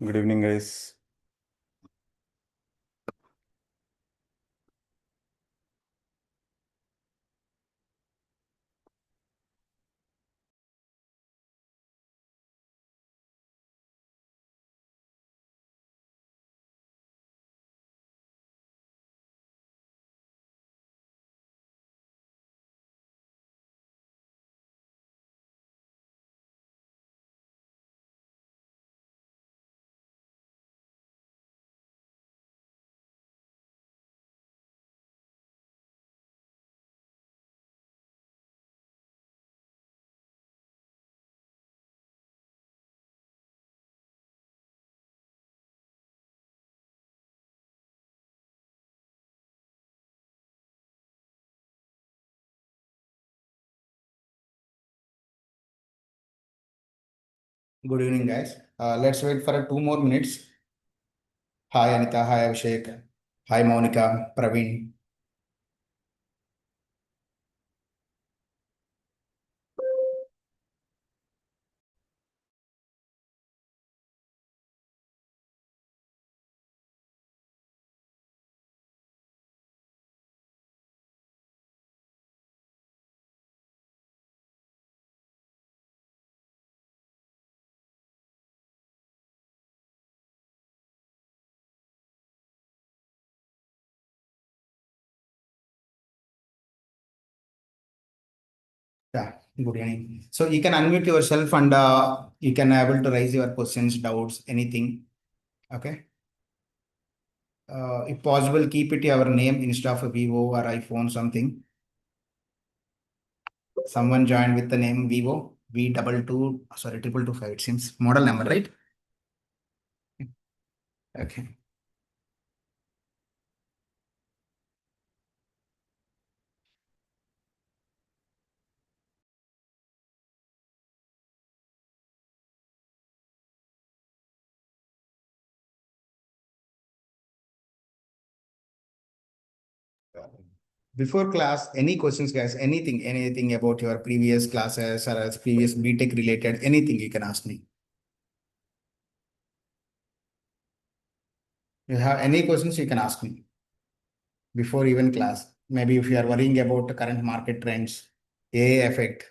Good evening, guys. Good evening, guys. Let's wait for 2 more minutes. Hi, Anita. Hi, Abhishek. Hi, Monica. Praveen. Yeah, good evening. So you can unmute yourself and you can able to raise your questions, doubts, anything. Okay. If possible, keep it your name instead of a Vivo or iPhone something. Someone joined with the name Vivo triple two five. It seems model number, right? Okay. Before class, any questions, guys? Anything about your previous classes or as previous BTech related, anything you can ask me. You have any questions, you can ask me before even class. Maybe if you are worrying about the current market trends, AI effect,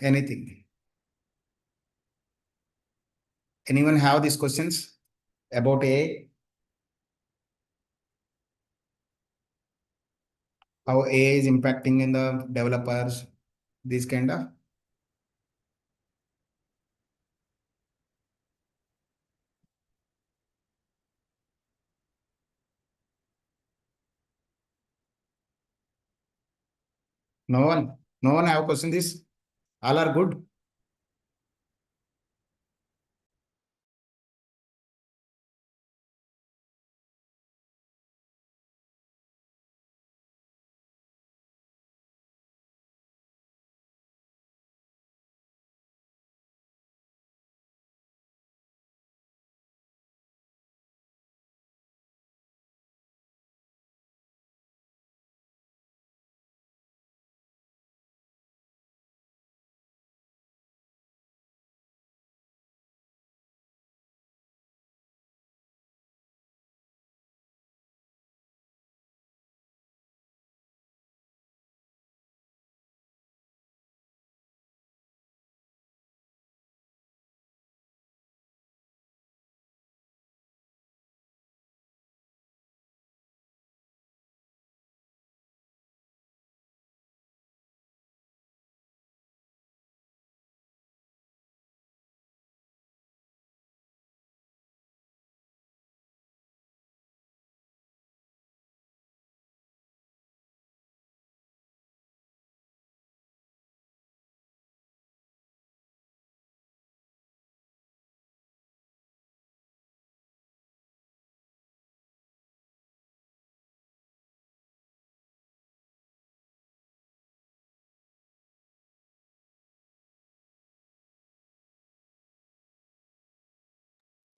anything. Anyone have these questions about AI? How AI is impacting in the developers, this kind of? No one. No one have question this. All are good.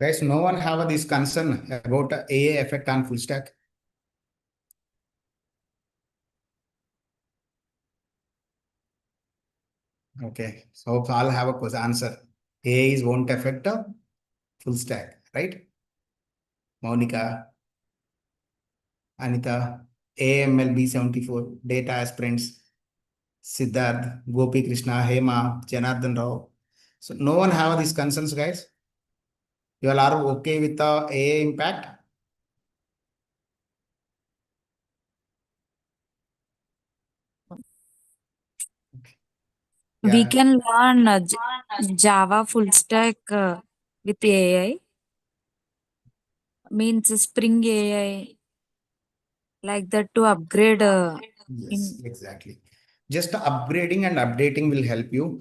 Guys, no one have this concern about AI effect on full stack. Okay, so I'll have a question answer. AI is won't affect full stack, right? Monica, Anita, AML B74, data aspirants, Siddharth, Gopi Krishna, Hema, Janardhan Rao. So no one have these concerns, guys. You all are okay with the AI impact? We Yeah. can learn Java full stack with AI, means Spring AI, like that to upgrade Yes, in. exactly. Just upgrading and updating will help you.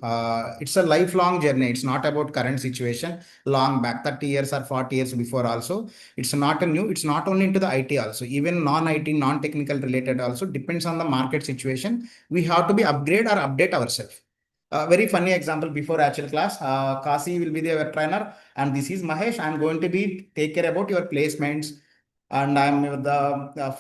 It's a lifelong journey. It's not about current situation. Long back, 30 years or 40 years before also. It's not a new, it's not only into the IT also. Even non-IT, non-technical related also depends on the market situation. We have to be upgrade or update ourselves. Very funny example before actual class. Kasi will be the web trainer and this is Mahesh. I'm going to be take care about your placements and I'm the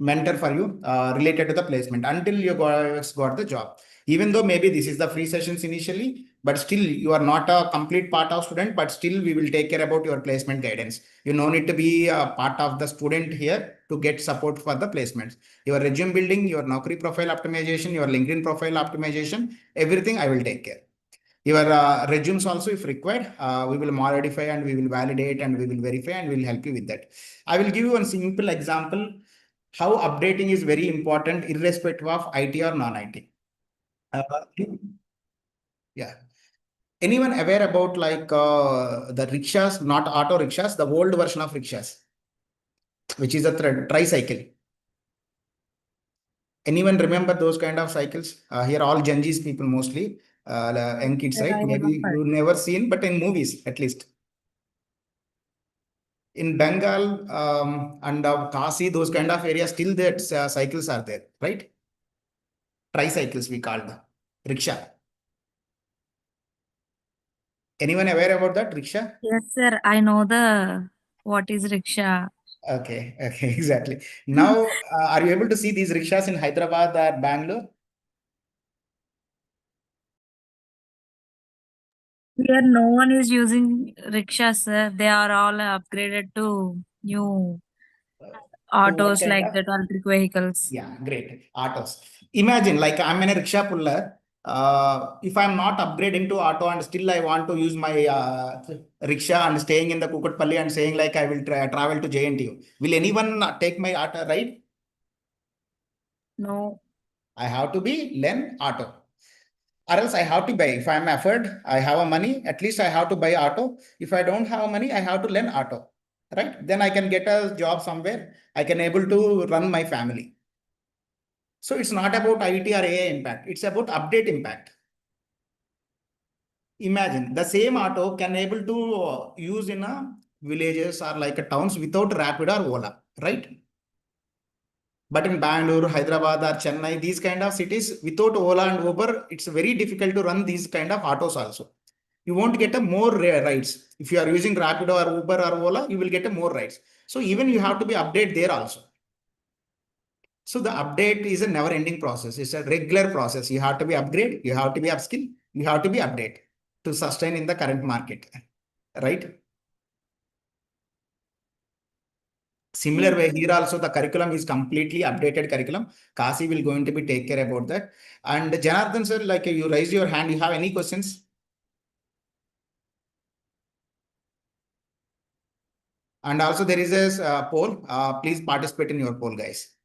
mentor for you related to the placement until you got the job. Even though maybe this is the free sessions initially, but still you are not a complete part of student, but still we will take care about your placement guidance. You no need to be a part of the student here to get support for the placements. Your resume building, your Naukri profile optimization, your LinkedIn profile optimization, everything I will take care. Your resumes also, if required, we will modify and we will validate and we will verify and we will help you with that. I will give you one simple example how updating is very important irrespective of IT or non-IT. Uh, yeah. Anyone aware about like the rickshaws, not auto rickshaws, the old version of rickshaws, which is a tricycle? Anyone remember those kind of cycles? Here, all Gen Z's people mostly, young kids, Sir, right? I Maybe remember. you never seen, but in movies at least. In Bengal and Kasi, those kind of areas, still that cycles are there, right? Tricycles we call them, rickshaw. Anyone aware about that rickshaw? Yes, sir. I know the what is rickshaw. Okay, exactly. Now, are you able to see these rickshaws in Hyderabad or Bangalore? Here, no one is using rickshaw, sir. They are all upgraded to new To what autos kind like of? that, electric vehicles. Yeah, great. Autos. Imagine, like I'm in a rickshaw puller. If I'm not upgrading to auto and still I want to use my rickshaw and staying in the Kukatpalli and saying like I will travel to JNTU, will anyone take my auto ride? No, I have to be learn auto. Or else I have to buy. If I'm afford, I have a money, at least I have to buy auto. If I don't have money, I have to learn auto. Right? Then I can get a job somewhere. I can able to run my family. So it's not about IT or AI impact. It's about update impact. Imagine the same auto can able to use in a villages or like a towns without Rapid or Ola, right? But in Bangalore, Hyderabad or Chennai, these kind of cities without Ola and Uber, it's very difficult to run these kind of autos also. You won't get a more rides. If you are using Rapido or Uber or Ola, you will get a more rides. So even you have to be update there also. So the update is a never ending process. It's a regular process. You have to be upgrade, you have to be upskill, you have to be update to sustain in the current market, right? Similar way here also the curriculum is completely updated curriculum. Kasi will going to be take care about that. And Janardhan sir, like you raise your hand, you have any questions? And also there is a poll. Please participate in your poll, guys.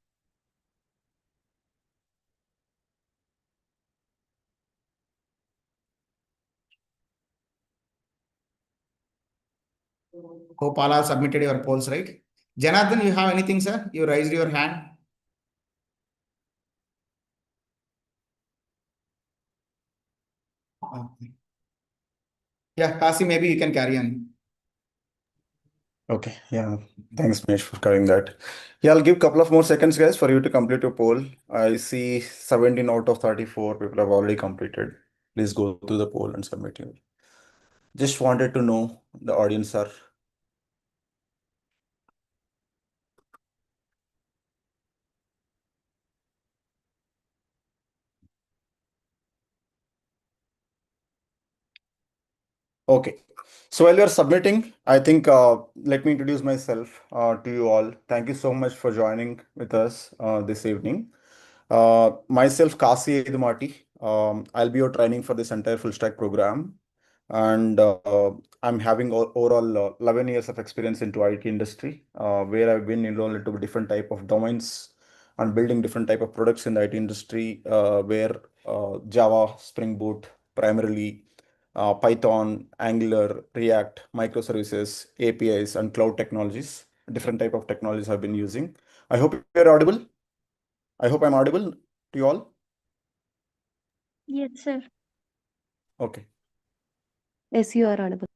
Hope all are submitted your polls, right? Janardhan, you have anything, sir? You raised your hand. Okay. Yeah, Kasi, maybe you can carry on. Okay, yeah. Thanks, Mesh, for covering that. Yeah, I'll give a couple of more seconds, guys, for you to complete your poll. I see 17 out of 34 people have already completed. Please go through the poll and submit your. Just wanted to know the audience are. Okay. So while you're submitting, I think let me introduce myself to you all. Thank you so much for joining with us this evening. Myself, Kasi Edumati. I'll be your training for this entire full stack program. And I'm having overall 11 years of experience into IT industry, where I've been involved into different type of domains and building different type of products in the IT industry, where Java, Spring Boot, primarily Python, Angular, React, microservices, APIs, and cloud technologies. Different type of technologies I've been using. I hope you're audible. I hope I'm audible to you all. Yes, sir. Okay. Yes, you are audible.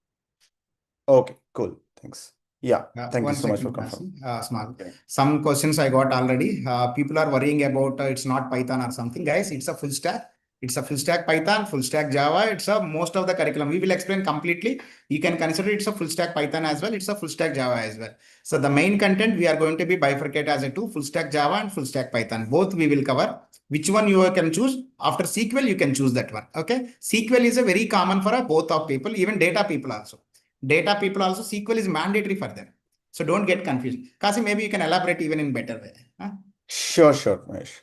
Okay, cool. Thanks. Yeah, thank you One so much for second, confirming. small. Okay. Some questions I got already. People are worrying about it's not Python or something. Guys, it's a full stack. It's a full stack Python, full stack Java. It's a most of the curriculum. We will explain completely. You can consider it's a full stack Python as well. It's a full stack Java as well. So the main content we are going to be bifurcate as a two, full stack Java and full stack Python. Both we will cover. Which one you can choose? After SQL, you can choose that one. Okay. SQL is a very common for both of people, even data people also. Data people also, SQL is mandatory for them. So don't get confused. Kasi, maybe you can elaborate even in better way. Huh? Sure, Mahesh.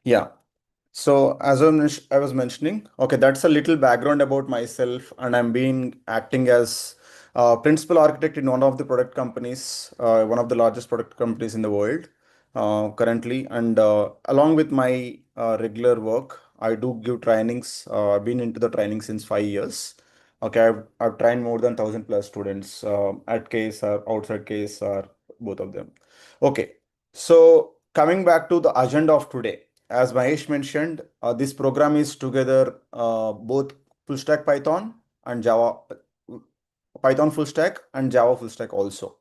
Yeah. So as I was mentioning, okay, that's a little background about myself, and I'm being acting as principal architect in one of the product companies, one of the largest product companies in the world currently. And along with my regular work, I do give trainings. I've been into the training since 5 years. Okay, I've trained more than 1,000 plus students at case or outside case or both of them. Okay, so coming back to the agenda of today. As Mahesh mentioned, this program is together both full stack Python and Java, Python full stack and Java full stack also.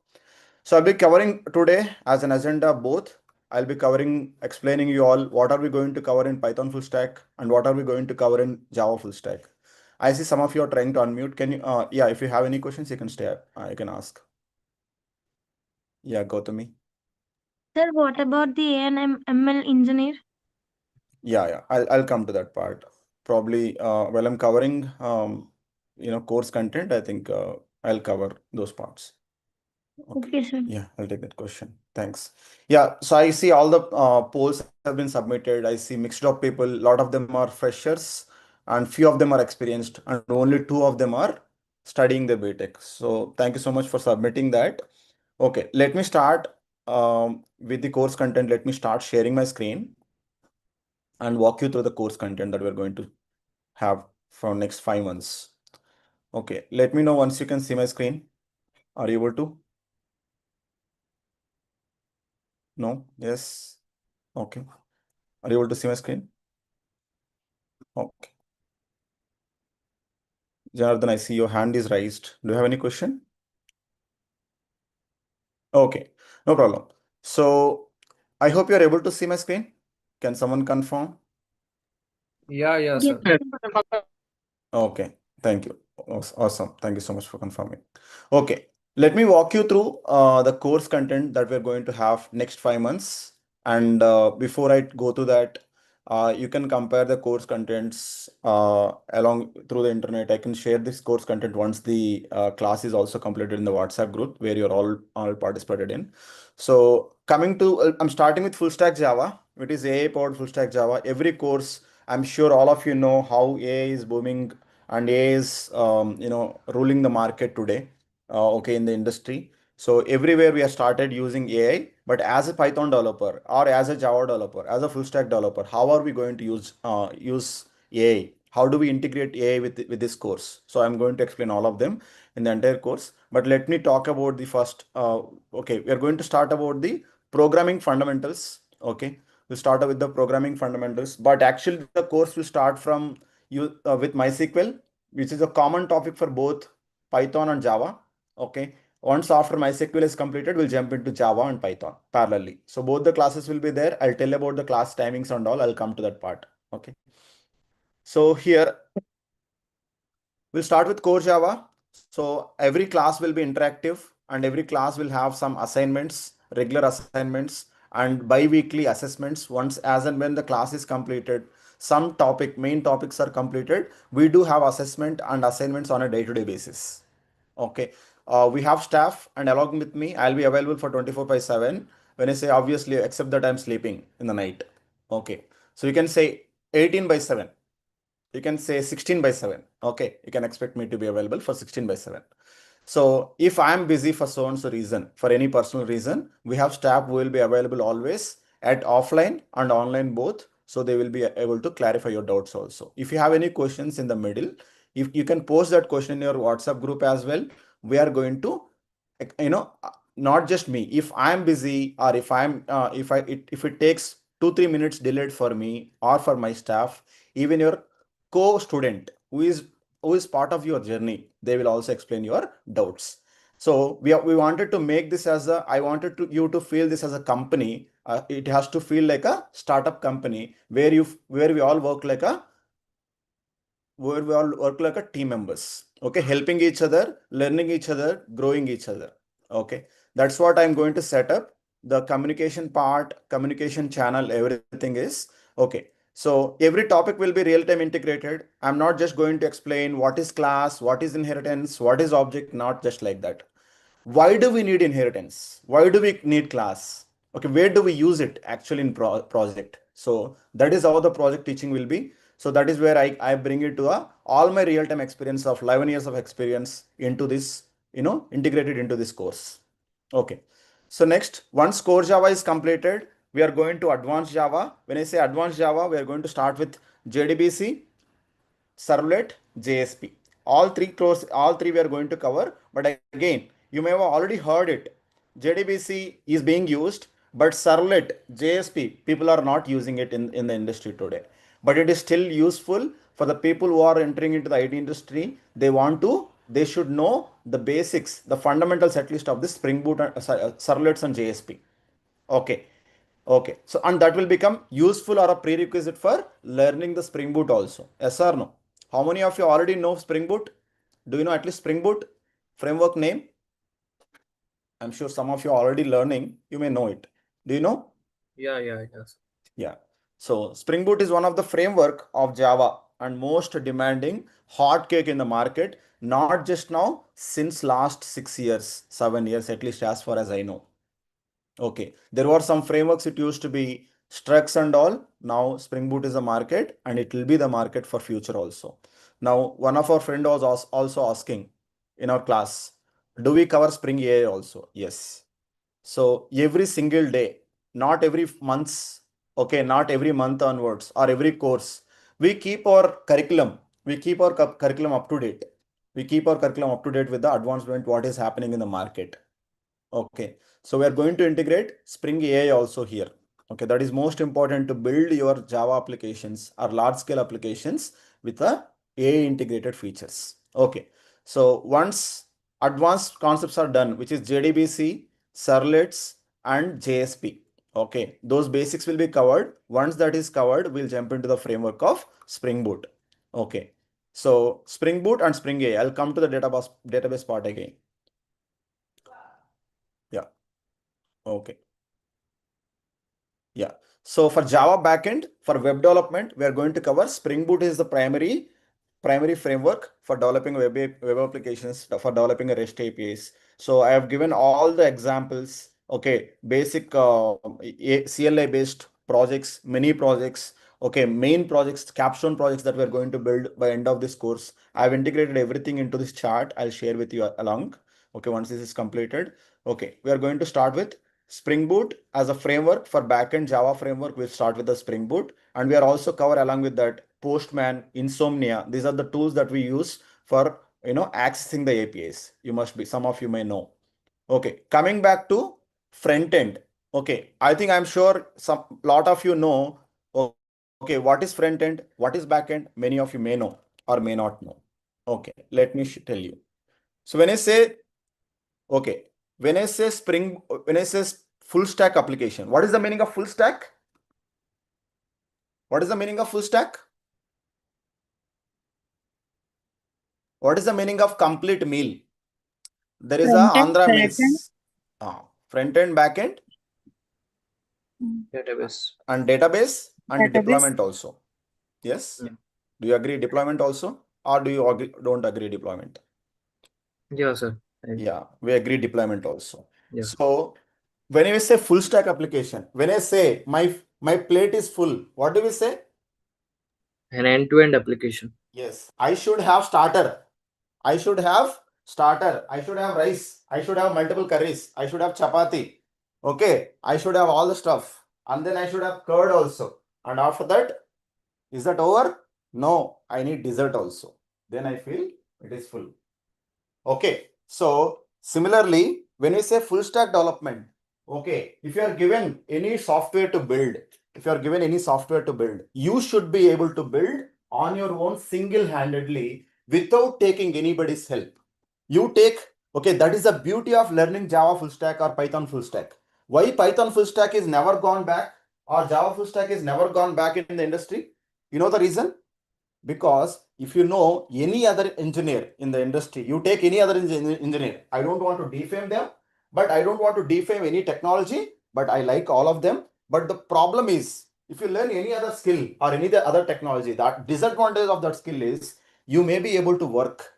So I'll be covering today as an agenda both. I'll be covering, explaining you all what are we going to cover in Python full stack and what are we going to cover in Java full stack. I see some of you are trying to unmute. Can you, yeah, if you have any questions, you can stay, you can ask. Yeah, go to me. Sir, what about the ANML engineer? Yeah, I'll come to that part. Probably while I'm covering course content, I think I'll cover those parts. Okay, sir. Yeah, I'll take that question. Thanks. Yeah, so I see all the polls have been submitted. I see mixed of people. A lot of them are freshers and few of them are experienced and only two of them are studying the BTech. So thank you so much for submitting that. Okay, let me start with the course content. Let me start sharing my screen and walk you through the course content that we're going to have for next 5 months. Okay, let me know once you can see my screen. Are you able to? No? Yes? Okay. Are you able to see my screen? Okay. Janardhan, I see your hand is raised. Do you have any question? Okay, no problem. So I hope you're able to see my screen. Can someone confirm? Yeah, Yes, sir. sir. Okay, thank you. Awesome. Thank you so much for confirming. Okay, let me walk you through the course content that we're going to have next 5 months. And before I go to that, you can compare the course contents along through the internet. I can share this course content once the class is also completed in the WhatsApp group where you're all participated in. So coming to, I'm starting with full stack Java. It is AI powered full stack Java. Every course, I'm sure all of you know how AI is booming and AI is ruling the market today. Okay, in the industry. So everywhere we have started using AI, but as a Python developer or as a Java developer, as a full stack developer, how are we going to use AI? How do we integrate AI with this course? So I'm going to explain all of them in the entire course. But let me talk about the first. Okay, we are going to start about the programming fundamentals. Okay, we'll start with the programming fundamentals. But actually, the course will start from you with MySQL, which is a common topic for both Python and Java. Okay. Once after MySQL is completed, we'll jump into Java and Python parallelly. So both the classes will be there. I'll tell about the class timings and all. I'll come to that part. Okay. So here we'll start with core Java. So every class will be interactive and every class will have some assignments, regular assignments and bi-weekly assessments once as and when the class is completed. some main topics are completed, we do have assessment and assignments on a day-to-day basis. Okay. We have staff, and along with me, I'll be available for 24/7. When I say obviously, except that I'm sleeping in the night. Okay. So you can say 18/7. You can say 16/7. Okay. You can expect me to be available for 16/7. So if I'm busy for so and so reason, for any personal reason, we have staff who will be available always at offline and online both. So they will be able to clarify your doubts also. If you have any questions in the middle, if you can post that question in your WhatsApp group as well, we are going to, not just me. If I'm busy, or if it takes 2-3 minutes delayed for me or for my staff, even your co-student who is part of your journey, they will also explain your doubts. So we wanted to make this as I wanted you to feel this as a company. It has to feel like a startup company where we all work like a team members. Okay, helping each other, learning each other, growing each other. Okay, that's what I'm going to set up. The communication part, communication channel, everything is okay. So every topic will be real-time integrated. I'm not just going to explain what is class, what is inheritance, what is object, not just like that. Why do we need inheritance? Why do we need class? Okay, where do we use it actually in project? So that is how the project teaching will be. So that is where I bring it to all my real-time experience of 11 years of experience into this, integrated into this course. Okay. So next, once core Java is completed, we are going to advanced Java. When I say advanced Java, we are going to start with JDBC, Servlet, JSP. All three we are going to cover. But again, you may have already heard it. JDBC is being used, but Servlet, JSP, people are not using it in the industry today. But it is still useful for the people who are entering into the IT industry. They should know the basics, the fundamentals at least of this Spring Boot, Servlets and JSP. Okay. Okay. So, and that will become useful or a prerequisite for learning the Spring Boot also. Yes or no? How many of you already know Spring Boot? Do you know at least Spring Boot framework name? I'm sure some of you are already learning. You may know it. Do you know? Yes. Yeah. So Spring Boot is one of the framework of Java and most demanding hot cake in the market, not just now, since last 6 years, 7 years, at least as far as I know. Okay, there were some frameworks, it used to be Strux and all. Now Spring Boot is a market and it will be the market for future also. Now, one of our friend was also asking in our class, do we cover Spring AI also? Yes. So every single day, not every months, okay, not every month onwards or every course, we keep our curriculum, curriculum up to date. We keep our curriculum up to date with the advancement, what is happening in the market. Okay, so we are going to integrate Spring AI also here. Okay, that is most important to build your Java applications or large scale applications with the AI integrated features. Okay, so once advanced concepts are done, which is JDBC, Servlets, and JSP. Okay, those basics will be covered. Once that is covered, we'll jump into the framework of Spring Boot. Okay, so Spring Boot and Spring AI. I'll come to the database part again. Yeah. Okay. Yeah. So for Java backend, for web development, we are going to cover Spring Boot is the primary framework for developing web applications, for developing a REST APIs. So I have given all the examples. Okay, basic CLI based projects, mini projects. Okay, main projects, capstone projects that we are going to build by end of this course. I've integrated everything into this chart. I'll share with you along. Okay, once this is completed. Okay, we are going to start with Spring Boot as a framework for backend Java framework. We'll start with the Spring Boot, and we are also cover along with that Postman, Insomnia. These are the tools that we use for accessing the APIs. Some of you may know. Okay, coming back to front end. Okay, I think I'm sure lot of you know. Okay, what is front end? What is back end? Many of you may know or may not know. Okay, let me tell you. So when I say when I say full stack application, what is the meaning of full stack? What is the meaning of full stack? What is the meaning of complete meal? There is a Front-end, Andhra back-end. meals. Front end, back end, Database. and database and Database. deployment also. Yes? Yeah. Do you agree deployment also? Or do you don't agree deployment? Yeah, sir. Yeah, we agree deployment also. Yeah. So when we say full stack application, when I say my plate is full, what do we say? An end-to-end application. Yes, I should have starter. I should have starter. I should have rice. I should have multiple curries. I should have chapati. Okay, I should have all the stuff. And then I should have curd also. And after that, is that over? No, I need dessert also. Then I feel it is full. Okay, so similarly, when we say full stack development, okay, if you are given any software to build, you should be able to build on your own single-handedly without taking anybody's help. Okay, that is the beauty of learning Java full stack or Python full stack. Why Python full stack is never gone back or Java full stack is never gone back in the industry? You know the reason? Because if you know any other engineer in the industry, you take any other engineer, I don't want to defame them, but I don't want to defame any technology, but I like all of them. But the problem is, if you learn any other skill or any other technology, that disadvantage of that skill is you may be able to work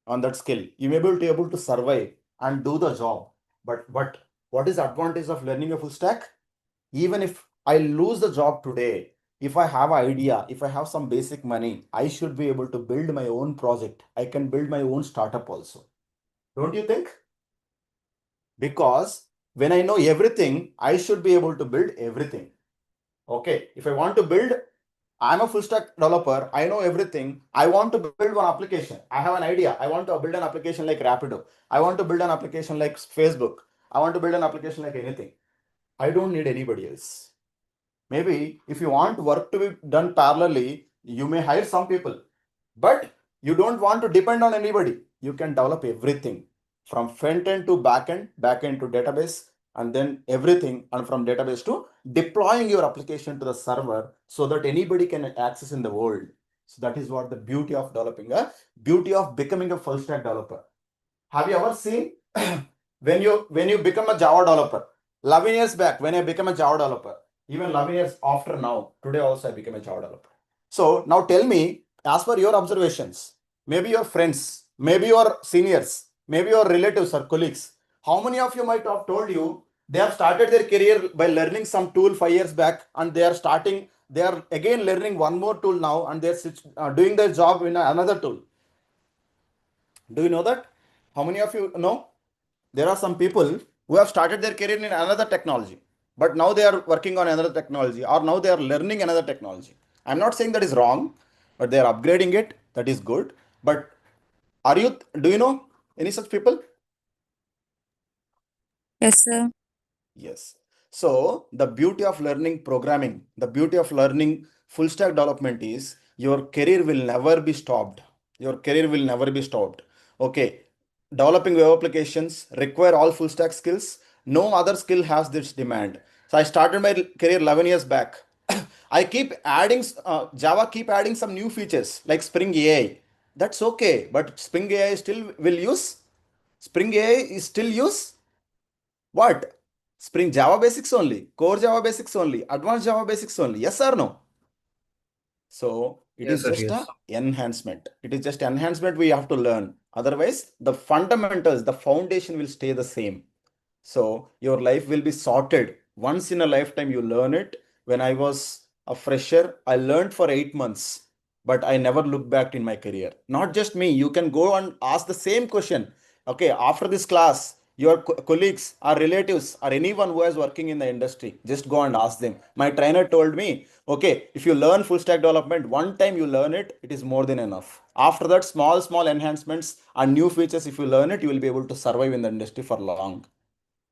on that skill. You may be able to survive and do the job. But what is the advantage of learning a full stack? Even if I lose the job today, if I have an idea, if I have some basic money, I should be able to build my own project. I can build my own startup also. Don't you think? Because when I know everything, I should be able to build everything. Okay, if I want to build, I'm a full stack developer. I know everything. I want to build one application. I have an idea. I want to build an application like Rapido. I want to build an application like Facebook. I want to build an application like anything. I don't need anybody else. Maybe if you want work to be done parallelly, you may hire some people, but you don't want to depend on anybody. You can develop everything from front end to back end to database, and then everything, and from database to deploying your application to the server so that anybody can access in the world. So that is what the beauty of beauty of becoming a full stack developer. Have you ever seen when you become a Java developer? 11 years back, when I became a Java developer, even 11 years after now, today also I became a Java developer. So now tell me, as per your observations, maybe your friends, maybe your seniors, maybe your relatives or colleagues, how many of you might have told you they have started their career by learning some tool 5 years back, and they are again learning one more tool now, and they're doing their job in another tool. Do you know that? How many of you know? There are some people who have started their career in another technology, but now they are working on another technology, or now they are learning another technology. I'm not saying that is wrong, but they are upgrading it. That is good. But do you know any such people? Yes, sir. Yes. So the beauty of learning programming, the beauty of learning full stack development is your career will never be stopped. Your career will never be stopped. Okay. Developing web applications require all full stack skills. No other skill has this demand. So I started my career 11 years back. I keep adding Java keep adding some new features like Spring AI. That's okay, but Spring AI still will use. Spring AI is still use what? Spring Java basics only, core Java basics only, advanced Java basics only. Yes or no? So it Yes, is sir. just Yes. a enhancement. It is just enhancement we have to learn. Otherwise, the fundamentals, the foundation will stay the same. So your life will be sorted. Once in a lifetime, you learn it. When I was a fresher, I learned for 8 months, but I never looked back in my career. Not just me, you can go and ask the same question. Okay, after this class, your colleagues or relatives or anyone who is working in the industry, just go and ask them. My trainer told me, okay, if you learn full stack development, one time you learn it, it is more than enough. After that, small enhancements and new features, if you learn it, you will be able to survive in the industry for long.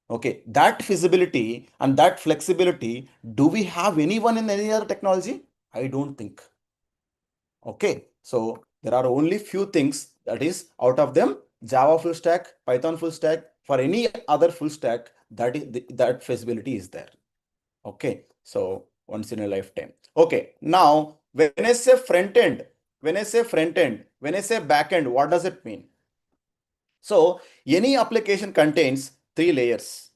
Okay, that feasibility and that flexibility, do we have anyone in any other technology? I don't think. Okay, so there are only few things, that is out of them, Java full stack, Python full stack, for any other full stack, that feasibility is there. Okay, so once in a lifetime. Okay, now when I say front end, when I say back end, what does it mean? So any application contains 3 layers.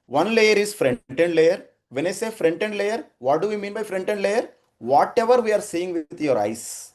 One layer is front end layer. When I say front end layer, what do we mean by front end layer? whatever we are seeing with your eyes.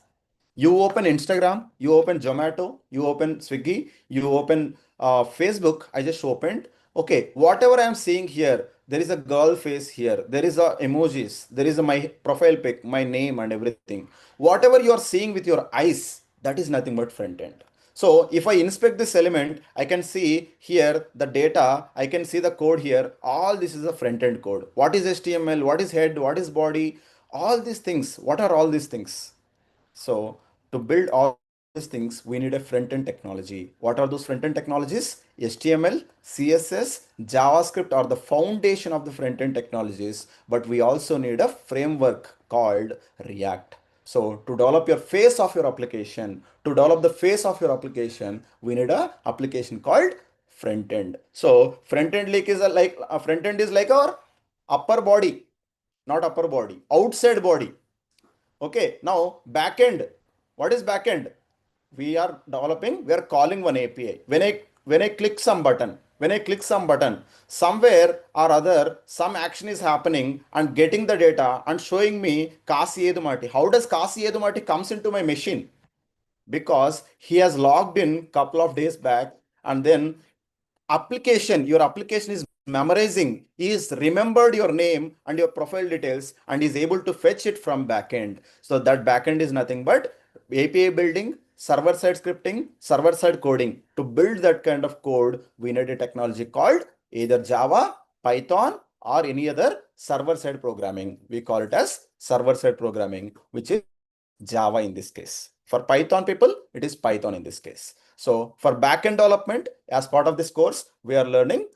You open Instagram, you open Zomato, you open Swiggy, you open Facebook. I just opened. Okay, whatever I am seeing here, there is a girl face here, there is a emojis, there is a my profile pic, my name and everything. Whatever you are seeing with your eyes, that is nothing but front end. So if I inspect this element, I can see here the data, I can see the code here. All this is a front end code. What is HTML? What is head? What is body? All these things. What are all these things? So to build all these things, we need a front-end technology. What are those front-end technologies? HTML, CSS, JavaScript are the foundation of the front-end technologies, but we also need a framework called React. So to develop your face of your application, we need a application called front end. So front end is like a front end is like our upper body, not upper body, outside body. Okay, now backend. What is backend? We are developing, we are calling one API. When I click some button, somewhere or other, some action is happening and getting the data and showing me Kasi Edumati. How does Kasi Edumati comes into my machine? Because he has logged in couple of days back, and then your application is memorizing, is remembered your name and your profile details and is able to fetch it from backend. So that backend is nothing but API building, server side scripting, server side coding. To build that kind of code, we need a technology called either Java, Python, or any other server side programming. We call it as server side programming, which is Java in this case. For Python people, it is Python in this case. So for backend development, as part of this course, we are learning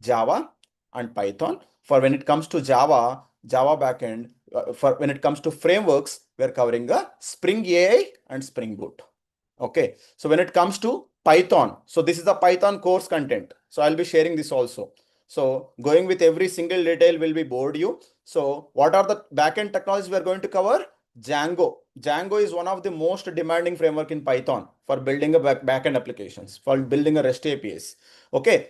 Java and Python. For when it comes to Java backend, for when it comes to frameworks, we are covering a Spring AI and Spring Boot. Okay, so when it comes to Python, so this is the Python course content. So I'll be sharing this also. So going with every single detail will be bored you. So what are the backend technologies we are going to cover? Django. Django is one of the most demanding framework in Python for building a backend applications, for building a REST APIs. Okay,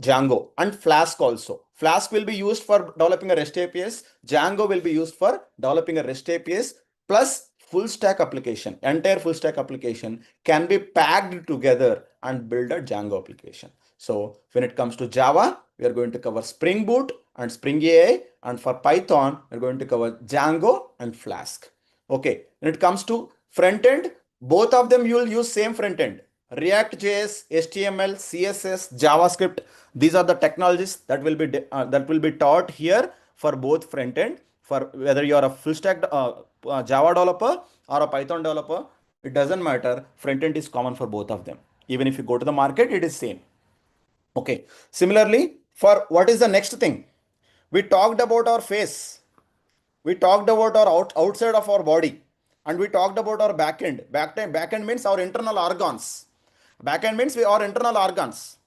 Django and Flask also. Flask will be used for developing a REST APIs. Django will be used for developing a REST APIs plus full stack application. Entire full stack application can be packed together and build a Django application. So when it comes to Java, we are going to cover Spring Boot and Spring AI, and for Python, we're going to cover Django and Flask. Okay, when it comes to front end, both of them you will use same front end. React.js, HTML, CSS, JavaScript. These are the technologies that will be taught here for both front end. For whether you are a full stack Java developer or a Python developer, it doesn't matter. Front end is common for both of them. Even if you go to the market, it is same. Okay. Similarly, for what is the next thing? We talked about our face. We talked about our outside of our body, and we talked about our backend. Backend means our internal organs. Backend means our internal organs.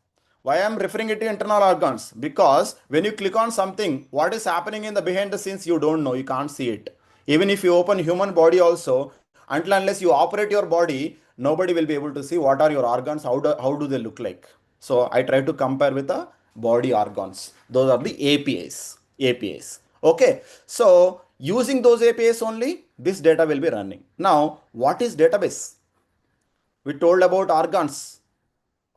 Why I am referring it to internal organs? Because when you click on something, what is happening in the behind the scenes, you don't know, you can't see it. Even if you open human body also, until unless you operate your body, nobody will be able to see what are your organs, how do they look like. So I try to compare with the body organs. Those are the APIs. Okay. So using those APIs only, this data will be running. Now, what is database? We told about organs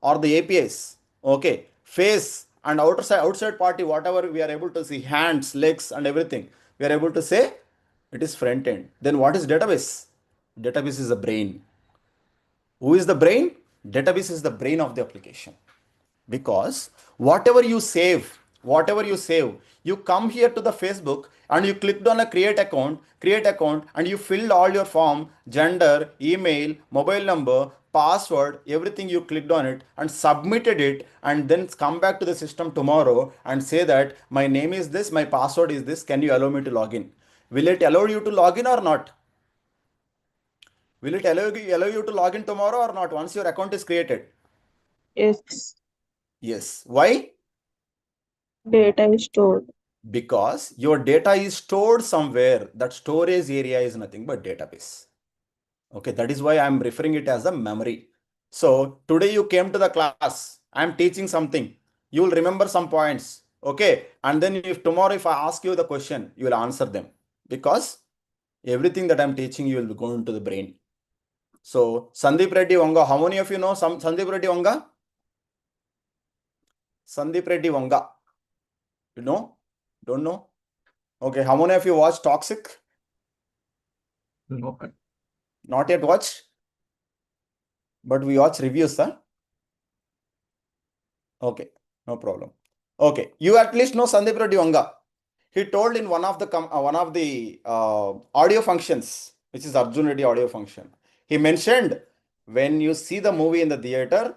or the APIs. Okay. Face and outside party, whatever we are able to see, hands, legs, and everything, we are able to say it is front end. Then what is database? Database is the brain. Who is the brain? Database is the brain of the application. Because whatever you save, you come here to the Facebook and you clicked on a create account, and you filled all your form, gender, email, mobile number, password, everything, you clicked on it and submitted it, and then come back to the system tomorrow and say that my name is this, my password is this, can you allow me to log in? Will it allow you to log in or not? Will it allow you to log in tomorrow or not once your account is created? Yes, Yes. Why? data is stored. Because your data is stored somewhere. That storage area is nothing but database. Okay, that is why I'm referring it as a memory. So today you came to the class, I'm teaching something, you will remember some points. Okay, and then if tomorrow if I ask you the question, you will answer them because everything that I'm teaching you will be going to the brain. So Sandeep Reddy Wanga, how many of you know Sandeep Reddy Wanga? Sandeep Reddy Wanga. You know? Don't know? Okay, how many of you watch Toxic? No. Not yet watch? But we watch reviews, huh? Okay, no problem. Okay, you at least know Sandeep Reddy Wanga. He told in one of the audio functions, which is Arjun Reddy audio function. He mentioned when you see the movie in the theater,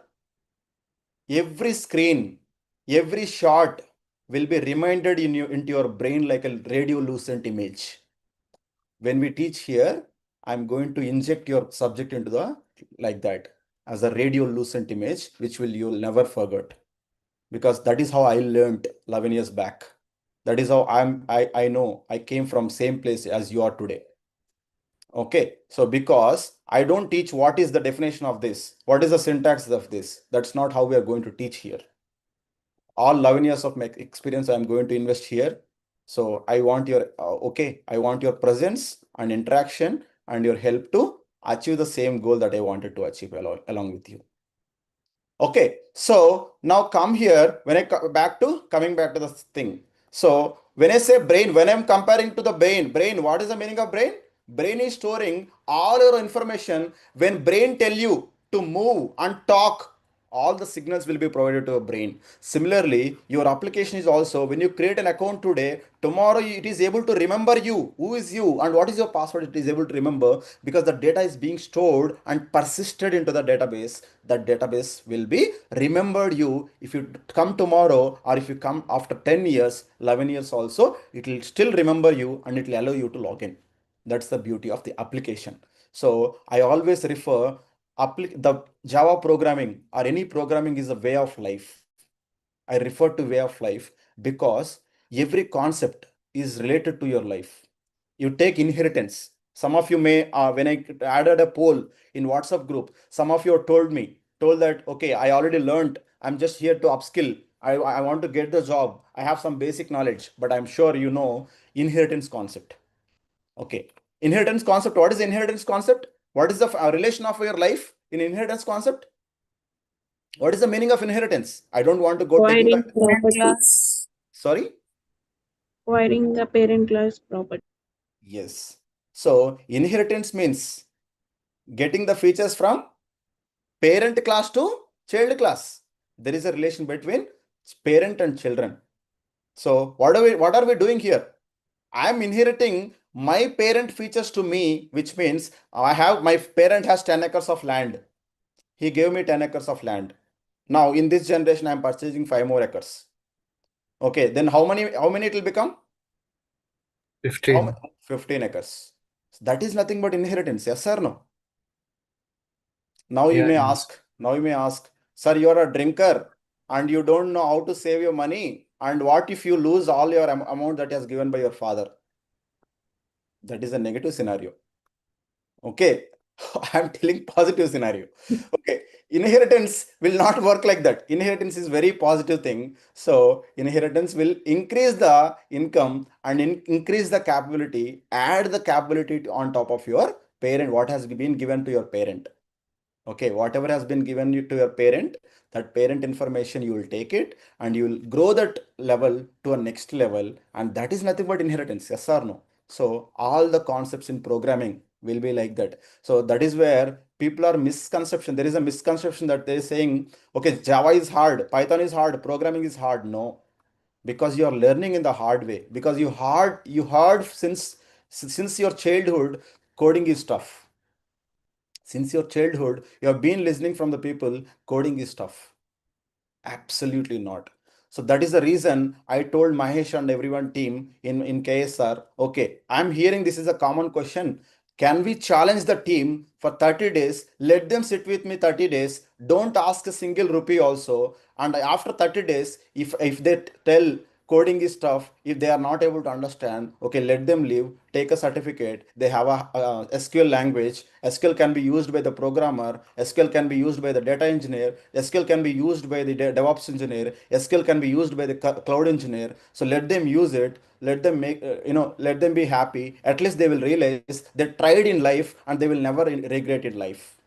every screen, every shot will be reminded into your brain like a radiolucent image. When we teach here, I'm going to inject your subject into the like that as a radiolucent image, which you'll never forget, because that is how I learned 11 years back. That is how I know I came from same place as you are today. Okay, so because I don't teach what is the definition of this, what is the syntax of this, that's not how we are going to teach here. All 11 years of my experience I'm going to invest here. So I want your I want your presence and interaction and your help to achieve the same goal that I wanted to achieve along with you. Okay, so now come here, when I coming back to the thing. So when I say brain, when I'm comparing to the brain, what is the meaning of brain? Brain is storing all your information. When brain tell you to move and talk, all the signals will be provided to your brain. Similarly, your application is also, when you create an account today, tomorrow it is able to remember you, who is you and what is your password. It is able to remember because the data is being stored and persisted into the database. That database will be remembered you. If you come tomorrow or if you come after 10 years, 11 years also, it will still remember you and it will allow you to log in. That's the beauty of the application. So I always refer the Java programming or any programming is a way of life. I refer to way of life because every concept is related to your life. You take inheritance. Some of you may, when I added a poll in WhatsApp group, some of you told that, okay, I already learned. I'm just here to upskill. I want to get the job. I have some basic knowledge, but I'm sure you know inheritance concept. Okay. Inheritance concept. What is inheritance concept? What is the relation of your life in inheritance concept? What is the meaning of inheritance? I don't want to go taking Acquiring that. Parent property. class. Sorry? Acquiring the parent class property. Yes. So inheritance means getting the features from parent class to child class. There is a relation between parent and children. So what are we doing here? I am inheriting my parent features to me, which means my parent has 10 acres of land. He gave me 10 acres of land. Now in this generation, I am purchasing 5 more acres. Okay, then how many it will become? 15. 15 acres. That is nothing but inheritance, yes or no? Now you Yeah. may ask, sir, you are a drinker and you don't know how to save your money. And what if you lose all your amount that is given by your father? That is a negative scenario. Okay, I'm telling positive scenario. Okay, inheritance will not work like that. Inheritance is very positive thing. So inheritance will increase the income and increase the capability, add the capability on top of your parent, what has been given to your parent. Okay, whatever has been given you to your parent, that parent information, you will take it and you will grow that level to a next level. And that is nothing but inheritance, yes or no? So all the concepts in programming will be like that. So that is where people are misconception. There is a misconception that they're saying, okay, Java is hard, Python is hard, programming is hard. No, because you are learning in the hard way, because you heard since your childhood, coding is tough. Since your childhood, you have been listening from the people coding is tough. Absolutely not. So that is the reason I told Mahesh and everyone team in KSR, okay, I'm hearing this is a common question. Can we challenge the team for 30 days? Let them sit with me 30 days. Don't ask a single rupee also. And after 30 days, if they tell coding is tough. If they are not able to understand, okay, let them leave, take a certificate. They have a SQL language. SQL can be used by the programmer. SQL can be used by the data engineer. SQL can be used by the DevOps engineer. SQL can be used by the cloud engineer. So let them use it. Let them make, let them be happy. At least they will realize they tried in life and they will never regret in life.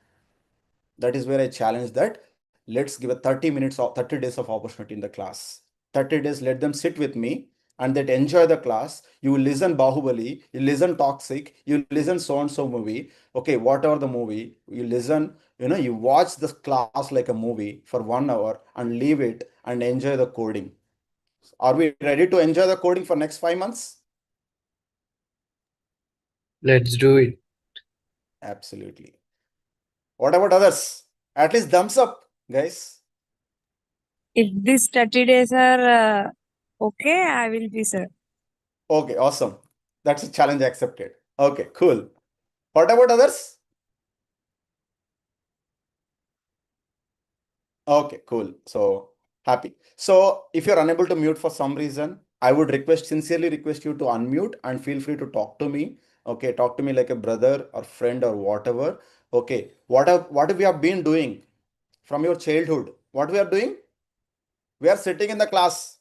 That is where I challenge that. Let's give a 30 minutes or 30 days of opportunity in the class. 30 days, let them sit with me and that enjoy the class. You will listen Bahubali, you listen Toxic, you listen so and so movie. Okay, whatever the movie, you listen, you watch this class like a movie for 1 hour and leave it and enjoy the coding. Are we ready to enjoy the coding for next 5 months? Let's do it. Absolutely. What about others? At least thumbs up, guys. If these 30 days are okay, I will be, sir. Okay, awesome. That's a challenge accepted. Okay, cool. What about others? Okay, cool. So happy. So if you're unable to mute for some reason, I would sincerely request you to unmute and feel free to talk to me. Okay, talk to me like a brother or friend or whatever. Okay, what we have been doing from your childhood? What we are doing? We are sitting in the class,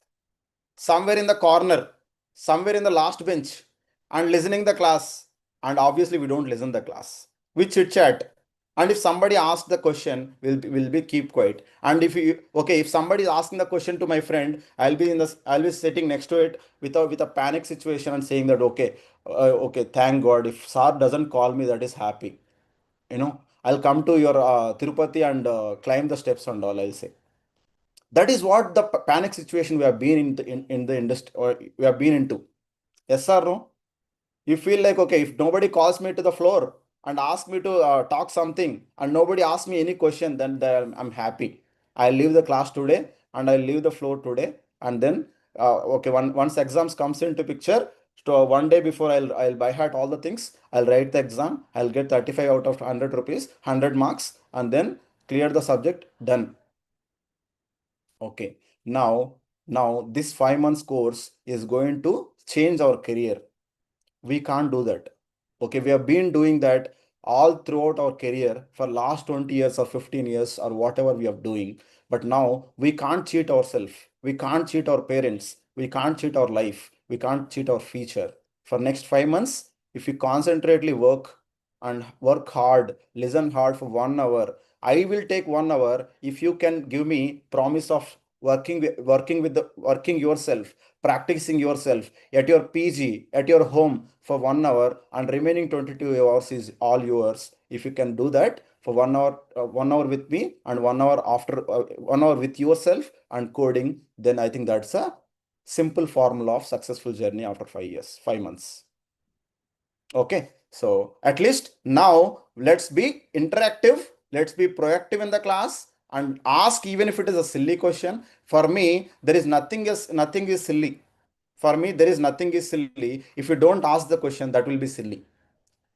somewhere in the corner, somewhere in the last bench, and listening the class. And obviously, we don't listen the class. We chit chat. And if somebody asks the question, we'll be keep quiet. And if somebody is asking the question to my friend, I'll be sitting next to it with a panic situation and saying that okay, thank God, if Sir doesn't call me, that is happy. I'll come to your Tirupati and climb the steps and all. I'll say. That is what the panic situation we have been in the industry, or we have been into. Yes or no? You feel like, okay, if nobody calls me to the floor and ask me to talk something and nobody asks me any question, then I'm happy. I leave the class today and I leave the floor today. And then, okay, once exams comes into picture, so one day before I'll by heart all the things. I'll write the exam. I'll get 35 out of 100 rupees, 100 marks, and then clear the subject. Done. Okay, now this 5 months course is going to change our career. We can't do that. Okay, we have been doing that all throughout our career for last 20 years or 15 years or whatever we are doing. But now we can't cheat ourselves. We can't cheat our parents. We can't cheat our life. We can't cheat our future. For next 5 months, if we concentrately work and work hard, listen hard for 1 hour, I will take 1 hour if you can give me promise of working yourself, practicing yourself at your PG, at your home for 1 hour, and remaining 22 hours is all yours. If you can do that for 1 hour, 1 hour with me and 1 hour after 1 hour with yourself and coding, then I think that's a simple formula of successful journey after 5 years, 5 months. Okay, so at least now let's be interactive, let's be proactive in the class and ask even if it is a silly question. For me, there is nothing is silly. For me, there is nothing is silly. If you don't ask the question, that will be silly.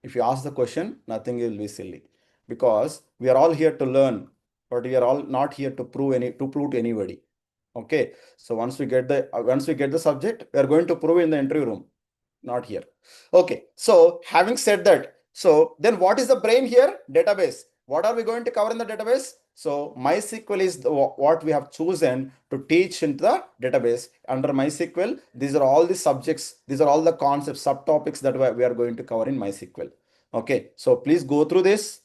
If you ask the question, nothing will be silly. Because we are all here to learn, but we are all not here to prove to anybody. Okay. So once we get the subject, we are going to prove in the interview room, not here. Okay. So having said that, so then what is the brain here? Database. What are we going to cover in the database? So MySQL is what we have chosen to teach into the database. Under MySQL, these are all the subjects, these are all the concepts, subtopics that we are going to cover in MySQL. Okay, so please go through this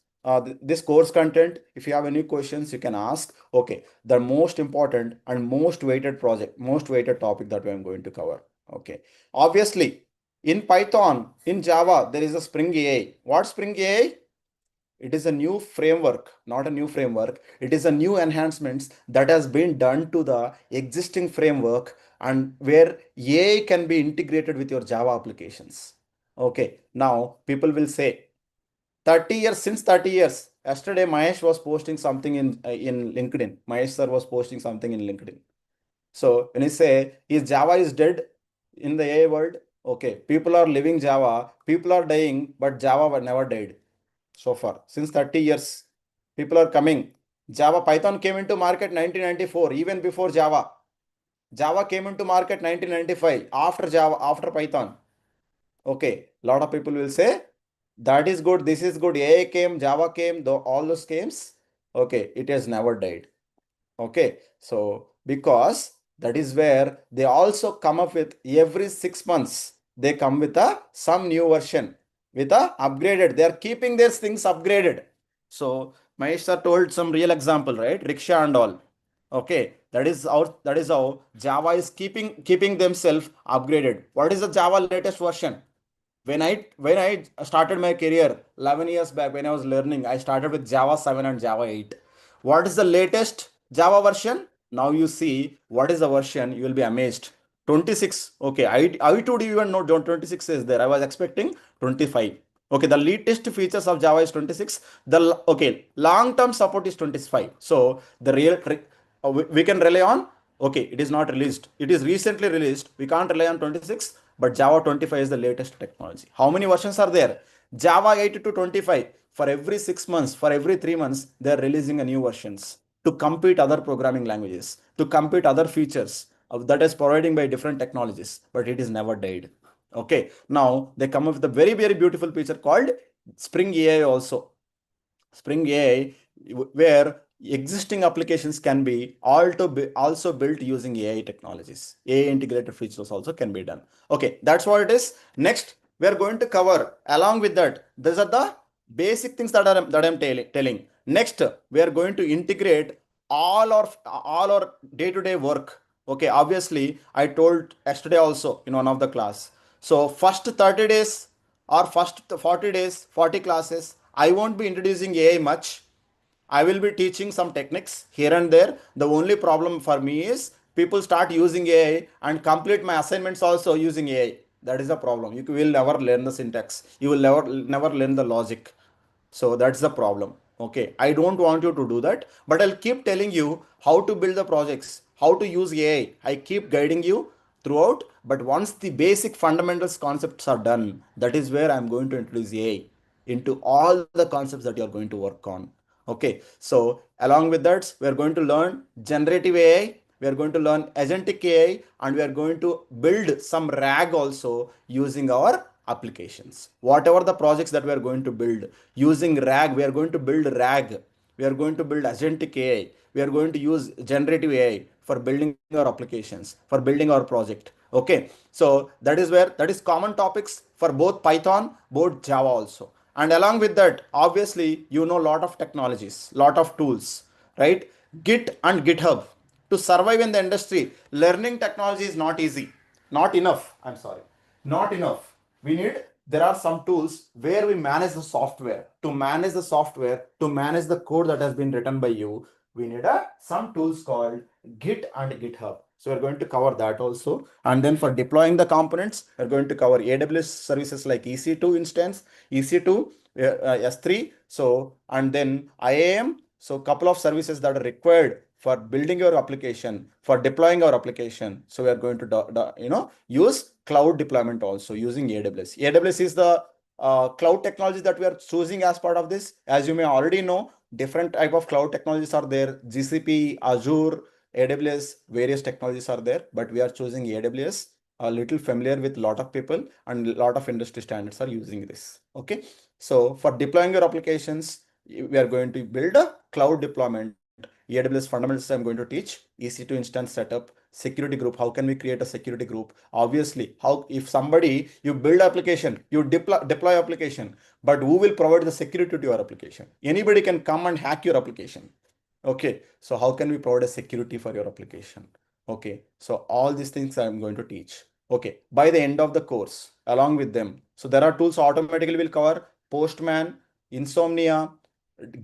course content. If you have any questions, you can ask. Okay, the most important and most weighted topic that I am going to cover. Okay, obviously in Python, in Java, there is a Spring AI. What Spring AI? It is a new framework, not a new framework. It is a new enhancements that has been done to the existing framework and where AI can be integrated with your Java applications. Okay, now people will say 30 years, since 30 years. Yesterday, Mahesh was posting something in LinkedIn. Mahesh sir was posting something in LinkedIn. So when you say, is Java is dead in the AI world? Okay, people are living Java, people are dying, but Java never died so far. Since 30 years, people are coming. Python came into market 1994, even before Java. Java came into market 1995 after Java, after Python. Okay, lot of people will say that is good, this is good. AI came, Java came, though all those games. Okay, it has never died. Okay, so because that is where they also come up with every 6 months, they come with some new version with upgraded. They are keeping their things upgraded. So Mahesh sir told some real example, right? Rickshaw and all. Okay, that is how Java is keeping themselves upgraded. What is the Java latest version? When I started my career 11 years back, when I was learning, I started with Java 7 and Java 8. What is the latest Java version? Now you see what is the version, you will be amazed. 26. Okay, I too didn't even know 26 is there. I was expecting 25. Okay, the latest features of Java is 26. Okay, long-term support is 25. So the real we can rely on. Okay, it is not released. It is recently released. We can't rely on 26, but Java 25 is the latest technology. How many versions are there? Java 8 to 25. For every 6 months, for every 3 months, they are releasing a new versions to compete other programming languages, to compete other features that is providing by different technologies, but it is never died. Okay, now they come up with a very, very beautiful feature called Spring AI also. Spring AI, where existing applications can be also built using AI technologies. AI integrated features also can be done. Okay, that's what it is. Next, we are going to cover along with that. These are the basic things that I'm telling. Next, we are going to integrate all our day-to-day work. Okay, obviously, I told yesterday also in one of the class. So first 30 days or first 40 days, 40 classes, I won't be introducing AI much. I will be teaching some techniques here and there. The only problem for me is people start using AI and complete my assignments also using AI. That is the problem. You will never learn the syntax. You will never learn the logic. So that's the problem. Okay, I don't want you to do that, but I'll keep telling you how to build the projects, how to use AI. I keep guiding you throughout, but once the basic fundamentals concepts are done, that is where I'm going to introduce AI into all the concepts that you're going to work on. Okay, so along with that, we're going to learn generative AI, we are going to learn agentic AI, and we are going to build some RAG also using our applications. Whatever the projects that we are going to build using RAG, we are going to build RAG, we are going to build agentic AI, we are going to use generative AI for building our applications, for building our project. Okay, so that is common topics for both Python, both Java also. And along with that, obviously, you know, lot of technologies, lot of tools, right? Git and GitHub. To survive in the industry, learning technology is not easy, not enough. I'm sorry, not enough. There are some tools where we manage the software. To manage the software, to manage the code that has been written by you, we need some tools called Git and GitHub. So we're going to cover that also. And then for deploying the components, we're going to cover AWS services like EC2 instance, EC2, S3. So, and then IAM. So couple of services that are required for building your application, for deploying our application. So we are going to, use cloud deployment also using AWS. AWS is the cloud technology that we are choosing as part of this. As you may already know, different type of cloud technologies are there. GCP, Azure, AWS, various technologies are there, but we are choosing AWS. A little familiar with a lot of people and a lot of industry standards are using this. Okay, so for deploying your applications, we are going to build a cloud deployment. AWS fundamentals I'm going to teach, EC2 instance setup, security group. How can we create a security group? Obviously, how if somebody you build application, you deploy application, but who will provide the security to your application? Anybody can come and hack your application. Okay, so how can we provide a security for your application? Okay, so all these things I'm going to teach. Okay, by the end of the course, along with them. So there are tools automatically will cover Postman, Insomnia,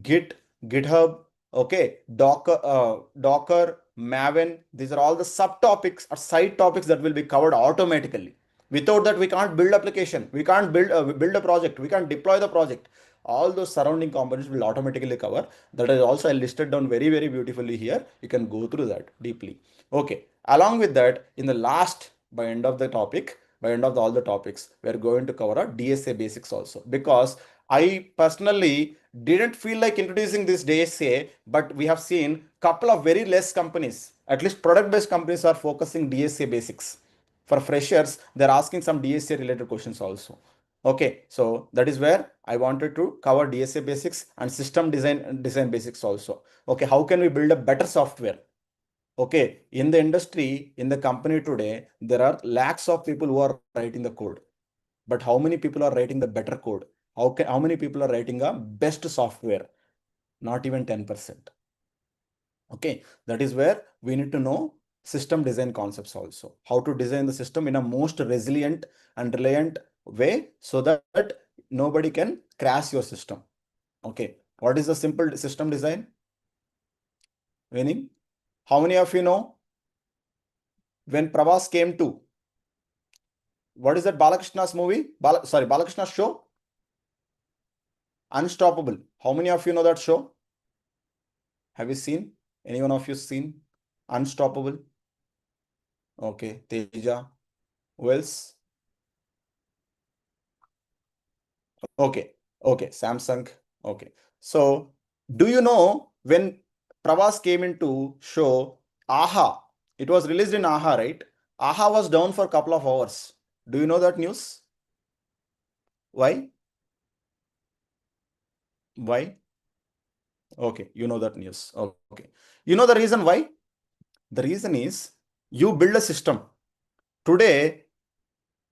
Git, GitHub, okay, Docker, Maven. These are all the subtopics or side topics that will be covered automatically. Without that, we can't build application. We can't build a project. We can't deploy the project. All those surrounding components will automatically cover. That is also I listed down very, very beautifully here. You can go through that deeply. Okay. Along with that, in the last, by end of the topic, by end of all the topics, we are going to cover a DSA basics also, because I personally didn't feel like introducing this DSA, but we have seen couple of very less companies, at least product-based companies, are focusing DSA basics. For freshers, they're asking some DSA related questions also. Okay, so that is where I wanted to cover DSA basics and system design basics also. Okay, how can we build a better software? Okay, in the industry, in the company today, there are lakhs of people who are writing the code. But how many people are writing the better code? How many people are writing a best software? Not even 10%. Okay, that is where we need to know system design concepts also. How to design the system in a most resilient and reliant way so that nobody can crash your system. Okay, what is the simple system design? Meaning, how many of you know when Pravas came to, what is that Balakrishna's movie? Balakrishna's show? Unstoppable. How many of you know that show? Have you seen? Any one of you seen Unstoppable? Okay, Teja. Who else? Okay, okay, Samsung. Okay. So, do you know when Pravas came into show, AHA, it was released in AHA, right? AHA was down for a couple of hours. Do you know that news? Why? Why? Okay, you know that news. Okay. You know the reason why? The reason is you build a system. Today,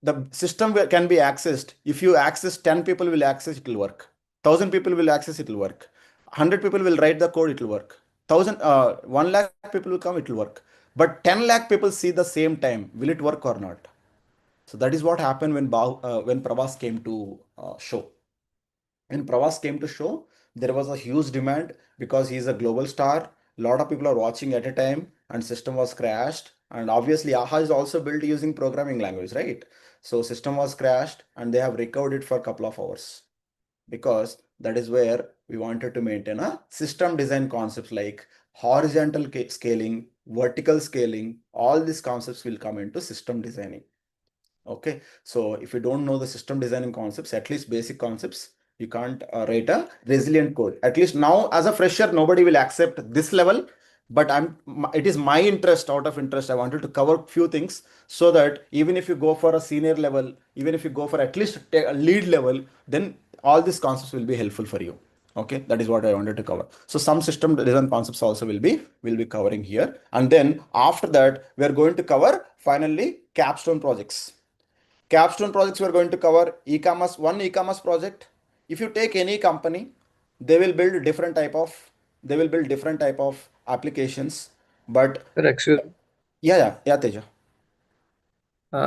the system can be accessed. If you access 10 people will access, it will work. 1,000 people will access, it will work. 100 people will write the code, it will work. 1 lakh people will come, it will work. But 10 lakh people see the same time. Will it work or not? So that is what happened when Pravas came to show. When Pravas came to show, there was a huge demand because he's a global star. A lot of people are watching at a time, and system was crashed. And obviously, AHA is also built using programming language, right? So system was crashed, and they have recovered it for a couple of hours because that is where we wanted to maintain a system design concepts like horizontal scaling, vertical scaling. All these concepts will come into system designing. Okay, so if you don't know the system designing concepts, at least basic concepts, you can't write a resilient code. At least now, as a fresher, nobody will accept this level. But it is my interest, out of interest, I wanted to cover few things so that even if you go for a senior level, even if you go for at least a lead level, then all these concepts will be helpful for you. Okay, that is what I wanted to cover. So some system design concepts also will be covering here. And then after that, we are going to cover finally capstone projects. Capstone projects we are going to cover one e-commerce project. If you take any company, they will build different type of applications. But Sir, excuse me. yeah, Teja.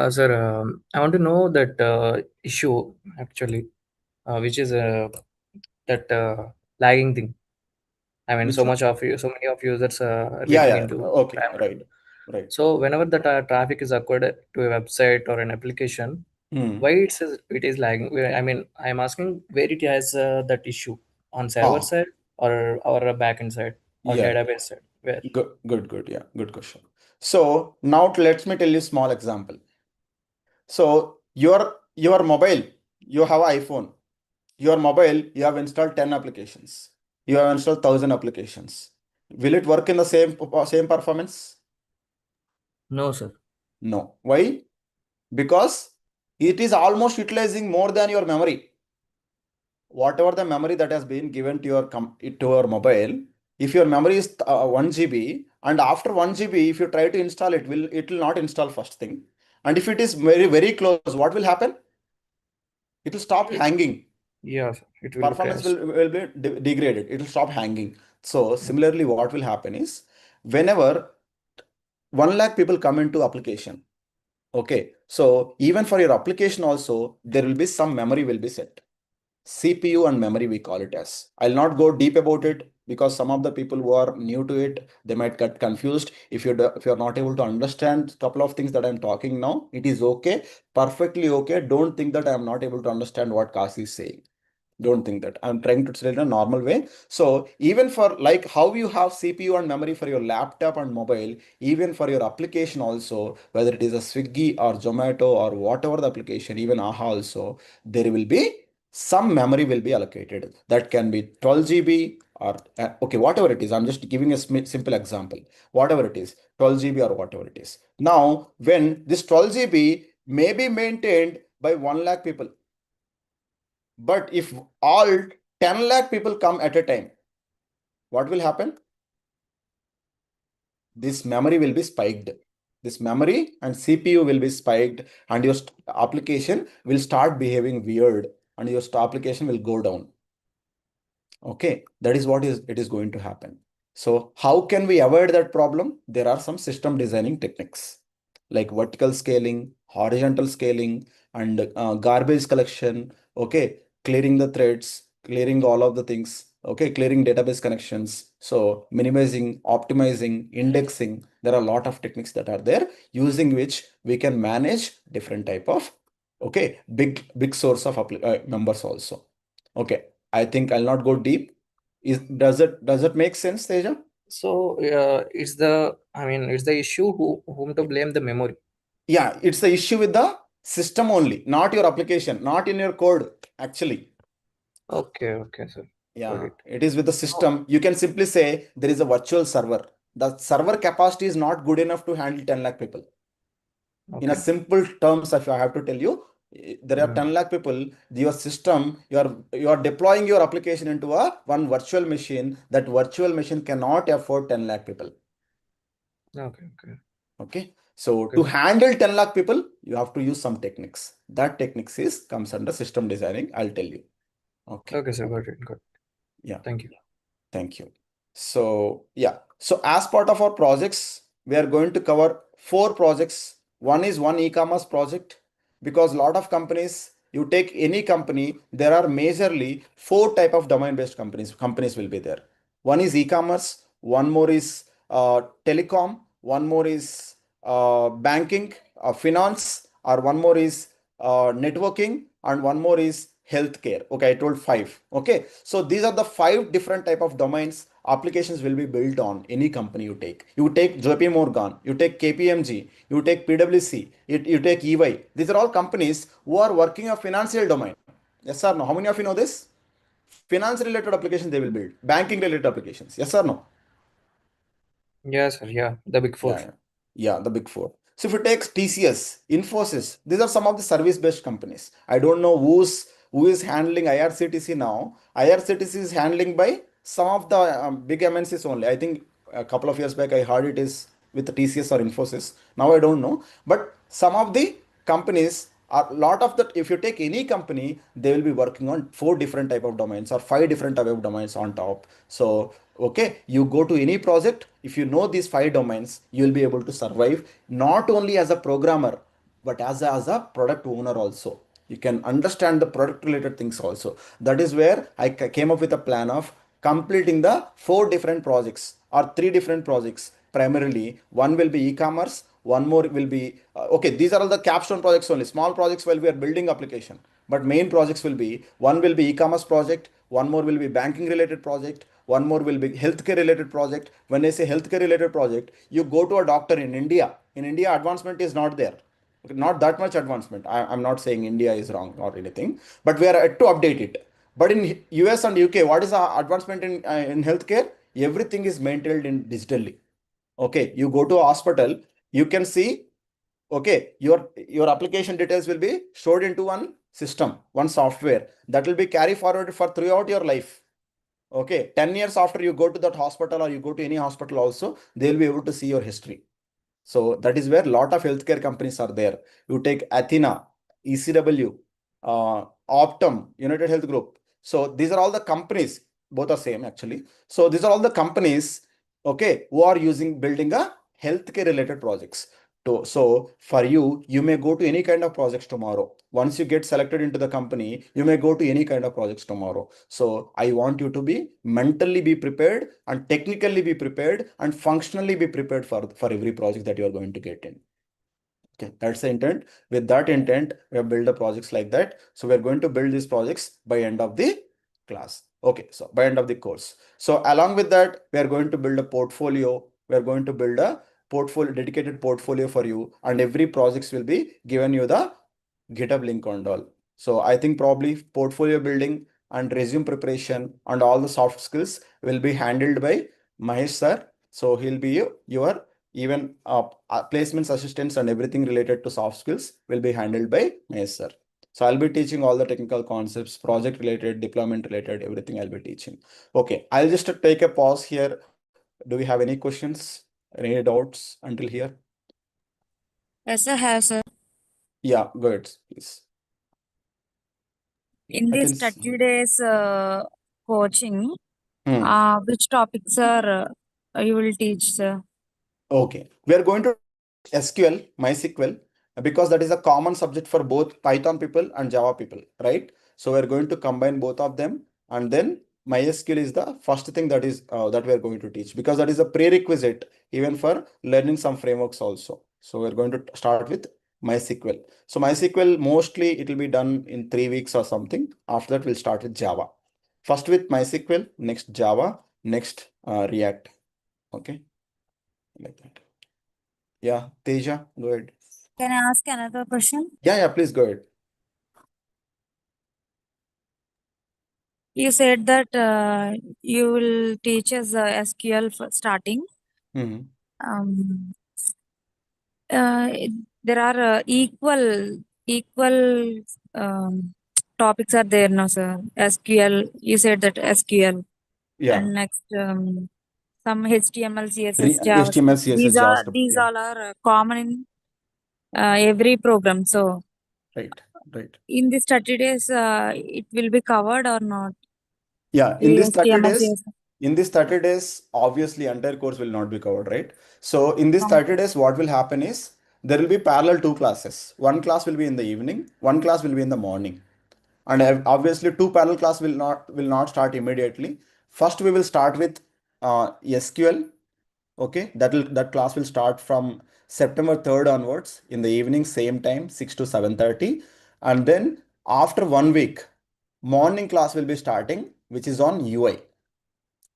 Sir, I want to know that issue actually, which is that lagging thing. I mean, Which one? so many of users are getting Yeah. into Okay, spam. right. So whenever the traffic is occurred to a website or an application, Hmm. why it is lagging? I mean, I'm asking where it has that issue on server Ah, side or a backend side or yeah. database side. Where? Good. Yeah, good question. So now let me tell you small example. So your mobile, you have an iPhone. Your mobile, you have installed 10 applications. You have installed 1,000 applications. Will it work in the same performance? No, sir. No. Why? Because it is almost utilizing more than your memory. Whatever the memory that has been given to your mobile, if your memory is 1 GB, and after 1 GB, if you try to install it will not install first thing. And if it is very close, what will happen? It will stop hanging. Yeah, sir. It will Performance crash. will be degraded. It will stop hanging. So similarly, what will happen is whenever 1 lakh people come into application, okay, so even for your application also, there will be some memory will be set. CPU and memory, we call it as. I'll not go deep about it because some of the people who are new to it, they might get confused. If you're not able to understand a couple of things that I'm talking now, it is okay, perfectly okay. Don't think that I'm not able to understand what Kasi is saying. Don't think that. I'm trying to say it in a normal way. So even for like how you have CPU and memory for your laptop and mobile, even for your application also, whether it is a Swiggy or Zomato or whatever the application, even AHA also, there will be some memory will be allocated. That can be 12 GB or okay, whatever it is. I'm just giving a simple example. Whatever it is, 12 GB or whatever it is. Now, when this 12 GB may be maintained by 1 lakh people, but if all 10 lakh people come at a time, what will happen? This memory will be spiked. This memory and CPU will be spiked, and your application will start behaving weird, and your application will go down. Okay, that is what it is going to happen. So how can we avoid that problem? There are some system designing techniques like vertical scaling, horizontal scaling, and garbage collection. Okay, clearing the threads, clearing all of the things. Okay, clearing database connections. So minimizing, optimizing, indexing. There are a lot of techniques that are there using which we can manage different type of big source of members also. Okay, I think I'll not go deep. Does it make sense, Teja? So it's the issue whom to blame the memory. Yeah, it's the issue with the system only, not your application, not in your code, actually. Okay, sir. Yeah, it is with the system. You can simply say there is a virtual server. The server capacity is not good enough to handle 10 lakh people. In a simple terms, if I have to tell you, there are 10 lakh people, your system, you are deploying your application into one virtual machine. That virtual machine cannot afford 10 lakh people. Okay. So to handle 10 lakh people, you have to use some techniques. That techniques comes under system designing. I'll tell you. Okay, sir. Got it. Yeah. Thank you. Thank you. So yeah. So as part of our projects, we are going to cover 4 projects. One is one e-commerce project, because a lot of companies, you take any company, there are majorly 4 type of domain-based companies will be there. One is e-commerce, one more is telecom, one more is banking, finance, or one more is networking, and one more is healthcare. Okay, I told 5. Okay, so these are the 5 different type of domains applications will be built on. Any company you take JP Morgan, you take KPMG, you take PwC, you take EY. These are all companies who are working a financial domain. Yes or no? How many of you know this? Finance related applications they will build, banking related applications. Yes or no? Yes, sir. Yeah, the big 4. Yeah, the big 4. So if you take TCS, Infosys, these are some of the service-based companies. I don't know who is handling IRCTC now. IRCTC is handling by some of the big MNCs only. I think a couple of years back I heard it is with TCS or Infosys. Now I don't know. But some of the companies are lot of that. If you take any company, they will be working on 4 different type of domains or 5 different type of domains on top. So okay, you go to any project, if you know these 5 domains, you will be able to survive not only as a programmer, but as a product owner also. You can understand the product related things also. That is where I came up with a plan of completing the 4 different projects or 3 different projects. Primarily, one will be e-commerce, one more will be okay, these are all the capstone projects only, small projects while we are building application. But main projects will be, one will be e-commerce project, one more will be banking related project, one more will be healthcare related project. When I say healthcare related project, you go to a doctor in India. In India, advancement is not there. Not that much advancement. I'm not saying India is wrong or anything, but we are yet to update it. But in US and UK, what is the advancement in healthcare? Everything is maintained in digitally. Okay, you go to a hospital, you can see, okay, your application details will be stored into one system, one software that will be carry forward for throughout your life. Okay, 10 years after you go to that hospital or you go to any hospital also, they'll be able to see your history. So that is where a lot of healthcare companies are there. You take Athena, ECW, Optum, United Health Group. So these are all the companies, both are same actually. So these are all the companies, okay, who are building a healthcare related projects. So for you may go to any kind of projects tomorrow. Once you get selected into the company, you may go to any kind of projects tomorrow. So I want you to be mentally be prepared and technically be prepared and functionally be prepared for every project that you are going to get in. Okay, that's the intent. With that intent, we have built the projects like that. So we're going to build these projects by end of the class. Okay, so by end of the course. So along with that, we are going to build a portfolio. We are going to build a dedicated portfolio for you, and every projects will be given you the GitHub link on all. So I think probably portfolio building and resume preparation and all the soft skills will be handled by Mahesh sir. So he'll be your even placements assistants and everything related to soft skills will be handled by Mahesh sir. So I'll be teaching all the technical concepts, project related, deployment related, everything I'll be teaching. Okay, I'll just take a pause here. Do we have any questions, any doubts until here? Yes, I have, sir. Yeah, go ahead, please. In I this can 30 days coaching, Hmm. which topics are you will teach, sir? Okay, we are going to SQL, MySQL, because that is a common subject for both Python people and Java people, right? So we're going to combine both of them, and then MySQL is the first thing that is that we are going to teach, because that is a prerequisite even for learning some frameworks also. So we're going to start with MySQL. So MySQL mostly it will be done in 3 weeks or something. After that, we'll start with Java. First with MySQL, next Java, next React. Okay, like that. Yeah, Teja, go ahead. Can I ask another question? Yeah, please go ahead. You said that you will teach us SQL for starting. Mhm. Um, there are equal topics are there now, sir. SQL. You said that SQL, Yeah, and next some HTML, CSS, HTML, JavaScript. CSS, JavaScript. These Yeah, all are common in every program. So right, right. in these 30 days, it will be covered or not? Yeah, The HTML, CSS. in this 30 days, obviously entire course will not be covered, right? So in this No. 30 days, what will happen is there will be parallel 2 classes. One class will be in the evening, one class will be in the morning. And obviously two parallel class will not start immediately. First, we will start with SQL. Okay, that class will start from September 3rd onwards in the evening, same time, 6 to 7:30. And then after 1 week, morning class will be starting, which is on UI.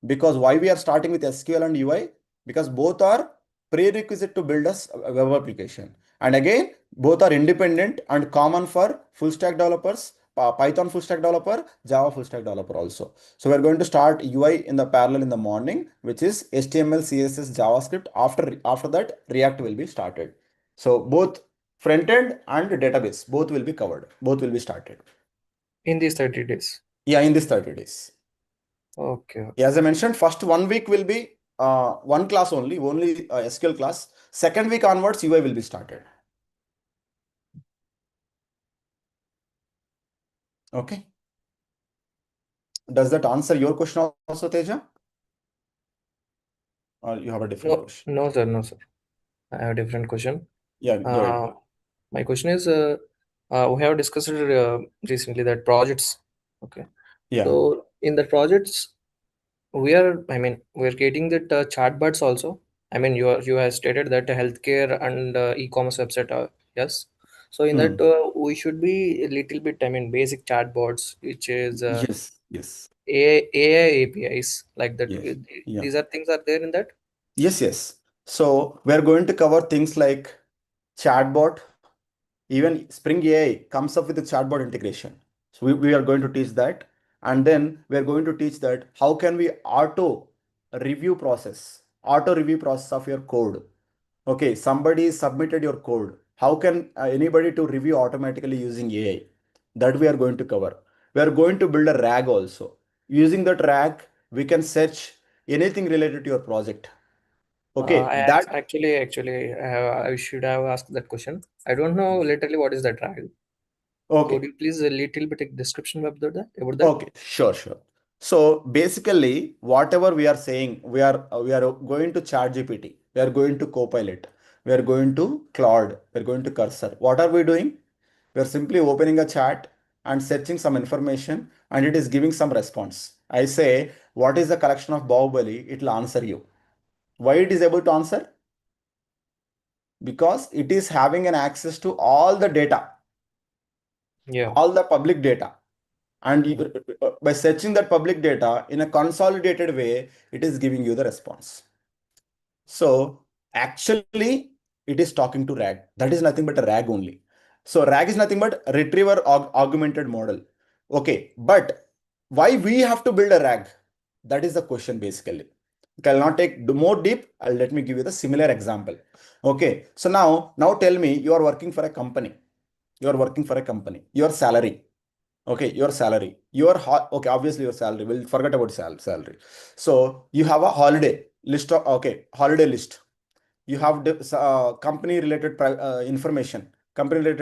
Because why we are starting with SQL and UI? Because both are prerequisite to build a web application. And again, both are independent and common for full stack developers, Python full stack developer, Java full stack developer also. So we're going to start UI in the parallel in the morning, which is HTML, CSS, JavaScript. After that, React will be started. So both front end and database, both will be covered. Both will be started. In these 30 days. Yeah, in this 30 days. Okay. As I mentioned, first 1 week will be one class only SQL class. Second week onwards, UI will be started. Okay. Does that answer your question also, Teja? Or you have a different question? No, sir. No, sir. I have a different question. Yeah, go ahead. My question is, we have discussed recently that projects. Okay. Yeah. So in the projects, we're getting that chatbots also. You have stated that healthcare and e-commerce website are, yes. So in that, we should be a little bit, basic chatbots, which is Yes. AI APIs like that. Yes. Yeah. These are things are there in that. Yes. So we're going to cover things like chatbot. Even Spring AI comes up with a chatbot integration. So we are going to teach that. And then we're going to teach that how can we auto review process of your code. Okay, somebody submitted your code. How can anybody to review automatically using AI? That we are going to cover. We are going to build a RAG also. Using that RAG, we can search anything related to your project. Okay, Actually, I should have asked that question. I don't know literally what is that trial. okay. Could you please a little bit description about that? Okay, sure. So basically, whatever we are saying, we are going to ChatGPT, we are going to Copilot, we are going to Claude, we are going to Cursor. What are we doing? We are simply opening a chat and searching some information, and it is giving some response. I say, what is the collection of Bahubali? It will answer you. Why it is able to answer? Because it is having an access to all the data, Yeah. all the public data. And by searching that public data in a consolidated way, it is giving you the response. So actually, it is talking to RAG. That is nothing but a RAG only. So RAG is nothing but retriever augmented model. Okay, but why we have to build a RAG? That is the question basically. Okay, I'll not take more deep. Let me give you the similar example. Okay, so now tell me, you are working for a company. You are working for a company. Your salary. Okay, your salary. Okay, obviously your salary. We'll forget about salary. So you have a holiday list of, okay, holiday list. You have company related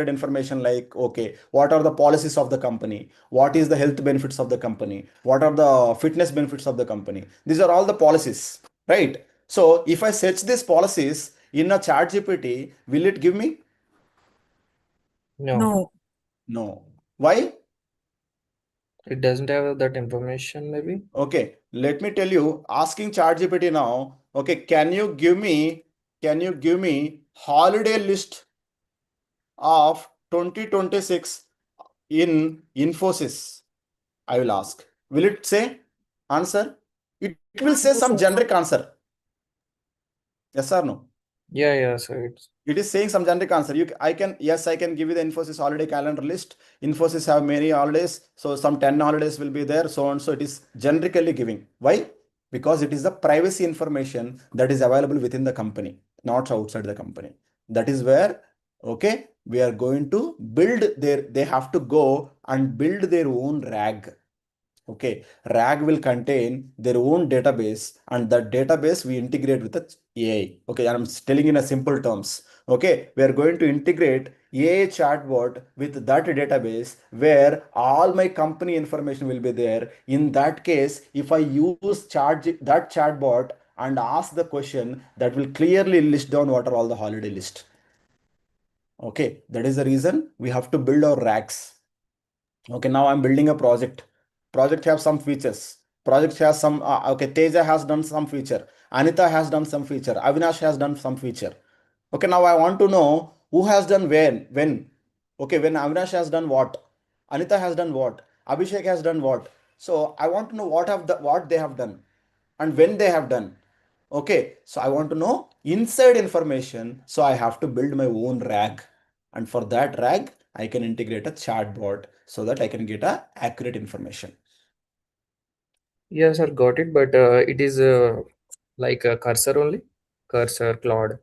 information like, okay, what are the policies of the company, what is the health benefits of the company, what are the fitness benefits of the company. These are all the policies, right? So if I search these policies in a chat GPT, will it give me? No, No. No. Why? it doesn't have that information maybe. Okay, let me tell you, asking ChatGPT now, okay, can you give me holiday list of 2026 in Infosys? I will ask. Will it say answer? It will say some generic answer. Yes or no? Yeah, so it's It is saying some generic answer. I can give you the Infosys holiday calendar list. Infosys have many holidays, so some 10 holidays will be there, so on. So it is generically giving. Why? Because it is the privacy information that is available within the company, not outside the company. That is where, okay, we are going to they have to go and build their own RAG. Okay, RAG will contain their own database, and that database we integrate with the AI. Okay, I'm telling in a simple terms. Okay, we are going to integrate AI chatbot with that database where all my company information will be there. In that case, if I use that chatbot and ask the question, that will clearly list down what are all the holiday list. Okay, that is the reason we have to build our RAGs. Okay, now I'm building a project. Project have some features. Project has some, okay, Teja has done some feature. Anita has done some feature. Avinash has done some feature. Okay, now I want to know who has done when. Okay, when Avinash has done what? Anita has done what? Abhishek has done what? So I want to know what they have done and when they have done. Okay, so I want to know inside information. So I have to build my own RAG. And for that RAG, I can integrate a chatbot so that I can get a accurate information. yes, sir, got it. But it is like a cursor only, cursor Claude.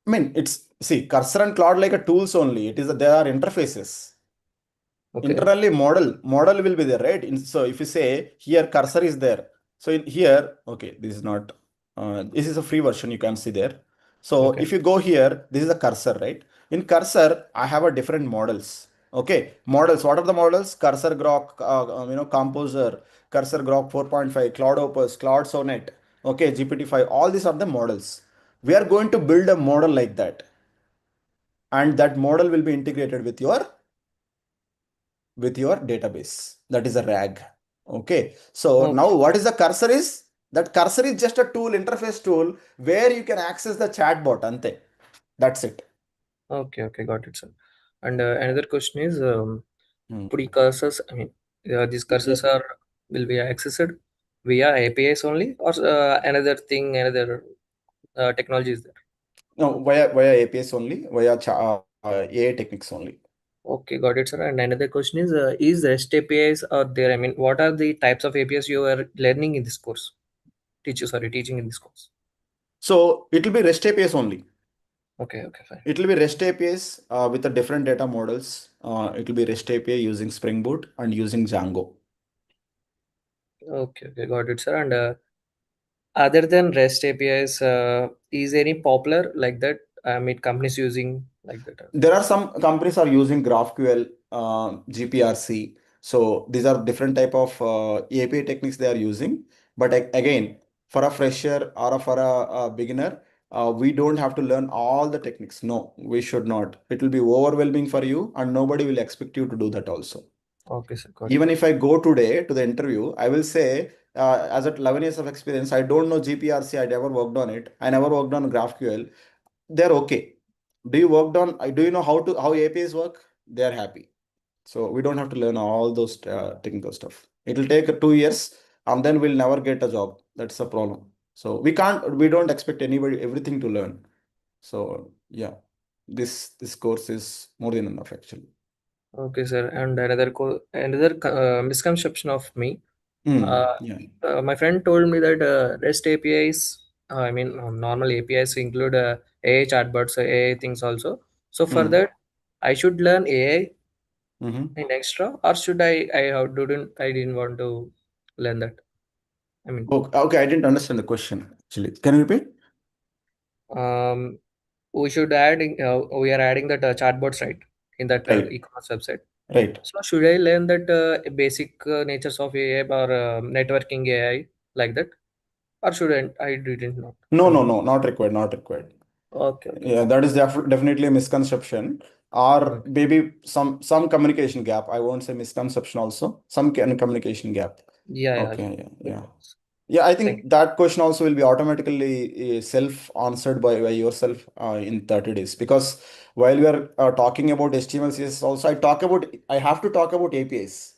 I mean, Cursor and Claude like a tools only. They are interfaces. Okay, Internally model will be there, right? So if you say here cursor is there, so in here, okay, this is not this is a free version, you can see there. So okay, if you go here, this is a cursor, right? In cursor I have a different models. Okay, models, what are the models? Cursor Grok, Composer, Cursor Grok 4.5, Cloud Opus, Cloud Sonnet, okay, GPT-5, all these are the models. We are going to build a model like that, and that model will be integrated with your database. That is a RAG. Okay, so okay, now what is the cursor is? That cursor is just a tool, interface tool, where you can access the chatbot, ante. That's it. okay, got it, sir. And another question is Hmm. precursors. I mean, these cursors are will be accessed via APIs only, or another thing, another technology is there? No, via APIs only, via AI techniques only. Okay, got it, sir. And another question is REST APIs are there? I mean, what are the types of APIs you are learning in this course? Teaching in this course. So it will be REST APIs only. Okay, fine. It will be REST APIs with the different data models. It will be REST API using Spring Boot and using Django. Okay, got it, sir. And other than REST APIs, is any popular like that? I mean, companies using like that? There are some companies are using GraphQL, GPRC. So these are different type of API techniques they are using. But again, for a fresher or for a beginner, we don't have to learn all the techniques. No, we should not. It will be overwhelming for you, and nobody will expect you to do that also. Okay, sir, got it. Even if I go today to the interview, I will say, as at 11 years of experience, I don't know GPRC. I never worked on it. I never worked on GraphQL. They're okay. Do you know how APIs work? They're happy. So we don't have to learn all those technical stuff. It will take 2 years, and then we'll never get a job. That's the problem. So we don't expect everything to learn. So yeah. this course is more than enough actually. Okay, sir. And another misconception of me. Yeah. My friend told me that REST APIs, normal APIs include AI chatbots, AI things also. So for that, I should learn AI in extra, or should I didn't want to learn that. I mean, Okay, I didn't understand the question actually. Can you repeat? um, we should add. We are adding that chatbots, right, in that Right. e-commerce website. Right. So should I learn that basic natures of AI or networking AI like that, or shouldn't I didn't know? No, not required, not required. Okay, okay. Yeah, that is definitely a misconception, or Okay. maybe some communication gap. I won't say misconception also, some communication gap. Yeah, yeah. Okay, yeah. Thanks. Yeah, I Thank think that question also will be automatically self-answered by yourself in 30 days. Because while we are talking about HTML, CSS, also I have to talk about APIs.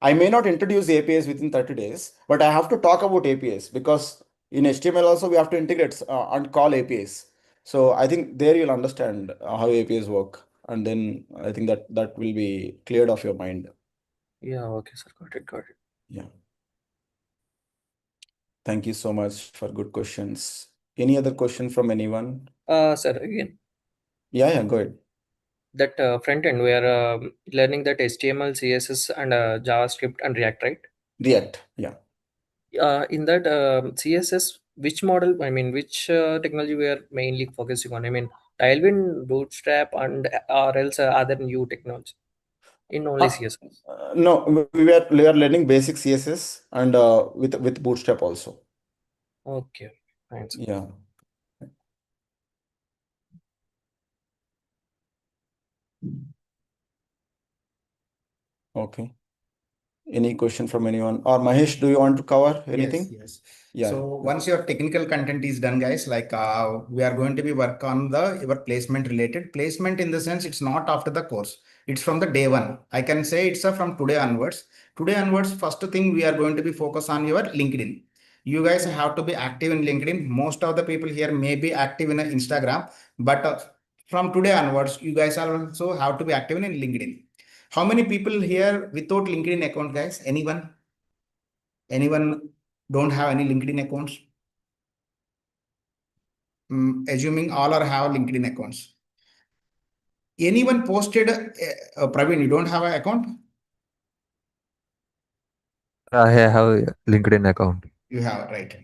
I may not introduce APIs within 30 days, but I have to talk about APIs because in HTML also we have to integrate and call APIs. So I think there you'll understand how APIs work, and then I think that will be cleared off your mind. Yeah, okay, sir. Got it. Yeah. Thank you so much for good questions. Any other question from anyone? Sir, again, Yeah, go ahead. that front end we are learning that HTML, CSS, and JavaScript and React, right? React, yeah. In that CSS, which model? Which technology we are mainly focusing on? Tailwind, Bootstrap, and or else other new technology in only CSS. No, we are learning basic CSS and with Bootstrap also. Okay, fine, sir. Yeah. Okay. Any question from anyone? Or Mahesh, do you want to cover anything? Yes. Yeah. So once your technical content is done, guys, like we are going to be work on your placement related placement in the sense it's not after the course. It's from the day one. I can say it's from today onwards. Today onwards, first thing we are going to be focus on your LinkedIn. You guys have to be active in LinkedIn. Most of the people here may be active in Instagram, but from today onwards, you guys are also have to be active in LinkedIn. How many people here without LinkedIn account, guys? Anyone? Anyone don't have any LinkedIn accounts? Assuming all are have LinkedIn accounts. Anyone posted, Praveen, you don't have an account? I have a LinkedIn account. You have, right.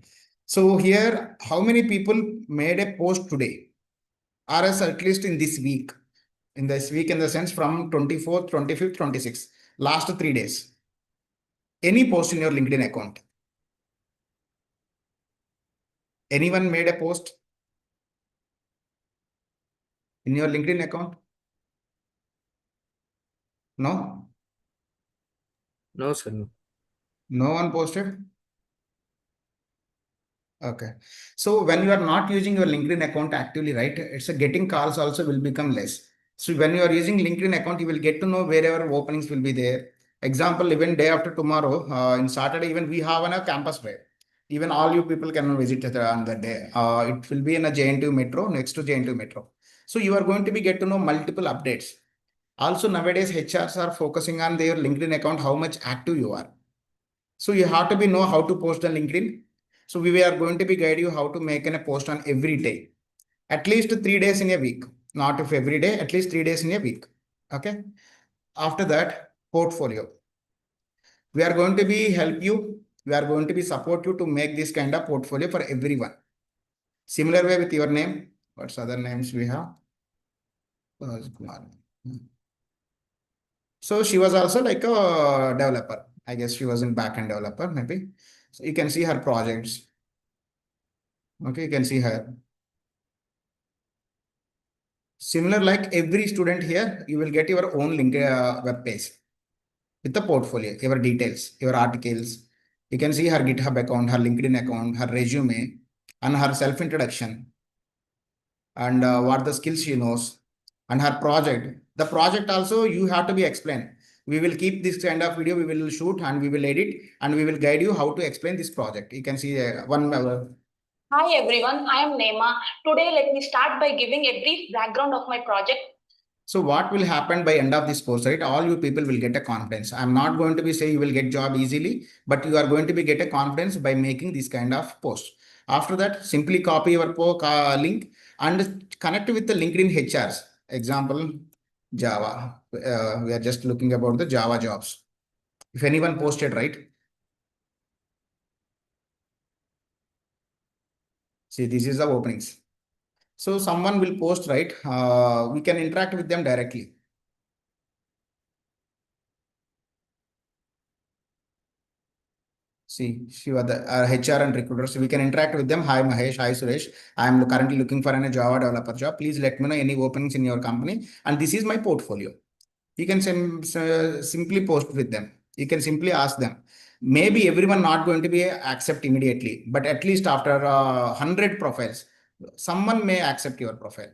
So here, how many people made a post today? Or else at least in this week? In this week, in the sense from 24th, 25th, 26th, last 3 days. Any post in your LinkedIn account? Anyone made a post in your LinkedIn account? No? No, sir. No. No one posted? Okay. So when you are not using your LinkedIn account actively, right, it's a getting calls also will become less. So when you are using LinkedIn account, you will get to know wherever openings will be there. Example, even day after tomorrow, in Saturday, even we have a campus fair. Even all you people can visit on that day. It will be in a JNTU metro, next to JNTU metro. So you are going to be get to know multiple updates. Also nowadays, HRs are focusing on their LinkedIn account, how much active you are. So you have to be know how to post on LinkedIn. So we are going to be guide you how to make a post on every day, at least 3 days in a week. Not if every day, at least 3 days in a week. Okay. After that, portfolio. We are going to be help you. We are going to be support you to make this kind of portfolio for everyone. Similar way with your name. What's other names we have? So she was also like a developer. I guess she was in backend developer maybe. So you can see her projects. Okay, you can see her. Similar, like every student here, you will get your own link web page with the portfolio, your details, your articles. You can see her GitHub account, her LinkedIn account, her resume, and her self-introduction, and what the skills she knows, and her project. The project also you have to be explained. We will keep this kind of video, we will shoot and we will edit and we will guide you how to explain this project. You can see one Hi everyone, I am Nema. Today let me start by giving a brief background of my project. So what will happen by end of this course, right? All you people will get a confidence. I'm not going to be say you will get job easily, but you are going to be get a confidence by making this kind of post. After that, simply copy your link and connect with the LinkedIn HRs. Example, Java. We are just looking about the Java jobs. If anyone posted, right? See, this is the openings. So someone will post, right? We can interact with them directly. See, Shiva, the HR and recruiters, we can interact with them. Hi, Mahesh. Hi, Suresh. I am currently looking for a Java developer job. Please let me know any openings in your company. And this is my portfolio. You can simply post with them. You can simply ask them. Maybe everyone not going to be accept immediately, but at least after 100 profiles, someone may accept your profile.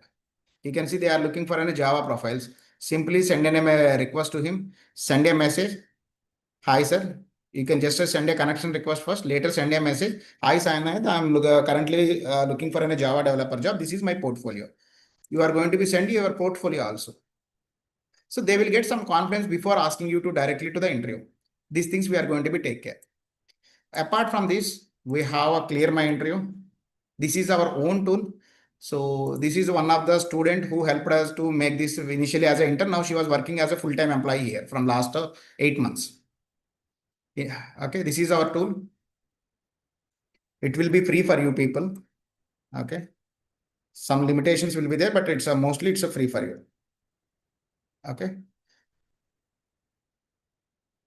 You can see they are looking for any Java profiles. Simply send a request to him. Send a message. Hi, sir. You can just send a connection request first. Later, send a message. Hi, Sainath. I'm currently looking for a Java developer job. This is my portfolio. You are going to be sending your portfolio also. So they will get some confidence before asking you to directly to the interview. These things we are going to be take care. Apart from this, we have a clear my interview. This is our own tool. So this is one of the student who helped us to make this initially as an intern. Now she was working as a full-time employee here from last 8 months. Yeah. Okay. This is our tool. It will be free for you people. Okay. Some limitations will be there, but it's mostly it's a free for you. Okay.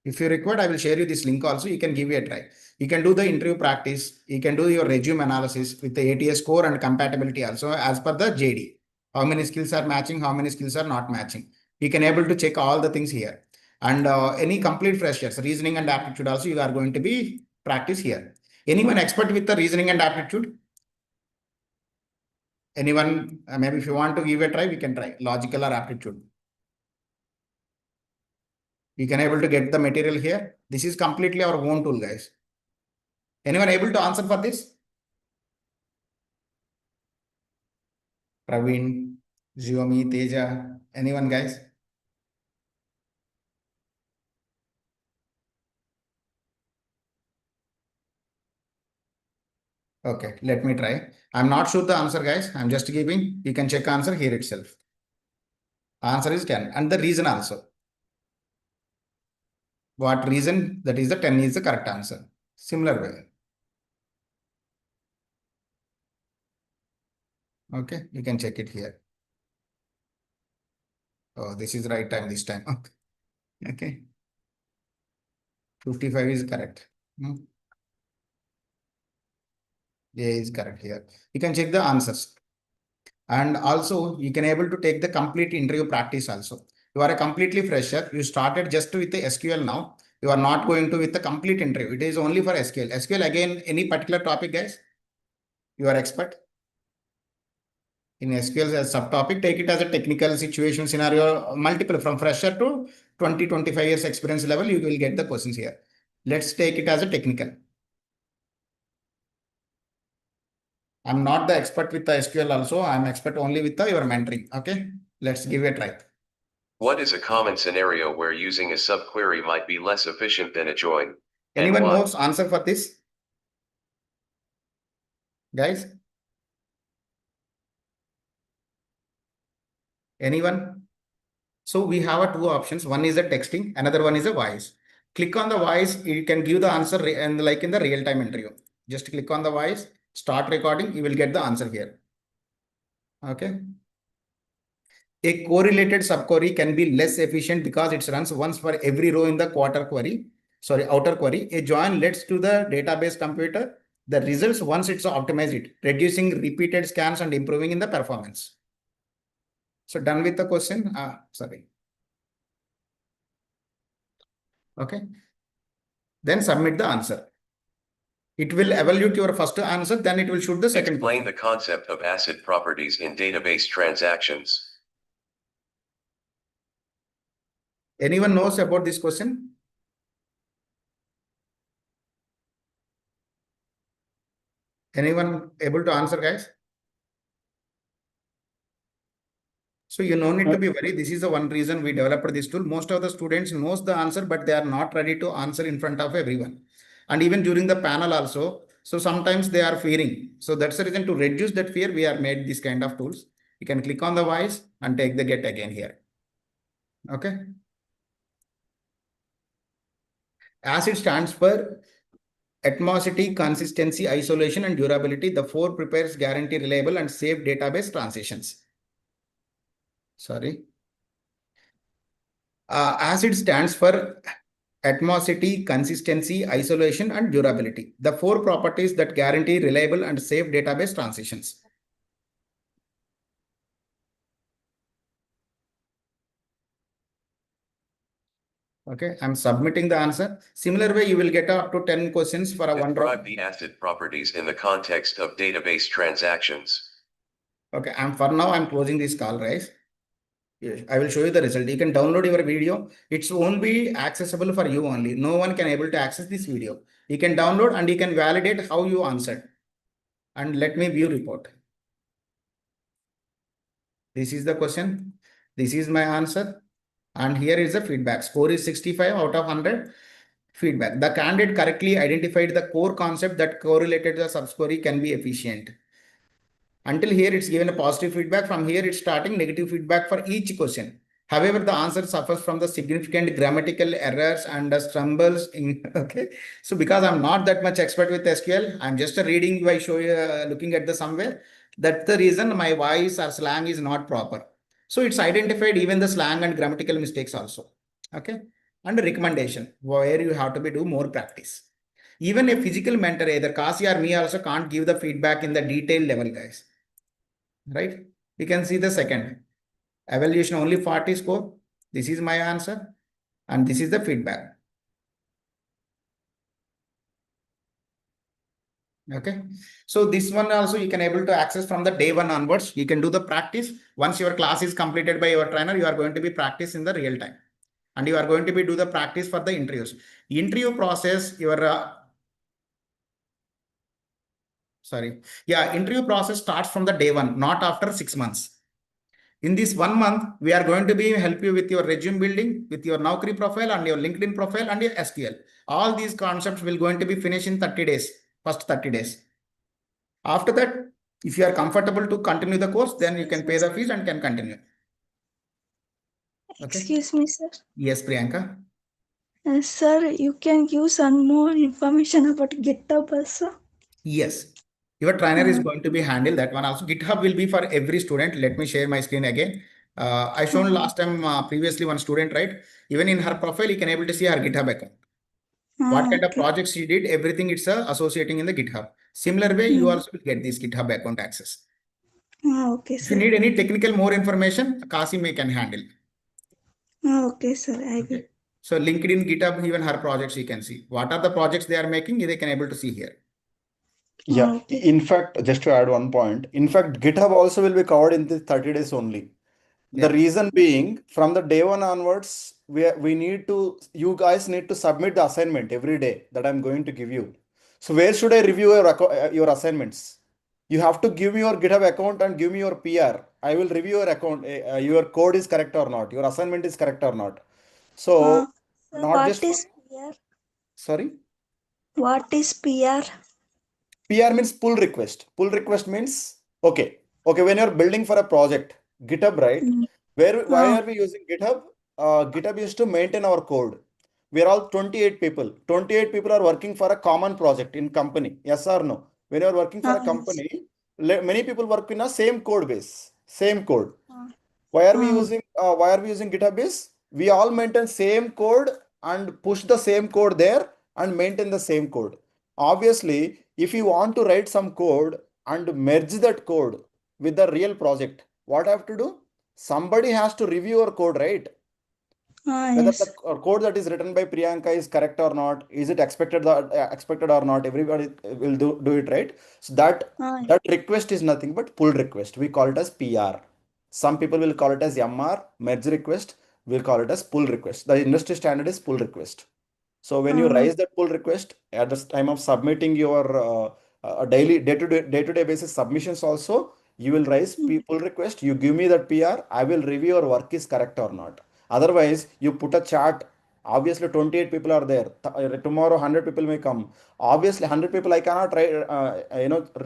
If you require, I will share you this link also. You can give it a try. You can do the interview practice. You can do your resume analysis with the ATS score and compatibility also as per the JD. How many skills are matching? How many skills are not matching? You can able to check all the things here. And any complete freshers, reasoning and aptitude also you are going to be practice here. Anyone expert with the reasoning and aptitude? Anyone, maybe if you want to give a try, we can try logical or aptitude. You can able to get the material here. This is completely our own tool, guys. Anyone able to answer for this? Praveen, Xiaomi, Teja, anyone, guys? Okay, let me try. I'm not sure the answer, guys. I'm just giving. You can check answer here itself. Answer is 10. And the reason also. What reason? That is the 10 is the correct answer. Similar way. Okay, you can check it here. Oh, this is right time this time. Okay. 55 is correct. A is correct here. You can check the answers. And also you can able to take the complete interview practice also. You are a completely fresher. You started just with the SQL now. You are not going to with the complete interview. It is only for SQL. SQL again, any particular topic, guys? You are expert in SQL as subtopic. Take it as a technical situation scenario, multiple from fresher to 20-25 years experience level. You will get the questions here. Let's take it as a technical. I'm not the expert with the SQL also. I'm expert only with your mentoring. Okay, let's give it a try. What is a common scenario where using a subquery might be less efficient than a join? Anyone knows answer for this? Guys? Anyone? So we have two options. One is a texting, another one is a voice. Click on the voice, you can give the answer and like in the real-time interview. Just click on the voice, start recording, you will get the answer here. Okay. A correlated subquery can be less efficient because it runs once for every row in the outer query. A join leads to the database computer the results once it's optimized it, reducing repeated scans and improving in the performance. So done with the question. Sorry. Okay. Then submit the answer. It will evaluate your first answer, then it will shoot the second. Explain the concept of ACID properties in database transactions. Anyone knows about this question? Anyone able to answer, guys? So you no need to be worried. This is the one reason we developed this tool. Most of the students knows the answer, but they are not ready to answer in front of everyone. And even during the panel also. So sometimes they are fearing. So that's the reason to reduce that fear. We are made this kind of tools. You can click on the voice and take the get again here. Okay. ACID stands for Atmosity, Consistency, Isolation, and Durability. The 4 prepares guarantee reliable and safe database transitions. Sorry. ACID stands for Atmosity, Consistency, Isolation, and Durability. The 4 properties that guarantee reliable and safe database transitions. Okay, I'm submitting the answer. Similar way, you will get up to 10 questions for a one drop. Describe the ACID properties in the context of database transactions. Okay, for now, I'm closing this call, right? Yes, I will show you the result. You can download your video. It's won't be accessible for you only. No one can able to access this video. You can download and you can validate how you answered. And let me view report. This is the question. This is my answer. And here is the feedback. Score is 65 out of 100. Feedback. The candidate correctly identified the core concept that correlated the subscore can be efficient. Until here, it's given a positive feedback. From here, it's starting negative feedback for each question. However, the answer suffers from the significant grammatical errors and stumbles in, okay. So because I'm not that much expert with SQL, I'm just reading by looking at the somewhere. That's the reason my voice or slang is not proper. So it's identified even the slang and grammatical mistakes also. Okay. And recommendation where you have to do more practice. Even a physical mentor, either Kasi or me also can't give the feedback in the detailed level, guys. Right? You can see the second. Evaluation only 40 score. This is my answer. And this is the feedback. Okay. So this one also you can able to access from the day one onwards. You can do the practice. Once your class is completed by your trainer, you are going to be practice in the real time. And you are going to be do the practice for the interviews. Interview process, your interview process starts from the day one, not after 6 months. In this 1 month, we are going to be help you with your resume building, with your Naukri profile and your LinkedIn profile and your SQL. All these concepts will going to be finished in 30 days, first 30 days. After that, if you are comfortable to continue the course, then you can pay the fees and can continue. Okay. Excuse me, sir. Yes, Priyanka. Sir, you can give some more information about GitHub also. Yes. Your trainer is going to be handle that one also. GitHub will be for every student. Let me share my screen again. I shown last time previously one student, right? Even in her profile, you can able to see her GitHub account. What kind of projects she did, everything it's associating in the GitHub. Similar way, you also will get this GitHub account access. Okay, If sir. you need any technical more information, Kasim can handle. Okay, sir. I will. Okay. So LinkedIn, GitHub, even her projects you can see. What are the projects they are making? They can able to see here. Yeah, Okay. in fact, just to add one point, in fact, GitHub also will be covered in the 30 days only. The Yeah. reason being, from the day one onwards, we need to, you guys need to submit the assignment every day that I'm going to give you. So where should I review your assignments? You have to give me your GitHub account and give me your PR. I will review your account, your code is correct or not, your assignment is correct or not. So Sir, not what just, is PR? sorry? What is PR? PR means pull request. Pull request means, okay, when you're building for a project, GitHub, right? Why are we using GitHub? GitHub is to maintain our code. We are all 28 people. 28 people are working for a common project in company. Yes or no? When you are working for a Yes. company, many people work in a same code base, same code. Why are we using GitHub is we all maintain same code and push the same code there and maintain the same code. Obviously, if you want to write some code and merge that code with the real project, what I have to do? Somebody has to review your code, right? Whether Yes. the code that is written by Priyanka is correct or not, is it expected or not? Everybody will do it, right? So that request is nothing but pull request. We call it as PR. Some people will call it as MR, merge request. We'll call it as pull request. The industry standard is pull request. So when you raise that pull request at the time of submitting your daily day-to-day basis submissions also. You will raise pull request. You give me that PR. I will review your work is correct or not. Otherwise, you put a chart. Obviously, 28 people are there. Tomorrow, 100 people may come. Obviously, 100 people I cannot try.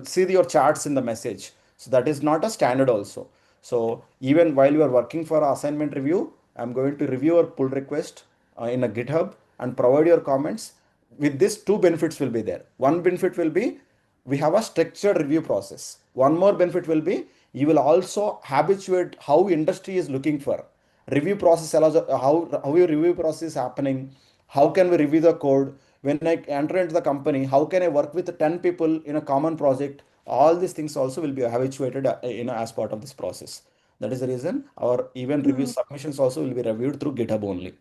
See your charts in the message. So that is not a standard also. So even while you are working for assignment review, I'm going to review your pull request in a GitHub and provide your comments. With this, two benefits will be there. One benefit will be we have a structured review process. One more benefit will be you will also habituate how industry is looking for. Review process allows how your review process is happening. How can we review the code? When I enter into the company, how can I work with 10 people in a common project? All these things also will be habituated as part of this process. That is the reason our even review submissions also will be reviewed through GitHub only.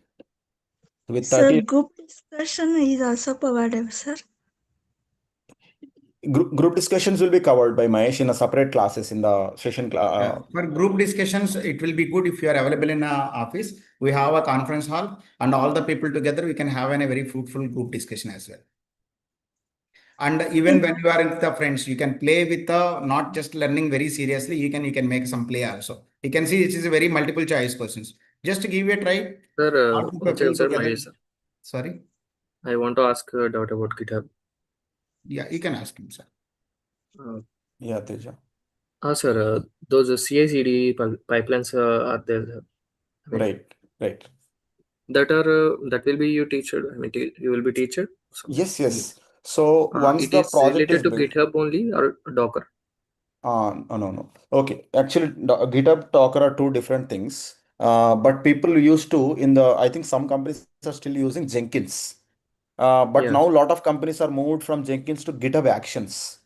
With Sir, 30 group discussion is also provided, sir. group discussions will be covered by Mahesh in a separate classes in the session. For group discussions, it will be good if you are available in a office. We have a conference hall and all the people together, we can have a very fruitful group discussion as well. And even when you are with the friends, you can play with the not just learning very seriously. You can make some play also. You can see it is a very multiple choice questions. Just to give you a try. Sir, All the one second, people sir, together. Mahesh, sir. Sorry. I want to ask a doubt about GitHub. Yeah, you can ask him, sir. Yeah, Teja. Sir, those CI/CD pipelines are there. I mean, Right. that will be your teacher. I mean, you will be teacher. Yes. So once It the is project is related to built. GitHub only or Docker? No. Okay. Actually, GitHub, Docker are two different things. But people used to I think some companies are still using Jenkins. But now a lot of companies are moved from Jenkins to GitHub Actions.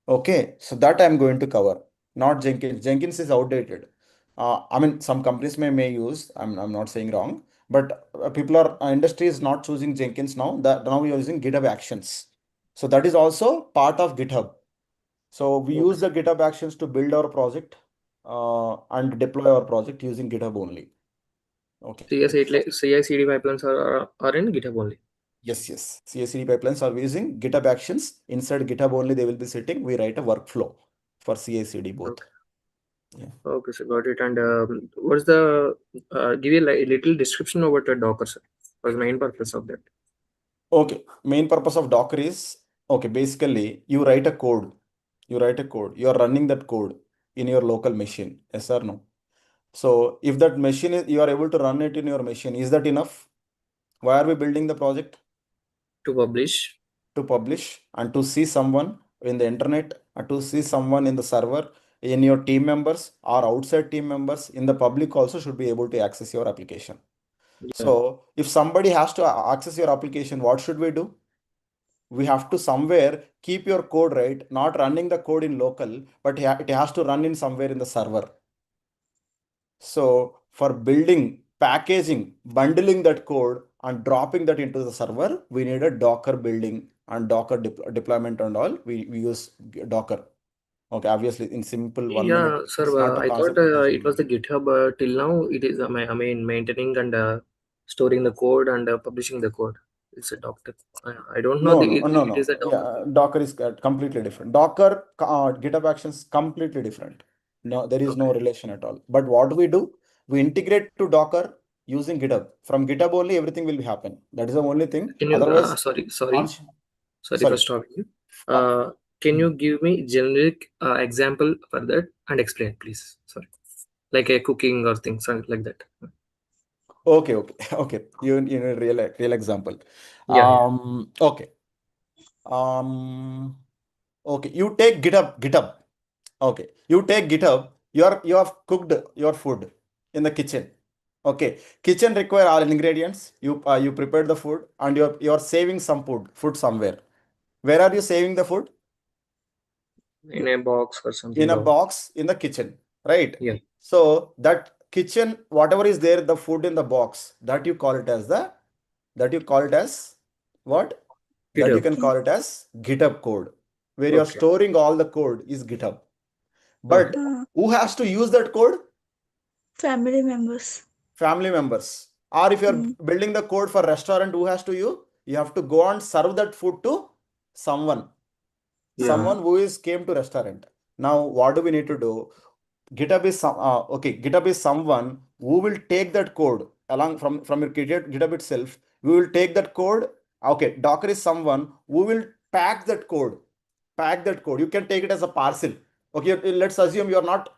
Okay, so that I'm going to cover, not Jenkins. Jenkins is outdated. I mean, some companies may use. I'm not saying wrong, but industry is not choosing Jenkins now. That now we are using GitHub Actions. So that is also part of GitHub. So we use the GitHub Actions to build our project and deploy our project using GitHub only. Okay. CI/CD pipelines are in GitHub only. Yes. CI/CD pipelines are using GitHub Actions. Inside GitHub only they will be sitting. We write a workflow for CI/CD both. Okay. Yeah. Okay, sir, got it. And what's the give you a little description about the Docker, sir? What's the main purpose of that? Okay. Main purpose of Docker is basically you write a code. You are running that code in your local machine. Yes or no? So if that machine you are able to run it in your machine, is that enough? Why are we building the project? To publish. To publish and to see someone in the internet, and to see someone in the server, in your team members or outside team members in the public also should be able to access your application. So if somebody has to access your application, what should we do? We have to somewhere keep your code, right? Not running the code in local, but it has to run in somewhere in the server. So for building, packaging, bundling that code and dropping that into the server, we need a Docker building and Docker deployment and all. We use Docker. Okay, obviously in simple 1 minute. Yeah, sir. It's not the I thought concept. it was the GitHub. Till now, it is. I mean, maintaining and storing the code and publishing the code. It's a Docker. I don't know. It is a Docker. Yeah, Docker is completely different. Docker, GitHub Actions completely different. No, there is no relation at all. But what we do, we integrate to Docker using GitHub. From GitHub only everything will happen. That is the only thing. Can you? Otherwise, Sorry sorry. for stopping you. Can you give me generic example for that and explain, please? Sorry, like a cooking or things like that. Okay. You need a real example. Yeah. Okay. Okay. You take GitHub. Okay. You take GitHub. You have cooked your food in the kitchen. Okay. Kitchen require all ingredients. You prepared the food and you're saving some food somewhere. Where are you saving the food? In a box or something. In a box in the kitchen, right? Yeah. So that kitchen, whatever is there, the food in the box, that you call it as what? That you can call it as GitHub code, where you're storing all the code is GitHub. But who has to use that code? Family members. Or if you're building the code for restaurant, who has to you have to go and serve that food to someone. Someone who is came to restaurant. Now, what do we need to do? GitHub is GitHub is someone who will take that code along from your GitHub itself. We will take that code. Okay, Docker is someone who will pack that code. Pack that code. You can take it as a parcel. Okay, let's assume you are not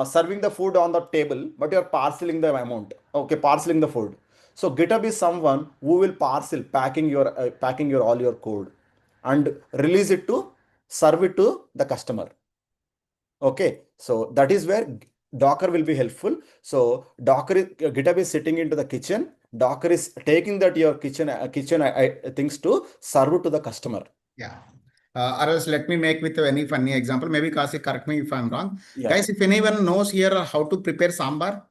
serving the food on the table, but you are parceling the amount. Okay, parceling the food. So GitHub is someone who will parcel, packing your all your code, and release it to serve it to the customer. Okay, so that is where Docker will be helpful. So GitHub is sitting into the kitchen. Docker is taking that your kitchen things to serve to the customer. Yeah. Or else let me make with any funny example. Maybe Kasi, correct me if I'm wrong. Yeah. Guys, if anyone knows here how to prepare sambar.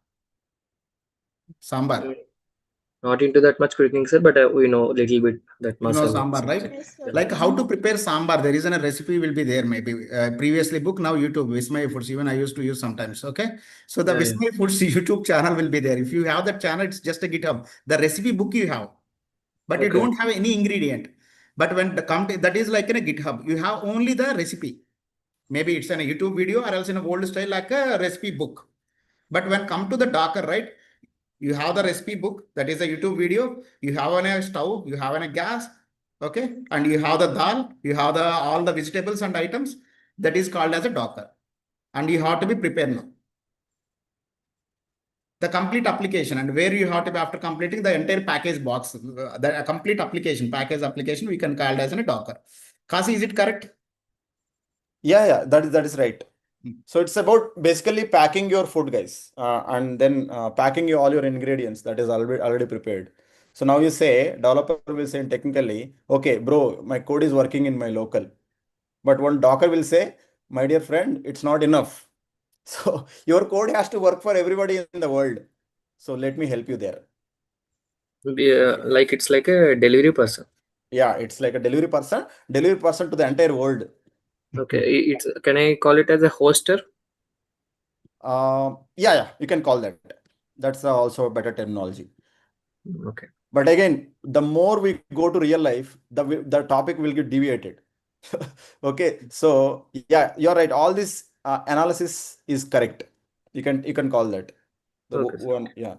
Not into that much cooking, sir, but we know a little bit that You know masala. sambar, right? Yes, sir. Like how to prepare sambar. There is a recipe will be there maybe. Previously book, now YouTube, Vismay Foods. Even I used to use sometimes. Okay. So the Vismay Foods YouTube channel will be there. If you have that channel, it's just a GitHub. The recipe book you have, but you don't have any ingredient. But when the that is like in a GitHub, you have only the recipe. Maybe it's in a YouTube video or else in a old style like a recipe book. But when come to the Docker, right? You have the recipe book, that is a YouTube video. You have on a stove, you have on a gas, okay? And you have the dal, you have all the vegetables and items. That is called as a Docker. And you have to be prepared now. The complete application, and where you have to be after completing the entire package box, the complete application, package application, we can call it as a Docker. Kasi, is it correct? Yeah, that is right. So it's about basically packing your food, guys, and then packing all your ingredients that is already prepared. So now you say, developer will say technically, okay, bro, my code is working in my local. But one Docker will say, my dear friend, it's not enough. So your code has to work for everybody in the world. So let me help you there. Like it's like a delivery person. Yeah, it's like a delivery person to the entire world. Okay, can I call it as a hoster? Yeah, you can call that. That's also a better terminology. Okay. But again, the more we go to real life, the topic will get deviated. Okay, so yeah, you're right. All this analysis is correct. You can call that. Yeah.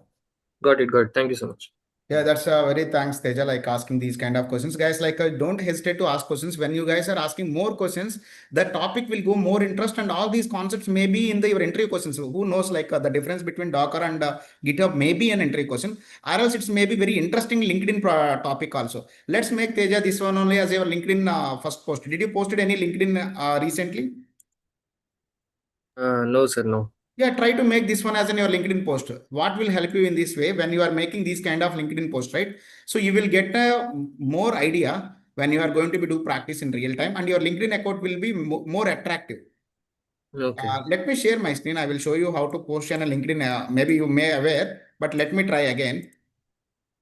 Got it. Thank you so much. Yeah, that's very thanks, Teja, like asking these kind of questions. Guys, like don't hesitate to ask questions. When you guys are asking more questions, the topic will go more interest, and all these concepts may be in your entry questions. So who knows, like the difference between Docker and GitHub may be an entry question, or else it's maybe very interesting LinkedIn topic also. Let's make Teja this one only as your LinkedIn first post. Did you posted any LinkedIn recently? No, sir, no. Yeah, try to make this one as in your LinkedIn post. What will help you in this way when you are making these kind of LinkedIn posts, right? So you will get a more idea when you are going to be do practice in real time, and your LinkedIn account will be more attractive. Okay. Let me share my screen. I will show you how to post on a LinkedIn. Maybe you may aware, but let me try again.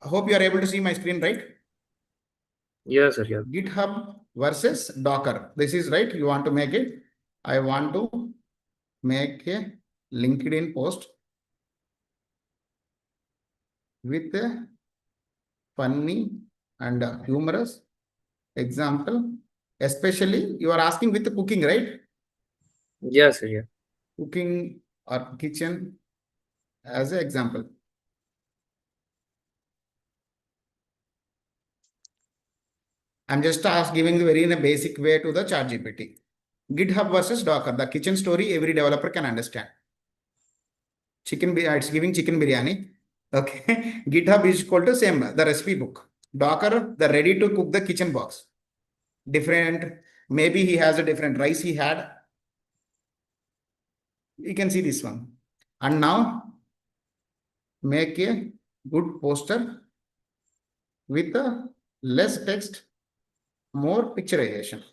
I hope you are able to see my screen, right? Yes, sir. Yeah. GitHub versus Docker. This is right. You want to make it. I want to make a LinkedIn post with a funny and humorous example. Especially you are asking with the cooking, right? Yes, sir. Yeah. Cooking or kitchen as an example. I'm just giving the very in a basic way to the ChatGPT. GitHub versus Docker, the kitchen story every developer can understand. It's giving chicken biryani. Okay. GitHub is equal to same, the recipe book. Docker, the ready to cook the kitchen box. Different, maybe he has a different rice he had. You can see this one. And now make a good poster with a less text, more picturization.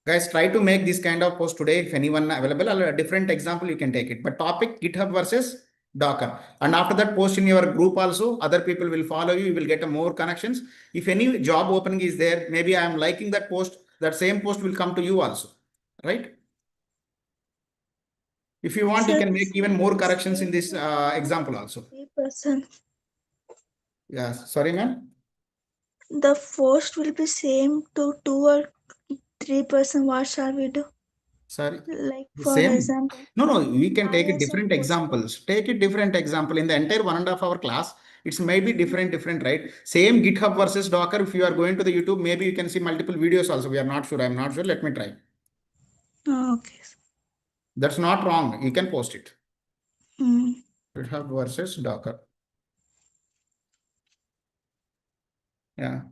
Guys, try to make this kind of post today. If anyone available, or a different example, you can take it. But topic GitHub versus Docker. And after that, post in your group also. Other people will follow you. You will get more connections. If any job opening is there, maybe I am liking that post. That same post will come to you also, right? If you want, you can make even more corrections in this example also. 3%. Yeah, sorry, ma'am. the post will be same to 2 or 3%. What shall we do? Sorry. Like The for same. example, No, we can take it ISO different post. examples. Take it different example in the entire 1.5 hour class. It's maybe different, right? Same GitHub versus Docker. If you are going to the YouTube, maybe you can see multiple videos also. We are not sure. I'm not sure. Let me try. Okay. That's not wrong. You can post it. Hmm. GitHub versus Docker. Yeah.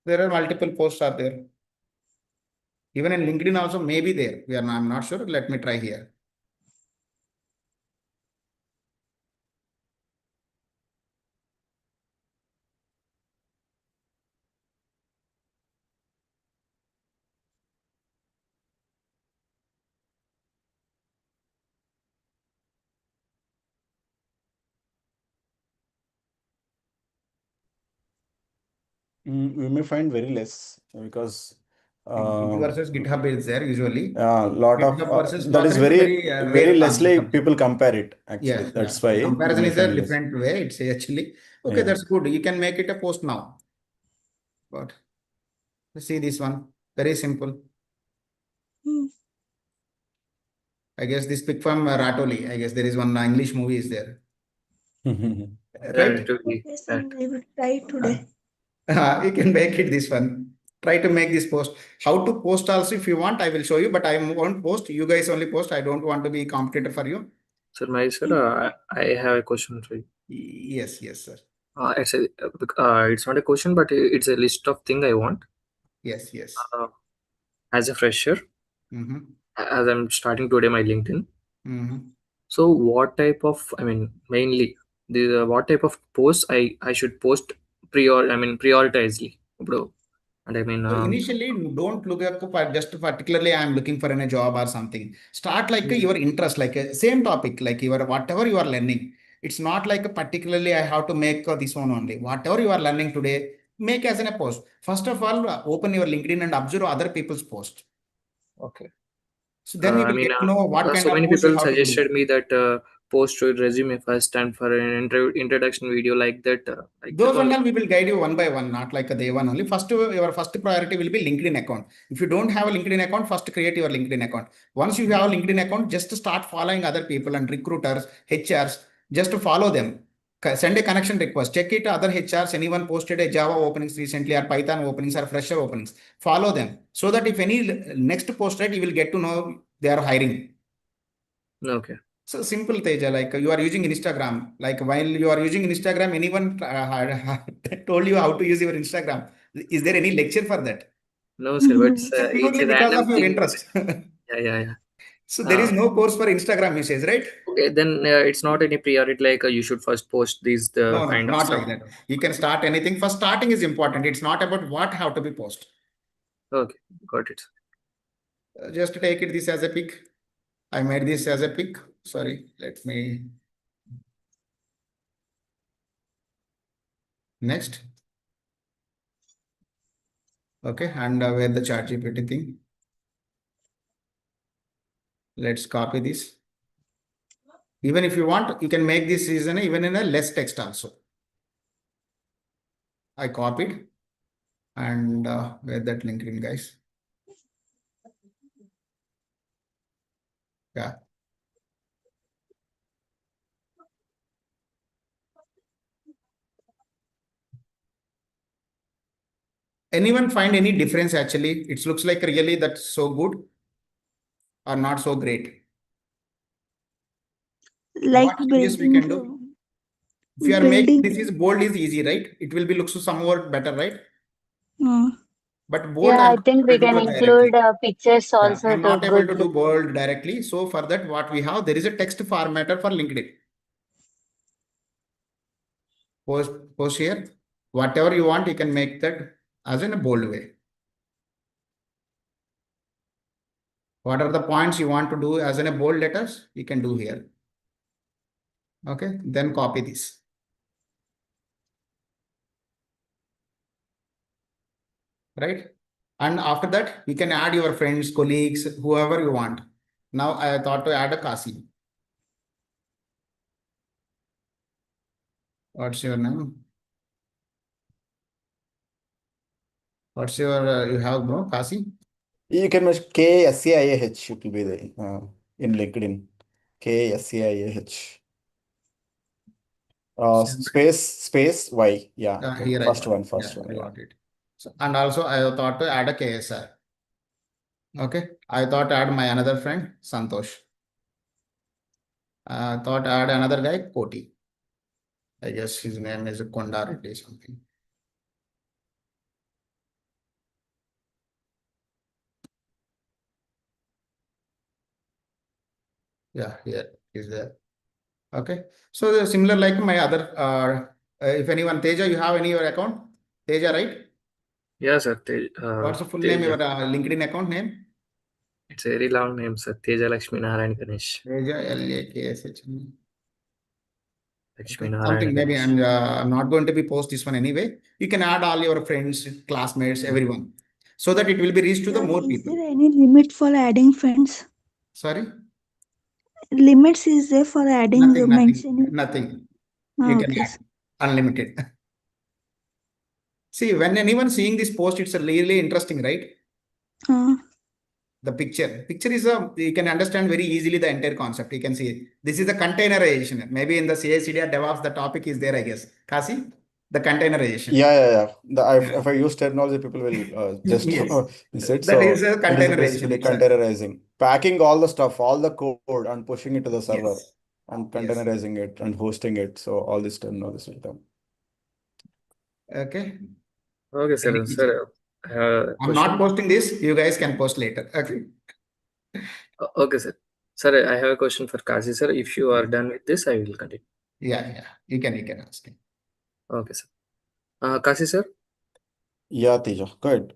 There are multiple posts are there. Even in LinkedIn also maybe there. I'm not sure. Let me try here. We may find very less because Git versus GitHub is there usually. lot of GitHub versus that is Docker is very rare lessly concept. people compare it actually. Yeah, That's yeah. why Comparison we is a find less. different way. It's actually okay. Yeah. That's good. You can make it a post now. But see this one, very simple. Hmm. I guess this pic from Ratoli. I guess there is one English movie is there, Yeah, right? it will be Yes, that. and we will try today. You can make it this one. Try to make this post. How to post also, if you want, I will show you. But I won't post. You guys only post. I don't want to be competitor for you. Sir, I have a question for you. Yes, sir. It's not a question, but it's a list of things I want. Yes. As a fresher, Mm-hmm. as I'm starting today my LinkedIn. Mm-hmm. So what type of, mainly what type of posts I should post prioritizely, bro. And So initially, don't look at just particularly I'm looking for a job or something. Start like your interest, like same topic, like your whatever you are learning. It's not like particularly I have to make this one only. Whatever you are learning today, make as a post. First of all, open your LinkedIn and observe other people's post. okay. So then you will get to know what kind So of many post you people have to do. suggested me that post your resume first and for an introduction video like that. Those only. one we will guide you one by one, not like a day one only. First, your first priority will be LinkedIn account. If you don't have a LinkedIn account, first create your LinkedIn account. Once you have a LinkedIn account, just start following other people and recruiters, HRs, just to follow them. Send a connection request. Check it other HRs. Anyone posted a Java openings recently or Python openings or fresher openings. Follow them so that if any next post, right, you will get to know they are hiring. Okay. So simple, Teja, like you are using Instagram, like while you are using Instagram, anyone told you how to use your Instagram? Is there any lecture for that? No, sir, but It's it's purely a because random of your thing. interest. Yeah. So there is no course for Instagram usage, right? Okay, then it's not any priority like you should first post these No, kind of not stuff. like that. You can start anything. First, starting is important. It's not about what have to be post. Okay, got it. Just take it this as a pic. I made this as a pic. Sorry, let me. Next. Okay, and where the chat GPT thing. Let's copy this. Even if you want, you can make this season even in a less text also. I copied and where that LinkedIn, guys. Yeah. Anyone find any difference actually? It looks like really that's so good or not so great. Like What changes we can do? If you are making this is bold is easy, right? It will be looks somewhat better, right? But bold, Yeah, I'm I not think able we to can do directly. include pictures Yeah, also I'm to not able good to do look. bold directly. So for that, what we have, there is a text formatter for LinkedIn. Post here. Whatever you want, you can make that as in a bold way. What are the points you want to do as in a bold letters? You can do here. Okay, then copy this. Right? And after that, you can add your friends, colleagues, whoever you want. Now I thought to add a Kasi. What's your name? What's your, you have, bro, Kasi? You can mention KSCIAH, it will be there in LinkedIn. KSCIAH. Space Y. Yeah. Okay. Here First I got one. it. First Yeah, one. I Yeah. got it. So, and also I thought to add a KSR. Okay. I thought to add my another friend, Santosh. I thought add another guy, Koti. I guess his name is Kondar or something. Yeah, here is there. Okay. So the similar like my other, if anyone, Teja, you have any your account? Teja, right? Yeah, sir. What's the full name, your LinkedIn account name? It's a very long name, sir. Teja Lakshmi Narayan Ganesh. Teja, LAKSH. Lakshmi Okay. Narayan Something maybe Ganesh. I'm not going to be post this one anyway. You can add all your friends, classmates, everyone, so that it will be reached to the Sir, more is people. there any limit for adding friends? Sorry, Limits is there for adding mentioning? nothing. You can Okay, add unlimited. See, when anyone seeing this post, it's a really interesting, right? The picture is you can understand very easily the entire concept. You can see this is the containerization. Maybe in the CI/CD or DevOps, the topic is there, I guess. Kasi, the containerization. Yeah. If I use terminology, people will just Yes. miss it. That So is a it is containerization. basically Exactly. containerizing, packing all the stuff, all the code, and pushing it to the server, Yes. and containerizing it and hosting it. So all this terminology will come. Okay. Okay, sir. Sir, I'm not posting this. You guys can post later. Okay. Okay, sir. Sir, I have a question for Kazi, sir. If you are done with this, I will continue. Yeah. You can ask him. Okay, sir. Kazi, sir. Yeah, Teja, go ahead.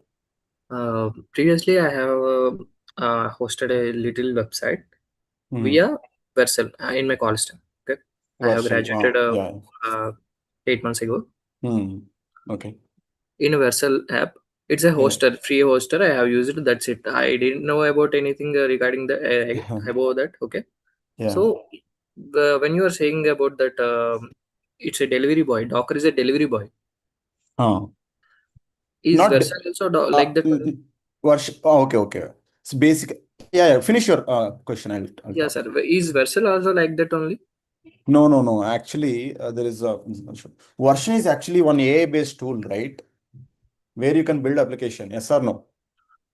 Previously, I have hosted a little website via Vercel in my college time. Okay, I have graduated 8 months ago. Okay. In Vercel app, it's a hoster, free hoster. I have used it. That's it. I didn't know about anything regarding the about that. Okay. Yeah. So when you are saying about that, it's a delivery boy. Docker is a delivery boy. Is Not Vercel also like that? okay. So basic. Yeah. Finish your question. I'll Yeah, talk. sir. Is Vercel also like that only? No. Actually, there is a version is actually one AI based tool, right? Where you can build application. Yes or no?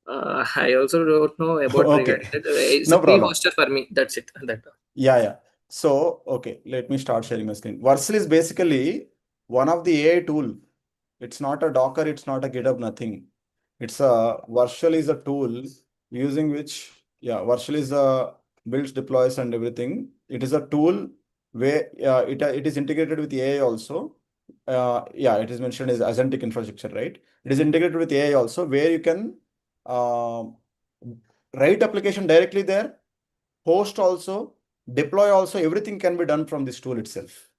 I also don't know about Okay. regarding that. It's No a free problem. hoster for me. That's it. That. Yeah. So, okay, let me start sharing my screen. Vercel is basically one of the AI tool. It's not a Docker, it's not a GitHub, nothing. Vercel is a tool using which, Vercel is a builds, deploys and everything. It is a tool where it is integrated with AI also. It is mentioned as agentic infrastructure, right? It is integrated with AI also, where you can write application directly there, host also, deploy also, everything can be done from this tool itself.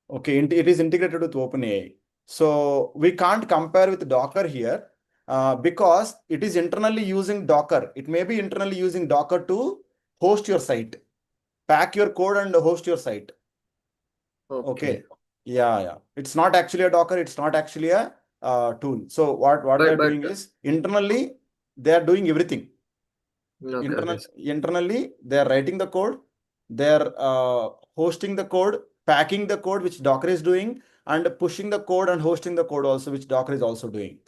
Okay, it is integrated with OpenAI. So we can't compare with Docker here because it is internally using Docker. It may be internally using Docker to host your site, pack your code and host your site. Okay. Yeah. It's not actually a Docker. It's not actually a tool. So what they're doing is internally they are doing everything. Internally, they are writing the code, they are hosting the code, packing the code, which Docker is doing, and pushing the code and hosting the code also, which Docker is also doing.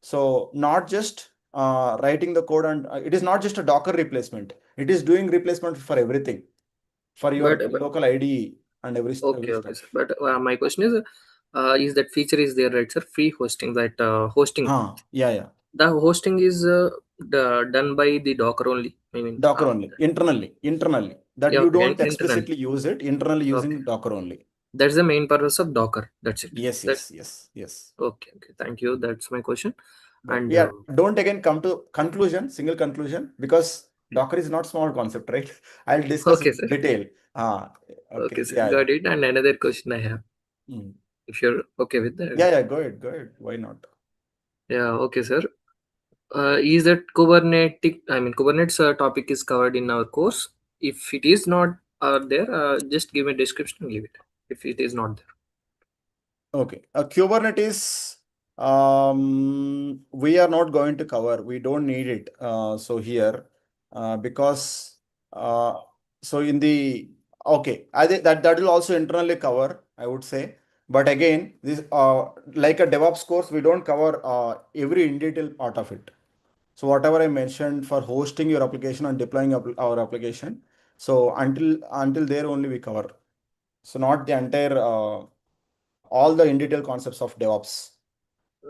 So not just writing the code, and it is not just a Docker replacement. It is doing replacement for everything, for your local IDE and every stuff. Sir. But my question is that feature is there, right, sir? Free hosting, that hosting. Yeah. The hosting is done by the Docker only. I mean, Docker only, internally. That you don't explicitly use it, internally using Docker only. That's the main purpose of Docker. That's it. Yes. Okay. Thank you. That's my question. And don't again come to single conclusion, because Docker is not small concept, right? I'll discuss in detail. Okay, sir. Got it. And another question I have. If you're okay with that. Yeah, go ahead. Why not? Yeah, okay, sir. Is that Kubernetes topic is covered in our course? If it is not there, just give me a description and leave it. If it is not there. Okay. Kubernetes We are not going to cover. We don't need it. So here, because so in the okay, I think that will also internally cover, I would say. But again, this like a DevOps course, we don't cover every in detail part of it. So whatever I mentioned for hosting your application and deploying our application, so until there only we cover. So not the entire all the in detail concepts of DevOps.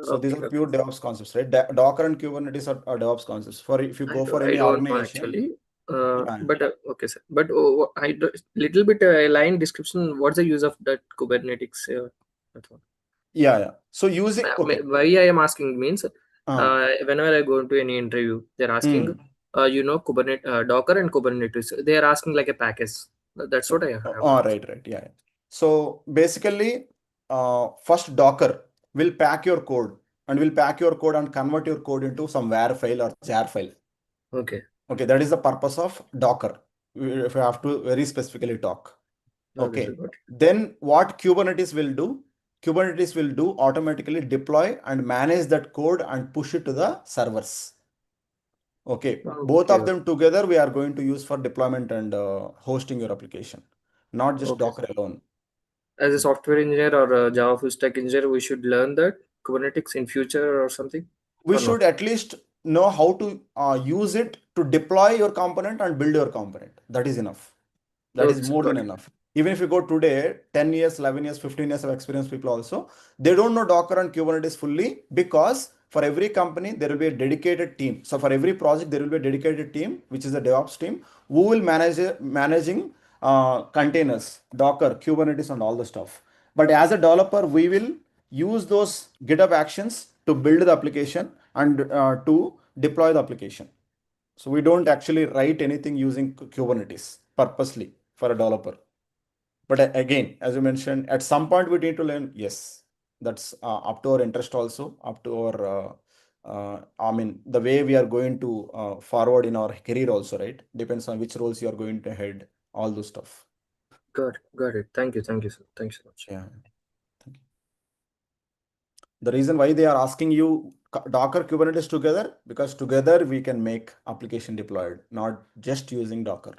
So these Okay, are okay. pure DevOps concepts, right? Docker and Kubernetes are DevOps concepts. For if you go for I any don't know organization, actually. yeah, But okay, sir. But little bit line description. What's the use of that Kubernetes? That's all. yeah. So using okay, Why I am asking means, whenever I go into any interview, they're asking, Kubernetes, Docker and Kubernetes. They are asking like a package. That's what I have. right, yeah. So basically, first Docker will pack your code and convert your code into some WAR file or jar file. Okay. Okay, that is the purpose of Docker. If you have to very specifically talk. Okay, Okay. got it. Then what Kubernetes will do? Kubernetes will do automatically deploy and manage that code and push it to the servers. Okay. Both of Okay. them together we are going to use for deployment and hosting your application, not just Okay. Docker alone. As a software engineer or a Java full stack engineer, we should learn that Kubernetes in future or something. We Or should not? at least know how to use it to deploy your component and build your component. That is enough. That is Okay, sir, more got than it. enough. Even if you go today, 10 years, 11 years, 15 years of experience people also, they don't know Docker and Kubernetes fully because for every company, there will be a dedicated team. So for every project, there will be a dedicated team, which is the DevOps team, who will managing containers, Docker, Kubernetes, and all the stuff. But as a developer, we will use those GitHub actions to build the application and to deploy the application. So we don't actually write anything using Kubernetes purposely for a developer. But again, as you mentioned, at some point we need to learn. Yes, that's up to our interest also, up to our, I mean, the way we are going to forward in our career also, right? Depends on which roles you are going to head, all those stuff. Got it. Thank you, sir. Thanks so much. Yeah. Thank you. The reason why they are asking you Docker Kubernetes together, because together we can make application deployed, not just using Docker.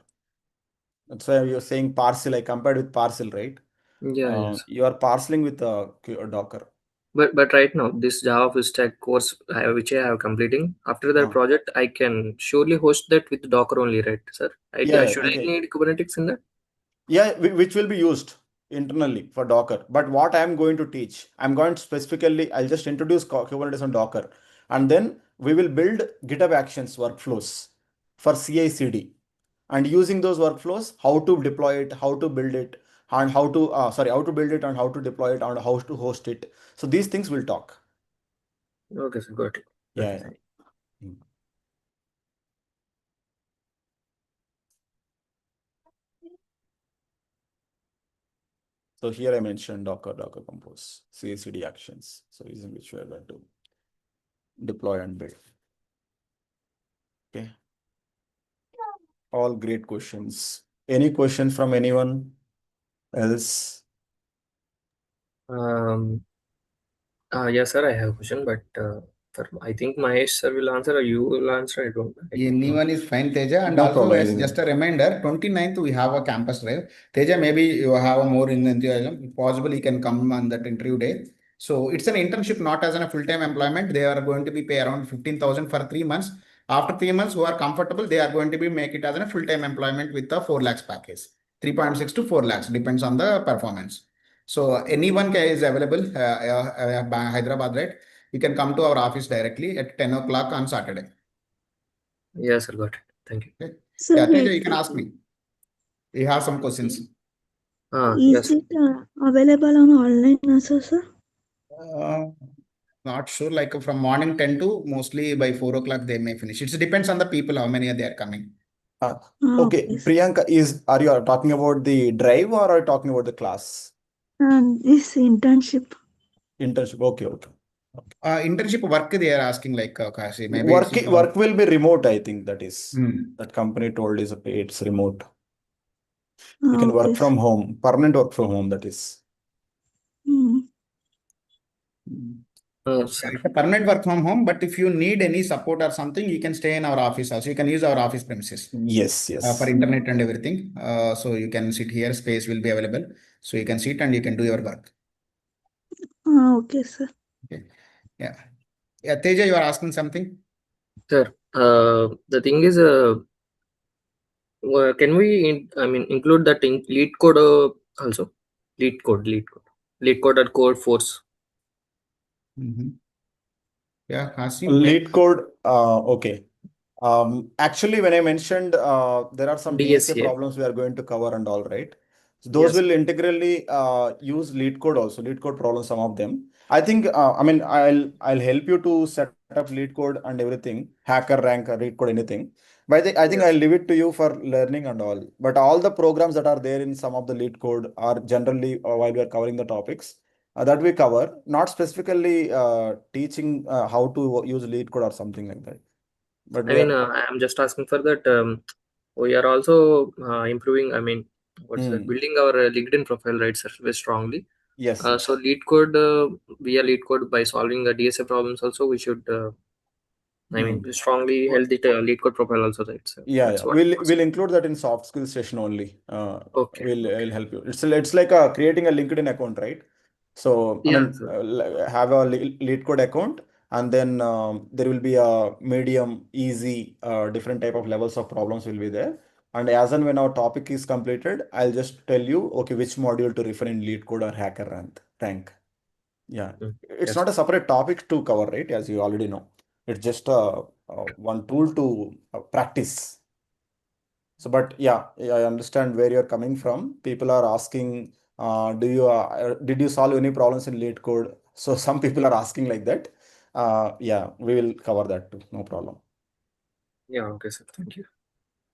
That's why you're saying parcel. I compared with parcel, right? Yeah, yes. You are parceling with Docker. But right now, this Java full stack course which I have completing, after that project, I can surely host that with Docker only, right, sir? Should I need Kubernetes in that? Yeah, which will be used internally for Docker. But what I'm going to teach, I'm going to specifically, I'll just introduce Kubernetes and Docker, and then we will build GitHub Actions workflows for CI/CD, and using those workflows, how to deploy it, how to build it, and how to how to build it and how to deploy it and how to host it. So these things we'll talk. Okay, sir, got it. Yeah. So here I mentioned Docker Compose, CI/CD actions. So using which we are going to deploy and build. Okay. All great questions. Any question from anyone else? Yes, sir, I have a question, but I think Mahesh sir will answer or you will answer. I don't know. Anyone is fine, Teja. And No also, problem, as anything. just a reminder, 29th we have a campus drive. Teja, maybe you have more in enthusiasm. Possibly you can come on that interview day. So it's an internship, not as a full-time employment. They are going to be pay around 15,000 for 3 months. After 3 months, who are comfortable, they are going to be make it as a full-time employment with a 4 lakhs package. 3.6 to 4 lakhs depends on the performance. So anyone is available, Hyderabad, right? You can come to our office directly at 10 o'clock on Saturday. Yes, sir, got it. Thank you. Okay. Sir, Yeah, Teja, you can ask me. You have some questions. Is it available on online also, sir? Not sure, like from morning 10 to mostly by 4 o'clock they may finish. It depends on the people, how many they are coming. Okay, Priyanka, are you talking about the drive or are you talking about the class? This internship. Internship, okay. Internship work they are asking like Kashi, maybe work will be remote, I think that is. That company told is it's remote. You can work from home, permanent work from home, that is. Sir. It's a permanent work from home, but if you need any support or something, you can stay in our office also. You can use our office premises Yes, for yes. internet and everything. So you can sit here, space will be available. So you can sit and you can do your work. Okay, sir. Okay. Yeah. Yeah, Teja, you are asking something? Sir, the thing is, can we, include that in lead code also? Lead code at code force. Yeah, asking. Lead code, okay. Actually, when I mentioned there are some DSA DSA. problems we are going to cover and all, right? So those Yes. will integrally use lead code also, lead code problems, some of them. I think, I'll help you to set up lead code and everything, hacker rank, lead code, anything. But I think I'll leave it to you for learning and all. But all the programs that are there in some of the lead code are generally while we are covering the topics that we cover, not specifically teaching how to use lead code or something like that. But we are I'm just asking for that. We are also improving. Building our LinkedIn profile, right, sir, very strongly. yes. So lead code, via lead code by solving the DSA problems also, we should, strongly held the lead code profile also, right, sir? Yeah, That's yeah. what. We'll include that in soft skills session only. Okay. We'll help you. It's like creating a LinkedIn account, right? So Yeah, sir. have a lead code account, and then there will be a medium, easy, different type of levels of problems will be there. And as and when our topic is completed, I'll just tell you, okay, which module to refer in lead code or hacker rank. Yeah, it's Yes. not a separate topic to cover, right? As you already know, it's just one tool to practice. So, but yeah, I understand where you're coming from. People are asking, did you solve any problems in lead code? So some people are asking like that. Yeah, we will cover that too. No problem. Yeah. Okay, sir. Thank you.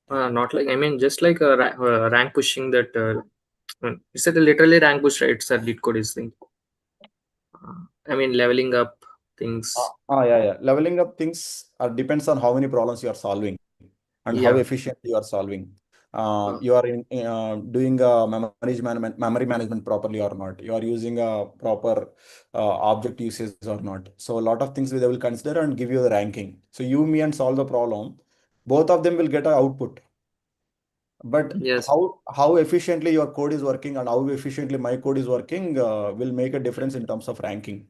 Not like, just like rank pushing that. It's literally rank push, right? Sir, lead code is thing. Leveling up things. Yeah. Leveling up things depends on how many problems you are solving and how Yeah. efficient you are solving. You are doing memory management properly or not. You are using a proper object usage or not. So a lot of things they will consider and give you the ranking. So you, me, and solve the problem. Both of them will get an output. But Yes. how efficiently your code is working and how efficiently my code is working will make a difference in terms of ranking.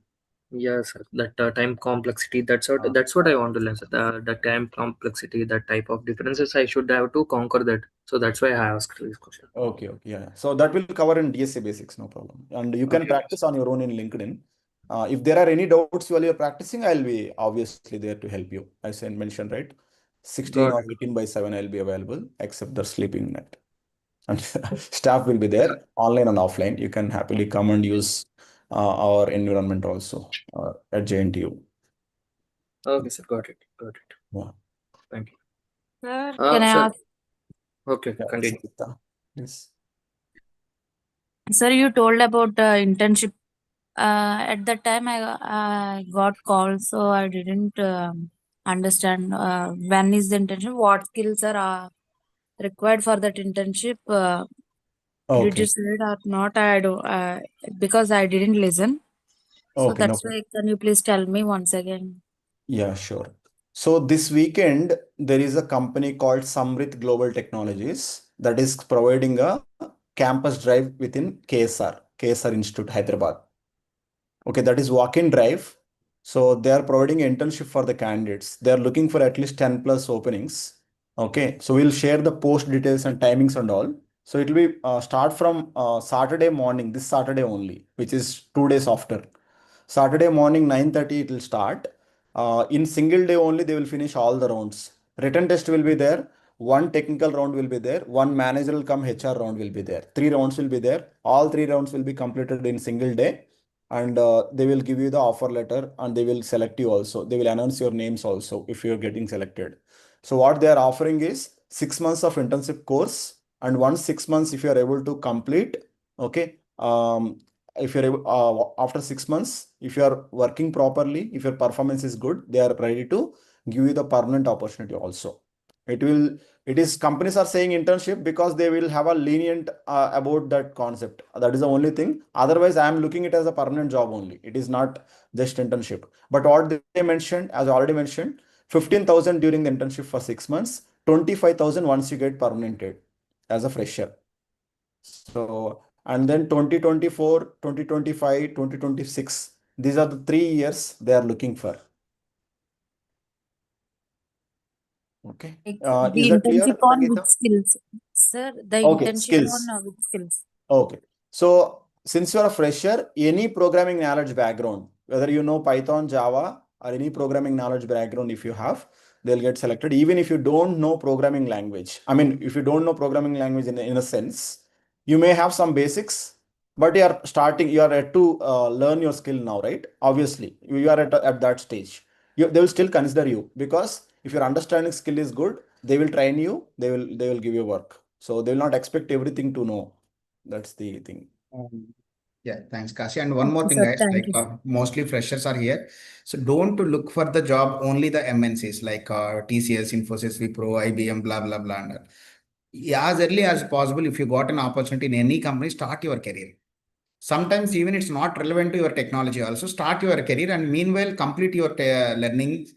Yes, sir. That time complexity. That's what I want to learn, sir. The time complexity, that type of differences, I should have to conquer that. So that's why I asked this question. Okay, yeah. So that will cover in DSA basics, no problem. And you can Okay. practice on your own in LinkedIn. If there are any doubts while you're practicing, I'll be obviously there to help you. As I mentioned, right? 16 Got or 18/7, I'll be available, except the sleeping net. And staff will be there, online and offline. You can happily come and use our environment also at JNTU. Okay, sir. Got it. Yeah. Thank you. Sir, can I Sir. ask? Okay, Yeah, continue. Sangeeta, please. Sir, you told about internship. At that time, I got called, so I didn't understand when is the internship, what skills are required for that internship. Did you Okay. say it or not? I don't because I didn't listen. So Okay, no that's problem. why. Can you please tell me once again? Yeah, sure. So this weekend, there is a company called Samrit Global Technologies that is providing a campus drive within KSR Institute, Hyderabad. Okay, that is walk-in drive. So they are providing internship for the candidates. They are looking for at least 10 plus openings. Okay, so we'll share the post details and timings and all. So it will be start from Saturday morning, this Saturday only, which is 2 days after. Saturday morning 9:30 it will start. In single day only they will finish all the rounds. Written test will be there. One technical round will be there. One managerial come HR round will be there. 3 rounds will be there. All 3 rounds will be completed in single day. And they will give you the offer letter and they will select you also. They will announce your names also if you're getting selected. So what they are offering is 6 months of internship course. And once 6 months, if you are able to complete, okay, if you're able, after 6 months, if you are working properly, if your performance is good, they are ready to give you the permanent opportunity also. It is companies are saying internship because they will have a lenient about that concept. That is the only thing. Otherwise, I am looking it as a permanent job only. It is not just internship. But what they mentioned, as I already mentioned, 15,000 during the internship for 6 months, 25,000 once you get permanented as a fresher. So, and then 2024, 2025, 2026, these are the 3 years they are looking for. Okay. Like Is the that clear, internship on which Sangeeta? skills, sir? The Okay, internship on skills. which skills? Okay. So since you're a fresher, any programming knowledge background, whether you know Python, Java, or any programming knowledge background, if you have, they'll get selected. Even if you don't know programming language. I mean, if you don't know programming language in a sense, you may have some basics, but you are at to learn your skill now, right? Obviously, you are at that stage. They will still consider you because if your understanding skill is good, they will train you, they will give you work. So they will not expect everything to know. That's the thing. Yeah, thanks, Kashi. And one more Okay, thing, sir. guys, Thank like you. mostly freshers are here. So don't to look for the job only the MNCs like TCS, Infosys, Wipro, IBM, blah, blah, blah. And yeah, as early as possible, if you got an opportunity in any company, start your career. Sometimes even it's not relevant to your technology. Also start your career and meanwhile complete your learning,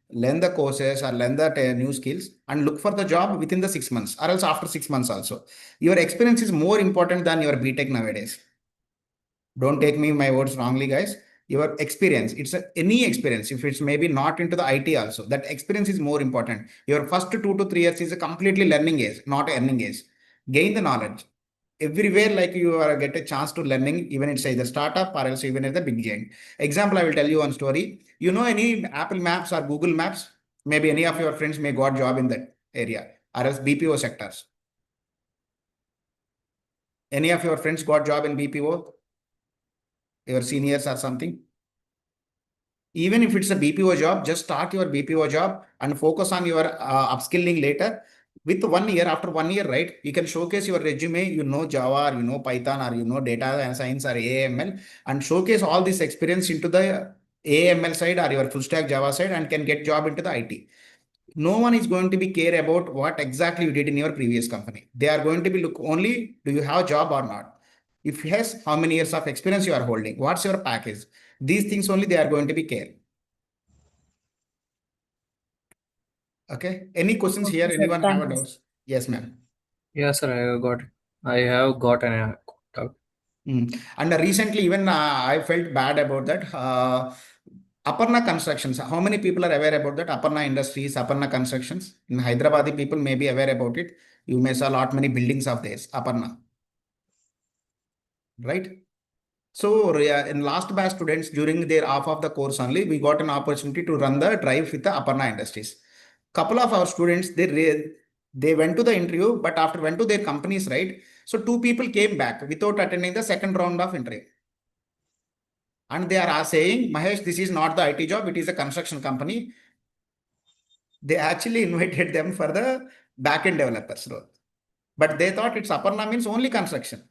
learn the courses or learn the new skills and look for the job within the 6 months or else after 6 months also. Your experience is more important than your BTech nowadays. Don't take me my words wrongly, guys. Your experience, any experience, if it's maybe not into the IT also, that experience is more important. Your first 2 to 3 years is a completely learning age, not earning age. Gain the knowledge everywhere, like you are get a chance to learning, even it's either startup or else even at the big giant. Example, I will tell you one story. You know any Apple Maps or Google Maps? Maybe any of your friends may got job in that area or else BPO sectors. Any of your friends got job in BPO? Your seniors or something? Even if it's a BPO job, just start your BPO job and focus on your upskilling later. With 1 year, after 1 year, right, you can showcase your resume, you know Java, or you know Python, or you know data science or AML, and showcase all this experience into the AML side or your full stack Java side and can get job into the IT. No one is going to be care about what exactly you did in your previous company. They are going to be look only, do you have a job or not? If yes, how many years of experience you are holding? What's your package? These things only they are going to be care. Okay. Any questions here? Okay, sir. Anyone have Thank a you. doubts? Yes, ma'am. Yeah, sir, I have got an doubt. And recently, even I felt bad about that. Aparna Constructions. How many people are aware about that? Aparna Industries, Aparna Constructions. In Hyderabadi, people may be aware about it. You may saw a lot many buildings of this Aparna, right? So in last batch students during their half of the course only, we got an opportunity to run the drive with the Aparna Industries. Couple of our students they went to the interview, but after went to their companies, right? So two people came back without attending the second round of interview, and they are saying, Mahesh, this is not the IT job; it is a construction company. They actually invited them for the backend developers role, but they thought it's Aparna means only construction.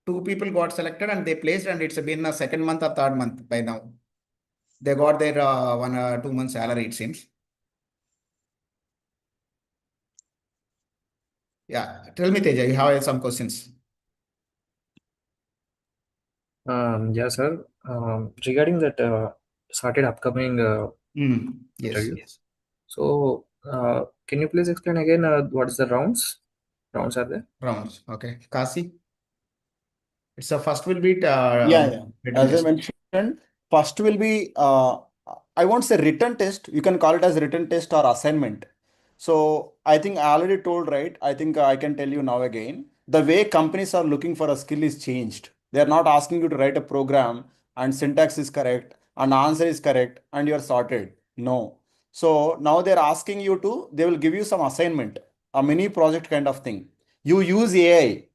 Two people got selected and they placed, and it's been a second month or third month by now. They got their 1 2 month salary, it seems. Yeah, tell me, Teja, you have some questions. Yeah, sir. Regarding that started upcoming Yes, interview. yes. So, can you please explain again what is the rounds? Rounds are there? Rounds. Okay. Kasi? It's the first will be Yeah. written As I test. mentioned, first will be I won't say written test. You can call it as written test or assignment. So I think I already told, right? I think I can tell you now again. The way companies are looking for a skill is changed. They are not asking you to write a program and syntax is correct and answer is correct and you're sorted. No. So now they're asking you to, they will give you some assignment, a mini project kind of thing. You use AI.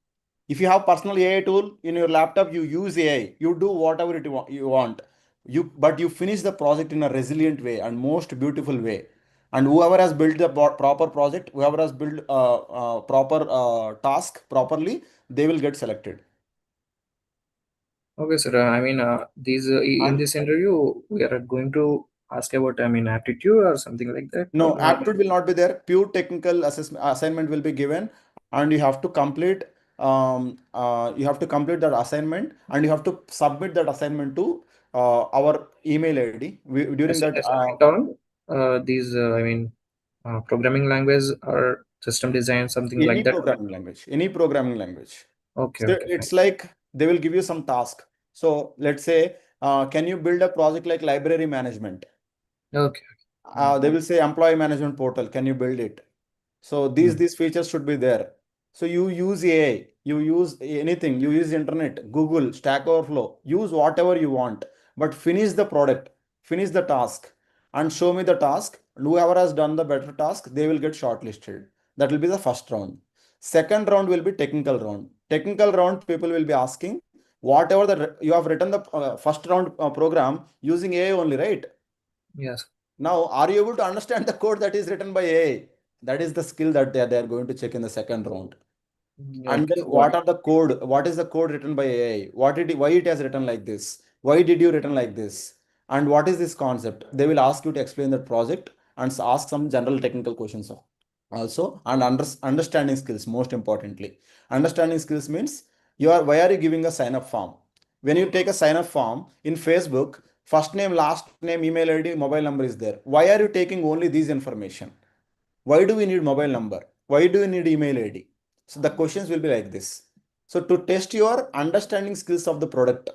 If you have personal AI tool in your laptop, you use AI. You do whatever you want. But you finish the project in a resilient way and most beautiful way. And whoever has built the proper project, whoever has built proper task properly, they will get selected. Okay, sir. I mean, these in And this interview, we are going to ask about, I mean, aptitude or something like that? No, Or, aptitude will not be there. Pure technical assignment will be given, and you have to complete. You have to complete that assignment, and you have to submit that assignment to our email ID. During that, assignment on these, I mean, programming language or system design, something like any that? programming language, any programming language. Okay, So okay, fine. it's like they will give you some task. So let's say, can you build a project like library management? Okay. They will say employee management portal. Can you build it? So these features should be there. So you use AI, you use anything, you use internet, Google, Stack Overflow, use whatever you want, but finish the product, finish the task, and show me the task. And whoever has done the better task, they will get shortlisted. That will be the first round. Second round will be technical round. Technical round, people will be asking whatever you have written the first round program using AI only, right? Yes. Now, are you able to understand the code that is written by AI? That is the skill that they are going to check in the second round. And then what are the code? What is the code written by AI? Why it has written like this? Why did you written like this? And what is this concept? They will ask you to explain that project and ask some general technical questions also. And understanding skills, most importantly. Understanding skills means why are you giving a sign up form? When you take a sign up form in Facebook, first name, last name, email ID, mobile number is there. Why are you taking only these information? Why do we need mobile number? Why do we need email ID? So the questions will be like this. So to test your understanding skills of the product,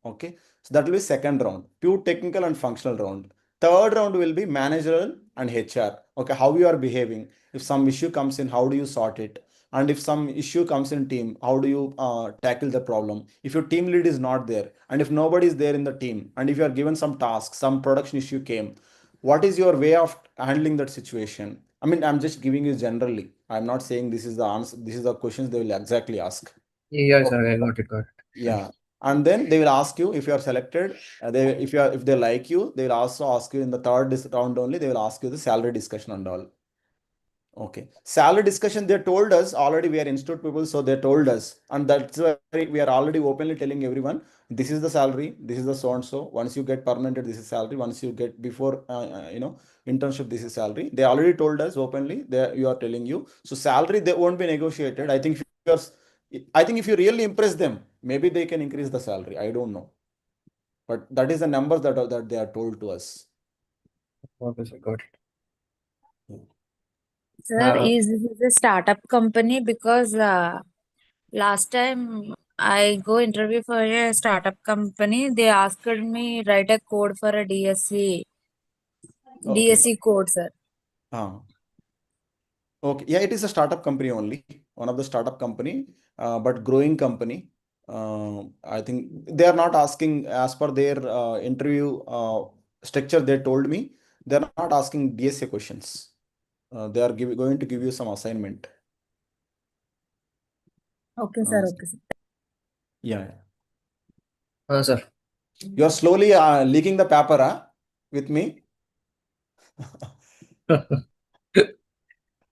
okay. So that will be second round, pure technical and functional round. Third round will be managerial and HR. Okay, how you are behaving. If some issue comes in, how do you sort it? And if some issue comes in team, how do you tackle the problem? If your team lead is not there, and if nobody is there in the team, and if you are given some task, some production issue came, what is your way of handling that situation? I mean, I'm just giving you generally. I'm not saying this is the answer. This is the questions they will exactly ask. Yes, sir, I got it. Yeah, and then they will ask you if you are selected. If they like you, they will also ask you in the third round only. They will ask you the salary discussion and all. Okay, salary discussion. They told us already. We are institute people, so they told us, and that's why we are already openly telling everyone this is the salary. This is the so and so. Once you get permanent, this is salary. Once you get before internship, this is salary. They already told us openly. You are telling you. So salary they won't be negotiated. I think if you really impress them, maybe they can increase the salary. I don't know, but that is the numbers that they are told to us. Okay, sir, got it. Sir, is this a startup company? Because last time I go interview for a startup company, they asked me write a code for a DSC code, sir. Okay, yeah, it is a startup company only, one of the startup company, but growing company. I think they are not asking as per their interview structure. They told me they are not asking DSA questions. They are going to give you some assignment. Okay, sir. Okay, sir. Yeah. Sir. You are slowly leaking the paper with me.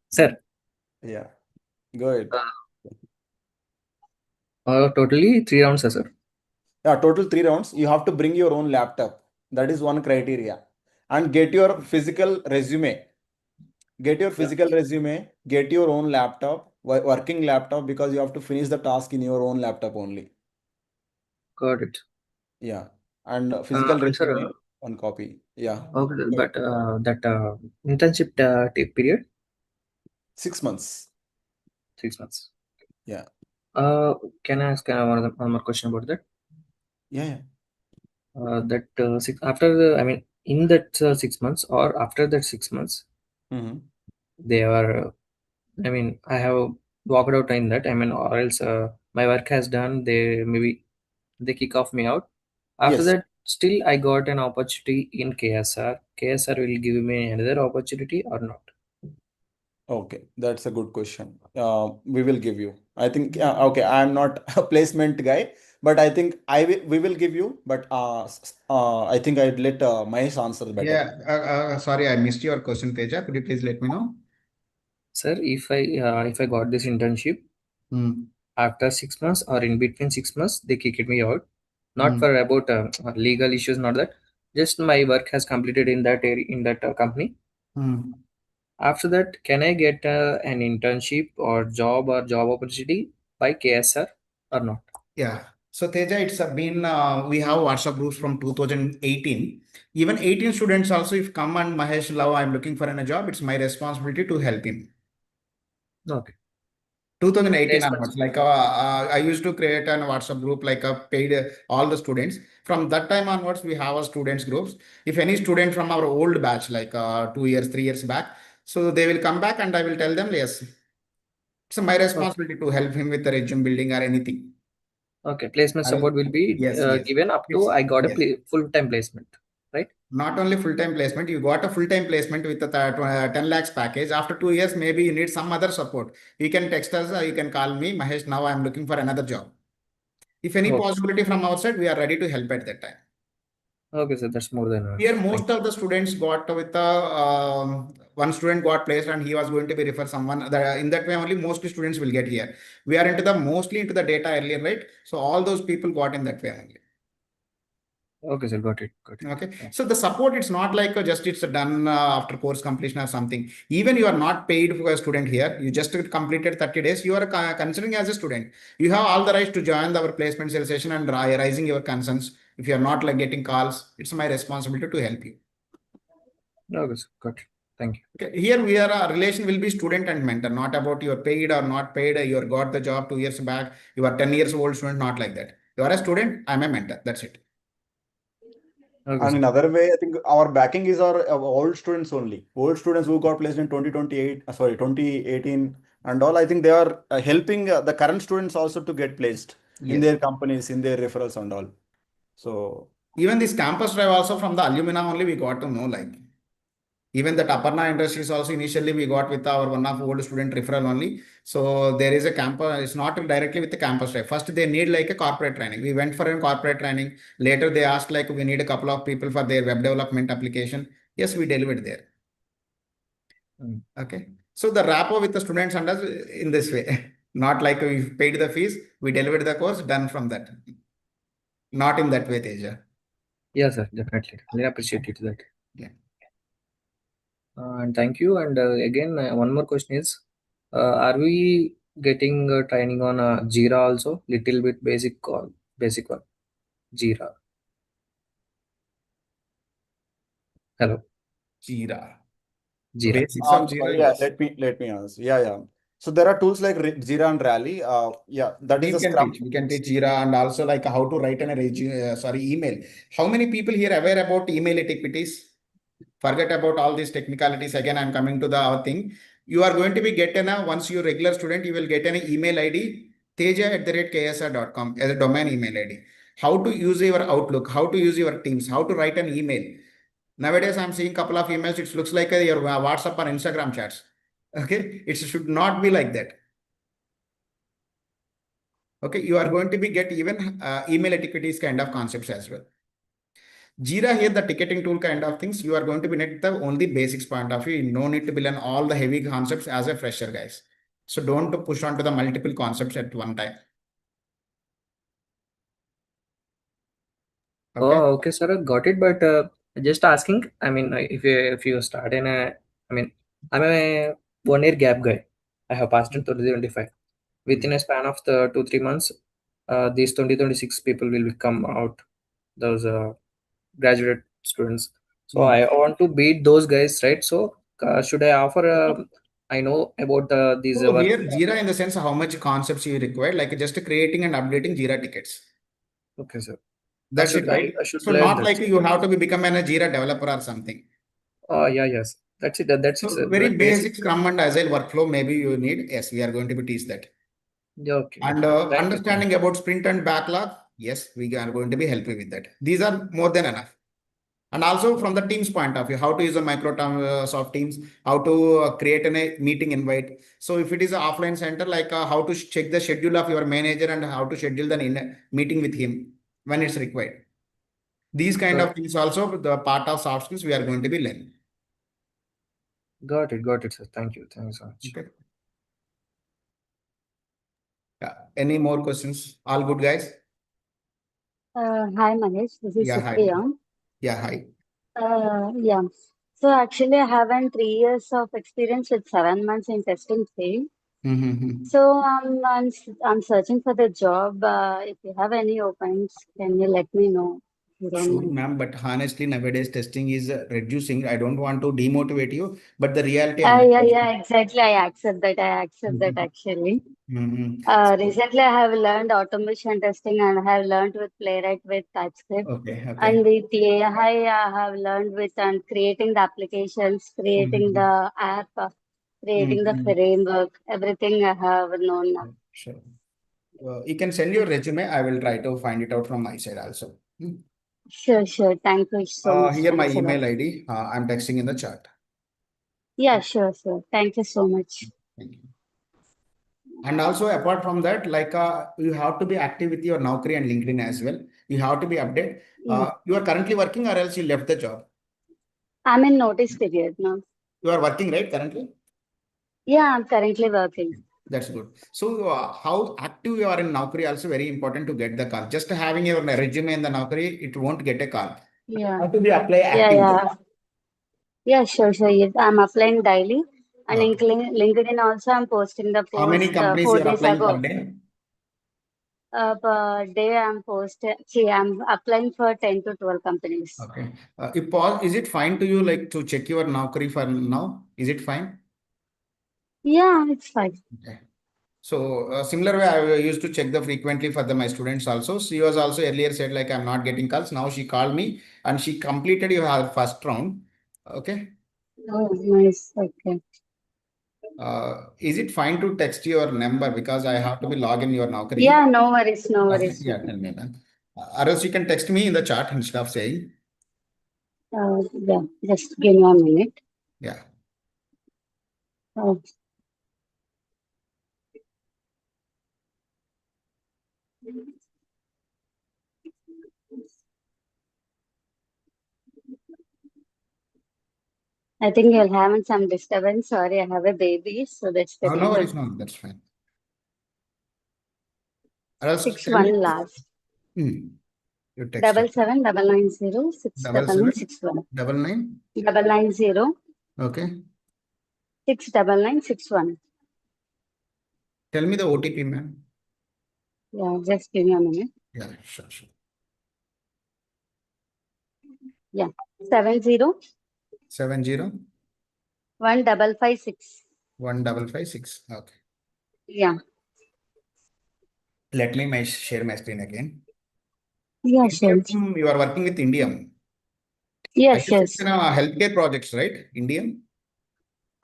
Sir. Yeah. Go ahead. Totally 3 rounds, sir. Yeah, total 3 rounds. You have to bring your own laptop. That is one criteria. And get your physical resume. Get your physical resume. Get your own laptop, working laptop, because you have to finish the task in your own laptop only. Got it. Yeah. And physical resume, sir, one copy. Yeah. okay, but that internship period? 6 months. 6 months. Yeah. Can I ask one more question about that? Yeah. After the, I mean, in that 6 months or after that 6 months, they are, I mean, I have walked out in that. I mean, or else my work has done. They kick off me out. After that, still I got an opportunity in KSR. KSR will give me another opportunity or not? Okay, that's a good question. We will give you. I think, okay, I'm not a placement guy, but I think we will give you. But I think I'd let Mahesh answer better. Yeah, sorry, I missed your question, Teja. Could you please let me know? Sir, if I got this internship after 6 months or in between 6 months, they kicked me out. Not for about legal issues, not that. just my work has completed in that area, in that company. After that, can I get an internship or job opportunity by KSR or not? Yeah. So Teja, it's been, we have WhatsApp groups from 2018. Even 18 students also, if come and Mahesh Love, I'm looking for a job, it's my responsibility to help him. Okay. 2018 Placements. onwards, like I used to create a WhatsApp group, like paid all the students. From that time onwards, we have our students groups. If any student from our old batch, like 2 years, 3 years back, so they will come back and I will tell them, yes, it's my responsibility to help him with the resume building or anything. Okay, placement I will, support will be yes, given up to it's, I got yes. a full-time placement, right? Not only full-time placement, you got a full-time placement with the 10 lakhs package. After 2 years, maybe you need some other support. You can text us, you can call me, Mahesh, now I'm looking for another job. If any Okay. possibility from outside, we are ready to help at that time. Okay, so that's more than enough. Here, most of the students got with the one student got placed and he was going to be refer someone. In that way, only most students will get here. We are into the mostly into the data earlier, right? So all those people got in that way only. Okay, sir, got it. Okay, so the support, it's not like just it's done after course completion or something. Even you are not paid for a student here, you just completed 30 days, you are considering as a student. You have all the right to join our placement cell session and raising your concerns. If you are not like getting calls, it's my responsibility to help you. Okay, sir, got it. Thank you. Okay. Here we are, a relation will be student and mentor, not about you are paid or not paid. You got the job 2 years back, you are 10 years old student, not like that. You are a student, I'm a mentor, that's it. Okay, And sir. in other way, I think our backing is our old students only. Old students who got placed in 2018 and all. I think they are helping the current students also to get placed in Yes. their companies, in their referrals and all. So even this campus drive also from the alumina only we got to know, like even that Aparna Industries also initially we got with our one of old student referral only. So there is a campus, it's not directly with the campus drive. First they need like a corporate training. We went for a corporate training. Later they asked like we need a couple of people for their web development application. Yes, we delivered there. Okay. So the rapport with the students and us in this way, not like we paid the fees, we delivered the course, done from that. Not in that way, Teja. Yes, sir, definitely. I appreciate it that. Yeah. And thank you. And again, one more question is, are we getting training on Jira also? Little bit basic one, Jira. Hello. Jira. Jira. Basics of Jira, yeah, yes. let me answer. Yeah. So there are tools like Jira and Rally. Yeah, that is a Scrum. We can teach Jira and also like how to write an email. How many people here aware about email etiquettes? Forget about all these technicalities. Again, I'm coming to the our thing. You are going to be getting once you're regular student, you will get an email ID, teja@ksr.com as a domain email ID. How to use your Outlook, how to use your Teams, how to write an email. Nowadays, I'm seeing a couple of emails. It looks like your WhatsApp or Instagram chats. Okay, it should not be like that. Okay, you are going to be get even email etiquettes kind of concepts as well. Jira here, the ticketing tool kind of things, you are going to be net the only basics point of view. No need to be learn all the heavy concepts as a fresher, guys. So don't push on to the multiple concepts at one time. Okay. Oh, okay, sir. Got it. But just asking, I mean, if you start in a, I mean, I'm a 1 year gap guy. I have passed in 2025. Within a span of the 2-3 months, these 2026 people will come out. Those graduate students. So I want to beat those guys, right? So should I offer? I know about these So work. here Jira in the sense of how much concepts you require, like just creating and updating Jira tickets. Okay, sir. That's it, right? I should So learn not that. like you have to become a Jira developer or something. Oh yeah, yes. That's it. That's So it. very basic Scrum and Agile workflow maybe you need. Yes, we are going to be teach that. Yeah, okay. And understanding about sprint and backlog, yes, we are going to be helping with that. These are more than enough. And also from the team's point of view, how to use a Microsoft Teams, how to create a meeting invite. So if it is an offline center, like how to check the schedule of your manager and how to schedule the meeting with him when it's required. These kind of things also the part of soft skills we are going to be learning. Got it, sir. Thank you so much. Okay. Yeah. Any more questions? All good, guys? Hi, Manish. This is Yeah, hi. Supriya. Yeah, hi. Yeah. So actually, I have 3 years of experience with 7 months in testing field. So I'm searching for the job. If you have any openings, can you let me know? You don't Sure, mind. ma'am, but honestly, nowadays testing is reducing. I don't want to demotivate you, but the reality Yeah, exactly. I accept that. I accept that actually. Recently, I have learned automation testing and I have learned with Playwright with TypeScript. Okay, And okay. with AI, I have learned with creating the applications, creating the app, creating the framework, everything I have known now. Sure. You can send your resume. I will try to find it out from my side also. Sure. Thank you so much. Here my Thanks a lot. email ID. I'm texting in the chat. Yeah, sure. Thank you so much. Thank you. And also apart from that, like you have to be active with your Naukri and LinkedIn as well. You have to be updated. You are currently working or else you left the job? I'm in notice period now. You are working, right, currently? Yeah, I'm currently working. That's good. So how active you are in Naukri also very important to get the call. Just having your resume in the Naukri, it won't get a call. Yeah. How to be apply active? Yeah, sure. Yes, I'm applying daily. And in LinkedIn also, I'm posting the How many post companies you 4 are days applying per ago. day? Per day, I'm applying for 10 to 12 companies. Okay. Is it fine to you like to check your Naukri for now? Is it fine? Yeah, it's fine. Okay. So similar way, I used to check the frequently for my students also. She was also earlier said like I'm not getting calls. Now she called me and she completed her first round. Okay. Oh, nice. Okay. Is it fine to text your number because I have to be log in your Naukri? Yeah, no worries. Okay. Yeah, tell me, man. Or else you can text me in the chat instead of saying. Yeah, just give me a minute. Yeah. Oh. I think you're having some disturbance. Sorry, I have a baby, so that's the Oh, no worries, reason. no, that's fine. Or else 61 last. You text 77 699 990 Okay. 69961. Tell me the OTP, man. Yeah, just give me a minute. Yeah, sure. Yeah, 70 1556. 1556. Okay. Yeah. Let me share my screen again. Yeah, sure. You are working with Indian. Yes. Healthcare projects, right? Indian?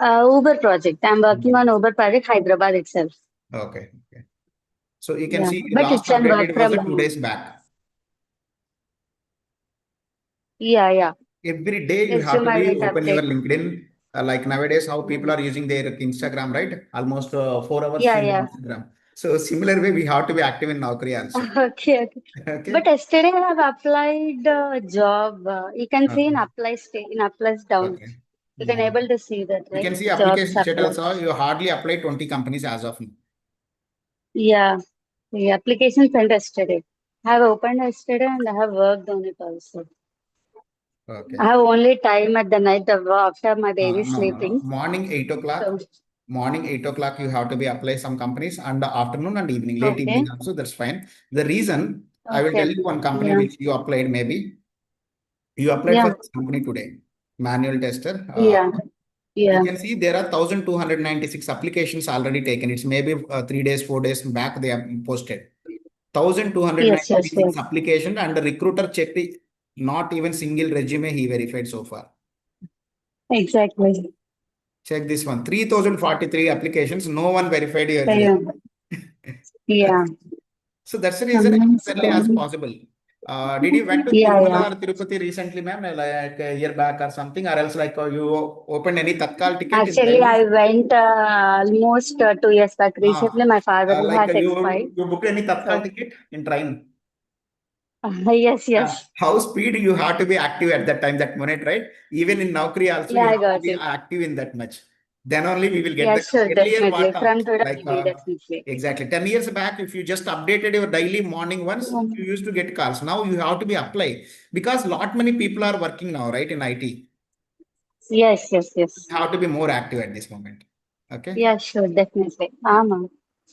Uber project. I'm working on Uber project, Hyderabad itself. Okay. So you can see but last it's an work updated was from 2 days back. Yeah. Every day you have Resume to I be didn't open your update. LinkedIn. Like nowadays, how people are using their Instagram, right? Almost 4 hours in Instagram. So similar way, we have to be active in Naukri also. Okay. But yesterday I have applied a job. You can see in apply down. Okay. You can able to see that, You right? can see Jobs application applied. status. You hardly apply 20 companies as of now. Yeah. The application sent yesterday. I have opened yesterday and I have worked on it also. Okay. I have only time at the night after my baby No. sleeping. Morning 8 o'clock. So, Morning 8 o'clock, you have to be apply some companies, and the afternoon and evening, late evening also, that's fine. The reason I will tell you one company which you applied, maybe you applied for this company today, manual tester. You can see there are 1,296 applications already taken. It's maybe 3 days, 4 days back they have posted. 1,296 applications, and the recruiter checked not even single resume he verified so far. Exactly. Check this one. 3,043 applications. No one verified your resume. Yeah. So that's the reason as early as possible. Did you went to Tirumala or Tirupati recently, ma'am, like a year back or something, or else like you opened any Tatkal ticket? Actually, I went almost 2 years back. Recently, my father like has expired. you booked any Tatkal ticket in train? Yes. How speed you have to be active at that time, that minute, right? Even in Naukri also, you I have to got be it. active in that much. then only we will get Yeah, the sure, earlier definitely. what From today, like definitely. exactly 10 years back, if you just updated your daily morning once, you used to get calls. Now you have to be apply because lot many people are working now, right, in IT. Yes, yes, yes. You have to be more active at this moment. Okay. Yeah, sure, definitely.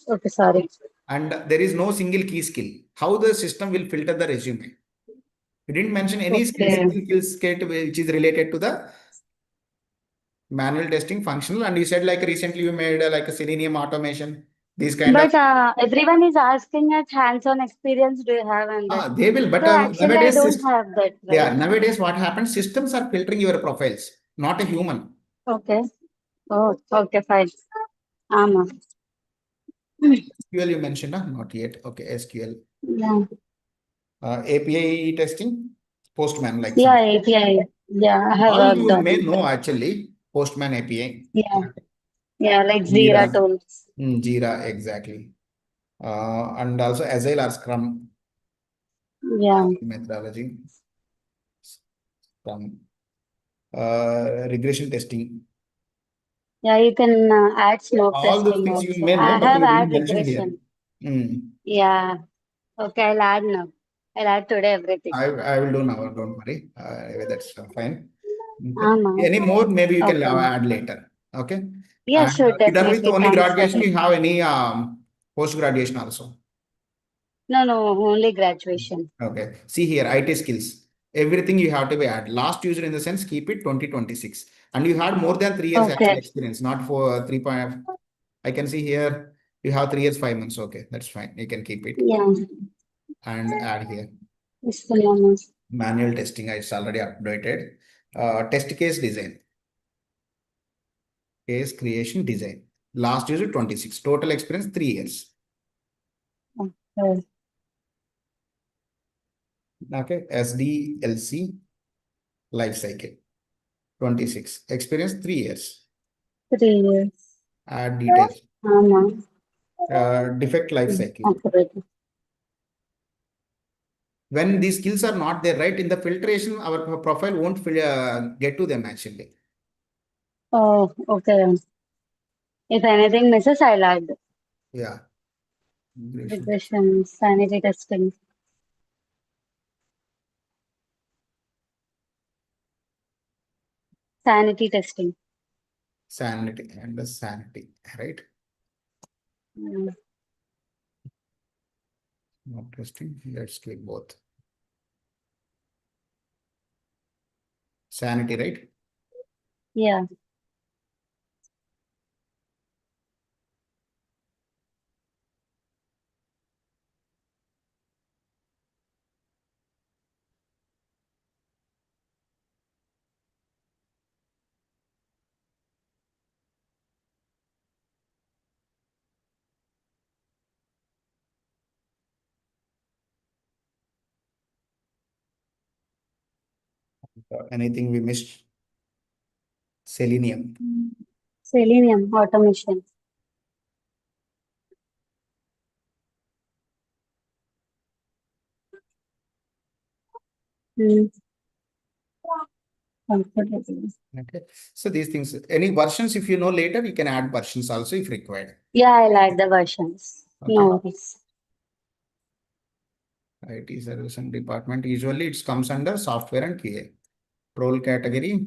Okay, sorry. And there is no single key skill. How the system will filter the resume? You didn't mention any single skill set which is related to the manual testing functional. And you said like recently you made like a Selenium automation, these kind of. But everyone is asking at hands-on experience, do you have on that? They will, but So actually, I don't have that, yeah, right? nowadays what happens? Systems are filtering your profiles, not a human. Okay. Oh, okay, fine. Ama. SQL you mentioned, not yet. Okay, SQL. Yeah. API testing, Postman like Yeah, something. API. Yeah, I have All worked you on may it. know actually, Postman API. Yeah. Yeah, like Jira. Jira tools. Jira, exactly. And also Agile or Scrum. Yeah. Methodology. Scrum. Regression testing. Yeah, you can add smoke All those testing things you also. may know, I but have you didn't add mention here. regression. Yeah. Okay, I'll add now. I'll add today everything. I will do now, don't worry. That's fine. Okay. Any more, maybe you can Okay. add later. Okay. Yeah, And sure, you done with definitely. only Thanks for graduation, that. you have any post graduation also? No, only graduation. Okay. See here, IT skills. Everything you have to be add. Last user in the sense, keep it 2026. And you had more than 3 years actual Okay. experience, not for 3.5. I can see here you have 3 years, 5 months. Okay, that's fine. You can keep it. Yeah. And add here. It's the longest. Manual testing, it's already updated. Test case design. Case creation design. Last user 26. Total experience 3 years. Okay. Okay. SDLC life cycle 26. Experience 3 years. 3 years. Add details. Defect life cycle. Okay. When these skills are not there, right, in the filtration, our profile won't get to them actually. Oh, okay. If anything misses, I'll add. Yeah. Regression, sanity testing. Sanity testing. Sanity and the sanity, right? Not testing. Let's click both. Sanity, right? Yeah. Anything we missed? Selenium. Selenium automation. Okay. So these things, any versions, if you know later, you can add versions also if required. Yeah, I'll add the versions. Okay. No worries. IT service and department. Usually it comes under software and QA. Role category,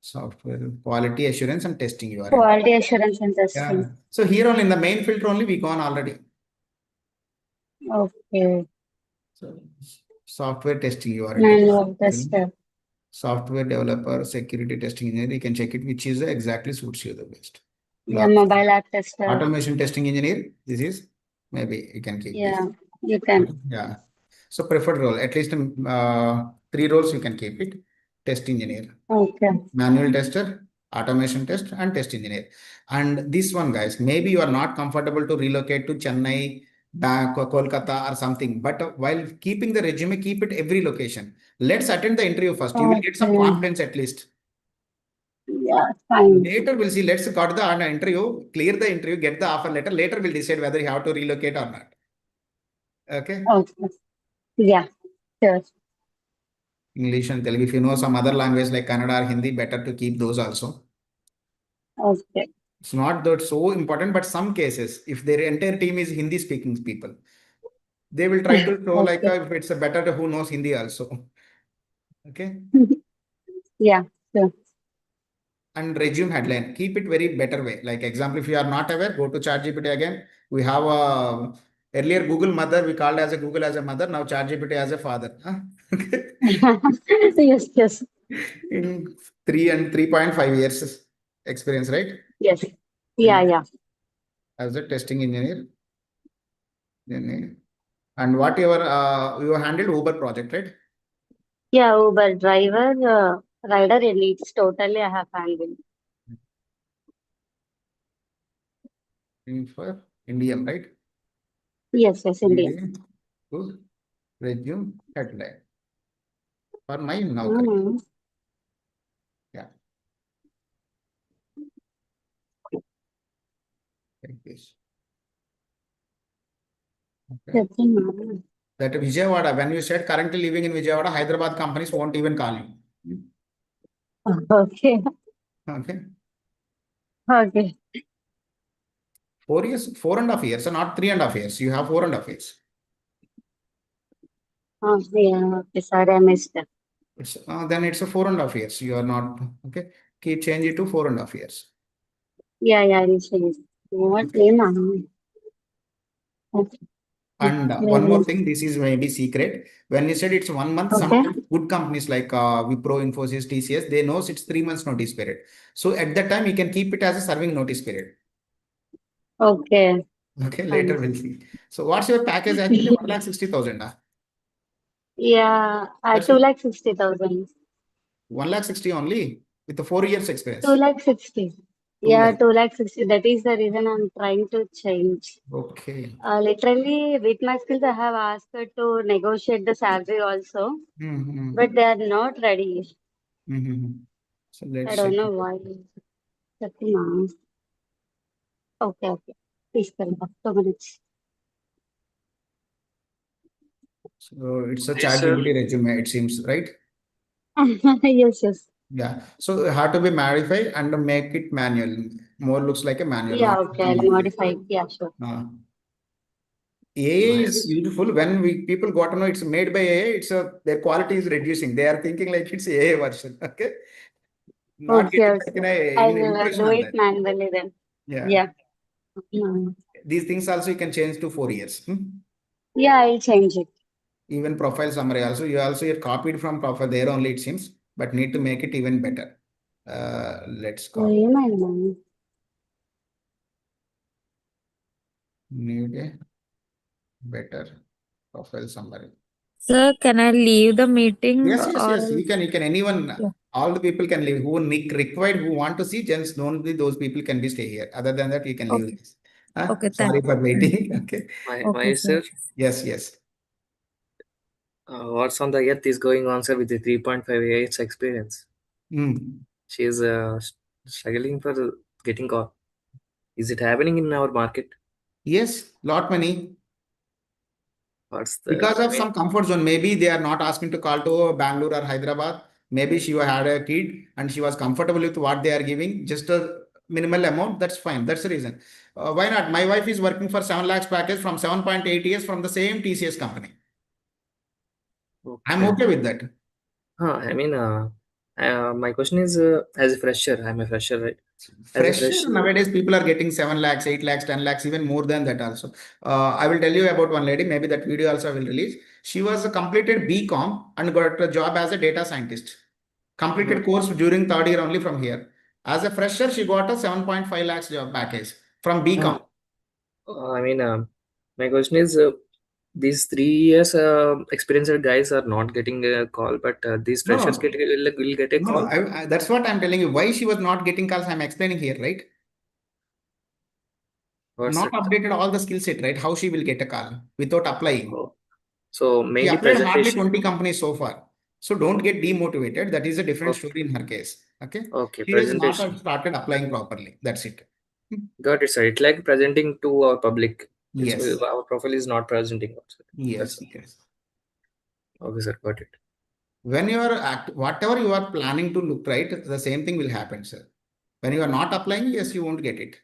software, quality assurance and testing URL. Quality assurance and Yeah. testing. So here only in the main filter only we gone already. Okay. So software testing URL. Manual tester. Software developer, security testing engineer, you can check it, which is exactly suits you the best. Yeah, mobile app tester. Automation testing engineer, this is, maybe you can keep this. Yeah, you can. Yeah. So preferred role, at least 3 roles you can keep it. Test engineer. Okay. Manual tester, automation test, and test engineer. And this one, guys, maybe you are not comfortable to relocate to Chennai, Kolkata or something, but while keeping the resume, keep it every location. Let's attend the interview first. You will get some confidence at least. Yeah, fine. Later we'll see. Let's got the interview, clear the interview, get the offer letter. Later we'll decide whether you have to relocate or not. Okay. Okay. Yeah, sure. English and Telugu. If you know some other language like Kannada or Hindi, better to keep those also. Okay. It's not that so important, but some cases, if their entire team is Hindi speaking people, they will try to show like Okay. if it's a better who knows Hindi also. Okay. Yeah, sure. And resume headline, keep it very better way. Like example, if you are not aware, go to ChatGPT again. We have a earlier Google mother, we called as a Google as a mother. Now ChatGPT as a father. Huh? Okay. Yes, yes, In 3.5 years experience, right? yes. Yeah, And yeah. as a testing engineer. And whatever you handled Uber project, right? Yeah, Uber driver, rider, and it's totally I have handled. For Indian, right? Yes, yes, Indian. Indian to resume headline for my Naukri. Mm-hmm. Yeah. Like this. Okay. That Vijayawada, when you said currently living in Vijayawada, Hyderabad companies won't even call you. Okay. Okay. Okay. 4 years, 4.5 years, so not 3.5 years. You have 4.5 years. Oh, yeah. Okay, sorry, I missed that. It's, then it's a 4.5 years. You are not, okay. Keep change it to 4.5 years. Yeah, yeah, I change. What name? Okay. And one more thing, this is maybe secret. When you said it's 1 month, Okay. sometimes good companies like Wipro, Infosys, TCS, they know it's 3 months notice period. So at that time, you can keep it as a serving notice period. Okay. Okay, later we'll see. So what's your package actually? 1,60,000. Yeah, That's 2,60,000. 1,60,000 only with the 4 years experience. 2,60,000. 2 Yeah, lakh. 2,60,000. That is the reason I'm trying to change. Okay. Literally, with my skills, I have asked her to negotiate the salary also, Mm-hmm. but they are not ready. Mm-hmm. So I let's don't check. know why. 30 months. Okay, okay. Please tell me. 2 minutes. So it's a Yes, sir. ChatGPT resume, it seems, right? Yes, yes. Yeah. So it had to be modified and make it manual. More looks like a manual, Yeah, not okay. I'll modify it. Yeah, sure. AI is Nice. beautiful. When people got to know it's made by AI, their quality is reducing. They are thinking like it's AI version. Okay. Not Okay, getting like okay. an I'll impression do on it that. manually then. Yeah. Yeah. Mm. These things also you can change to 4 years. Yeah, I'll change it. Even profile summary also, you're copied from profile there only it seems, but need to make it even better. Let's copy. Need a better profile summary. Sir, can I leave the meeting Yes, or you can anyone, yeah. all the people can leave who required, who want to see, just only those people can be stay here. Other than that, you can leave Okay. this. Okay, Sorry for waiting. Okay. Okay, sir. Sir. Yes. What's on the earth is going on, sir, with the 3.5 years experience. She is struggling for getting call. Is it happening in our market? Yes, lot many. What's the, Because of some comfort zone, maybe they are not asking to call to Bangalore or Hyderabad. Maybe she had a kid and she was comfortable with what they are giving, just a minimal amount. That's fine. That's the reason. Why not? My wife is working for 7 lakhs package from 7.8 years from the same TCS company. I'm okay with that. I mean, my question is, as a fresher, I'm a fresher, right? As a Fresher, nowadays people are getting 7 lakhs, 8 lakhs, 10 lakhs, even more than that also. I will tell you about one lady, maybe that video also I will release. She was a completed BCom and got a job as a data scientist. Completed course during 3rd year only from here. As a fresher, she got a 7.5 lakhs job package from BCom. I mean, my question is, these 3 years experienced guys are not getting a call, but these freshers will get a call. That's what I'm telling you. Why she was not getting calls, I'm explaining here, right? Not updated all the skill set, right? How she will get a call without applying. So She mainly applied hardly presentation. 20 companies so far. So don't get demotivated. That is a different story in her case. Okay. Okay, She has not presentation. started applying properly. That's it. Got it, sir. It's like presenting to our public. Yes. Our profile is not presenting. Yes. Okay, sir. Got it. When you are whatever you are planning to look right, the same thing will happen, sir. When you are not applying, yes, you won't get it.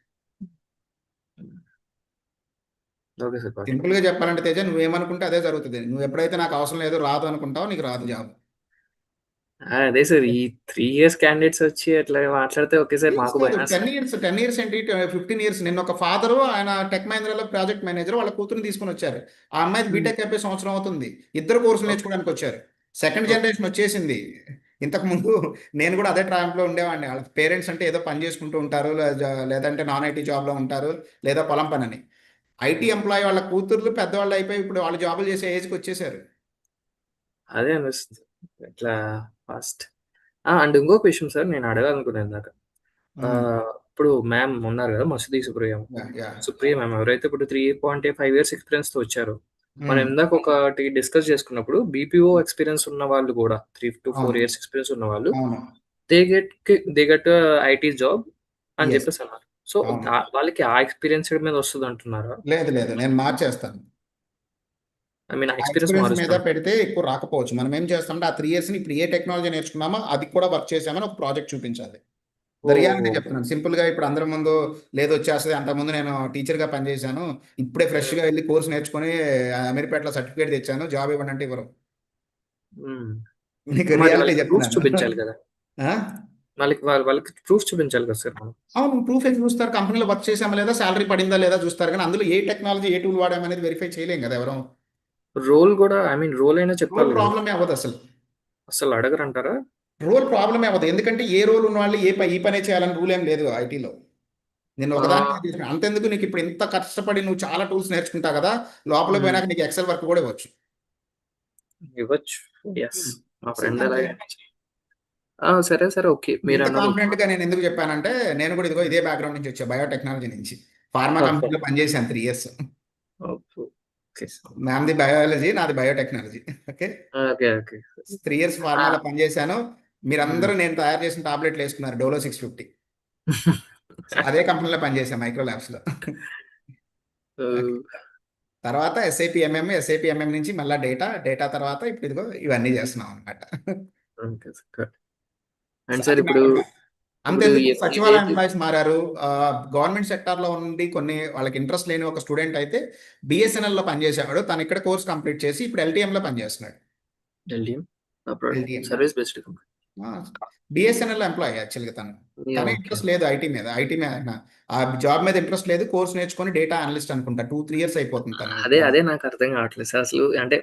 Okay sir. Simple గా చెప్పాలంటే తేజ, నువ్వేమనుకుంటే అదే జరుగుతుంది. నువ్వు ఎప్పుడైతే నాకు అవసరం లేదు, రాదు అనుకుంటావో నీకు రాదు జాబ్. అదే సార్, ఈ 3 years క్యాండిడేట్స్ వచ్చి అట్లా మాట్లాడితే ఓకే సార్, మాకు భయం 10 years ఏంటి, 15 years. నిన్న ఒక ఫాదర్, ఆయన టెక్ మహీంద్రాలో ప్రాజెక్ట్ మేనేజర్, వాళ్ళ కూతురుని తీసుకొని వచ్చారు. ఆ అమ్మాయి బీటెక్ అయిపోయి సంవత్సరం అవుతుంది. ఇద్దరు కోర్సులు నేర్చుకోవడానికి వచ్చారు. సెకండ్ జనరేషన్ వచ్చేసింది. ఇంతకు ముందు నేను కూడా అదే ట్రాంప్ లో ఉండేవాడిని. వాళ్ళ పేరెంట్స్ అంటే ఏదో పని చేసుకుంటూ ఉంటారు, లేదంటే నాన్ ఐటీ జాబ్ లో ఉంటారు, లేదా పొలం పని అని. ఐటీ ఎంప్లాయీ వాళ్ళ కూతుర్లు పెద్దవాళ్ళు అయిపోయి ఇప్పుడు వాళ్ళు జాబులు చేసే ఏజ్కి వచ్చేసారు. అదే అనిపిస్తుంది ఇట్లా ఫాస్ట్. అండ్ ఇంకొక విషయం సార్, నేను అడగాలనుకున్నాను ఇందాక. ఇప్పుడు మ్యామ్ ఉన్నారు కదా, మసూది సుప్రియ మ్యామ్, ఎవరైతే ఇప్పుడు 3.5 years ఎక్స్పీరియన్స్ తో వచ్చారు, మనం ఇందాక ఒకటి డిస్కస్ చేసుకున్నప్పుడు బీపీఓ ఎక్స్పీరియన్స్ ఉన్న వాళ్ళు కూడా 3 to 4 years ఎక్స్పీరియన్స్ ఉన్న వాళ్ళు దే గెట్ ఐటీ జాబ్ అని చెప్పేసి అన్నారు. సో వాళ్ళకి ఆ ఎక్స్పీరియన్స్ మీద వస్తుంది అంటున్నారా? లేదు, నేను మార్చేస్తాను. ఐ మీన్ ఎక్స్పీరియన్స్ మీద పెడితే ఎక్కువ రాకపోవచ్చు. మనం ఏం చేస్తామంటే ఆ 3 years ఇప్పుడు ఏ టెక్నాలజీ నేర్చుకున్నామో అది కూడా వర్క్ చేసామని ఒక ప్రాజెక్ట్ చూపించాలి. రియాలిటీ చెప్తున్నాను సింపుల్ గా. ఇప్పుడు అందరి ముందు లేదు వచ్చేస్తుంది. అంతకుముందు నేను టీచర్ గా పనిచేశాను, ఇప్పుడే ఫ్రెష్ గా వెళ్ళి కోర్స్ నేర్చుకుని అమీర్పేటలో సర్టిఫికేట్ తెచ్చాను, జాబ్ ఇవ్వండి అంటే ఇవ్వరు. మీకు రియాలిటీ చెప్తున్నాను. చూపించాలి కదా వాళ్ళకి ప్రూఫ్ చూపించాలి కదా సార్. అవును, ప్రూఫ్ ఏం చూస్తారు? కంపెనీలో వర్క్ చేసామా లేదా, శాలరీ పడిందా లేదా చూస్తారు, కానీ అందులో ఏ టెక్నాలజీ ఏ టూల్ వాడామనేది వెరిఫై చేయలేం కదా ఎవరు. రోల్ కూడా, ఐ మీన్ రోల్ అయినా చెప్పాలి. ప్రాబ్లమే అవ్వదు అసలు అడగరంటారా? రోల్ ప్రాబ్లమే అవ్వదు. ఎందుకంటే ఏ రోల్ ఉన్న వాళ్ళు ఈ పనే చేయాలని రూల్ ఏం లేదు ఐటీలో. నేను ఒకదాని అంతెందుకు, నీకు ఇప్పుడు ఇంత కష్టపడి నువ్వు చాలా టూల్స్ నేర్చుకుంటావు కదా, లోపల పోయినాక నీకు ఎక్సెల్ వర్క్ కూడా ఇవ్వచ్చు. మా ఫ్రెండ్ సరే ఓకే. మీరు కాన్ఫిడెంట్ గా నేను ఎందుకు చెప్పానంటే, నేను కూడా ఇదిగో ఇదే బ్యాక్గ్రౌండ్ నుంచి వచ్చా, బయోటెక్నాలజీ నుంచి. ఫార్మా కంపెనీలో పనిచేశాను 3 years. మ్యామ్ది బయాలజీ, నాది బయోటెక్నాలజీ. ఓకే, 3 years ఫార్మాలో పనిచేశాను. మీరందరూ నేను తయారు చేసిన టాబ్లెట్లు వేసుకున్నారు, డోలో 650. అదే కంపెనీలో పనిచేశాను, మైక్రో ల్యాబ్స్ లో. తర్వాత ఎస్ఐపి ఎంఎం నుంచి మళ్ళీ డేటా తర్వాత ఇప్పుడు ఇదిగో ఇవన్నీ చేస్తున్నాం అనమాట. అంతేందుకు సచివాలయ ఎంప్లాయీస్ మారారు. గవర్నమెంట్ సెక్టార్ లో ఉండి కొన్ని వాళ్ళకి ఇంట్రెస్ట్ లేని ఒక స్టూడెంట్ అయితే బిఎస్ఎన్ఎల్ లో పనిచేసేవాడు, తను ఇక్కడ కోర్స్ కంప్లీట్ చేసి ఇప్పుడు ఎల్టీఎం లో పనిచేస్తున్నాడు. బిఎస్ఎన్ఎల్ ఎంప్లాయీ యాక్చువల్గా తన ఇంట్రెస్ట్ లేదు ఐటీ మీద ఆ జాబ్ మీద ఇంట్రెస్ట్ లేదు, కోర్స్ నేర్చుకొని డేటా అనలిస్ట్ అనుకుంటా 2-3 years అయిపోతుంది తను. అదే నాకు అర్థం కావట్లేదు సార్ అసలు. అంటే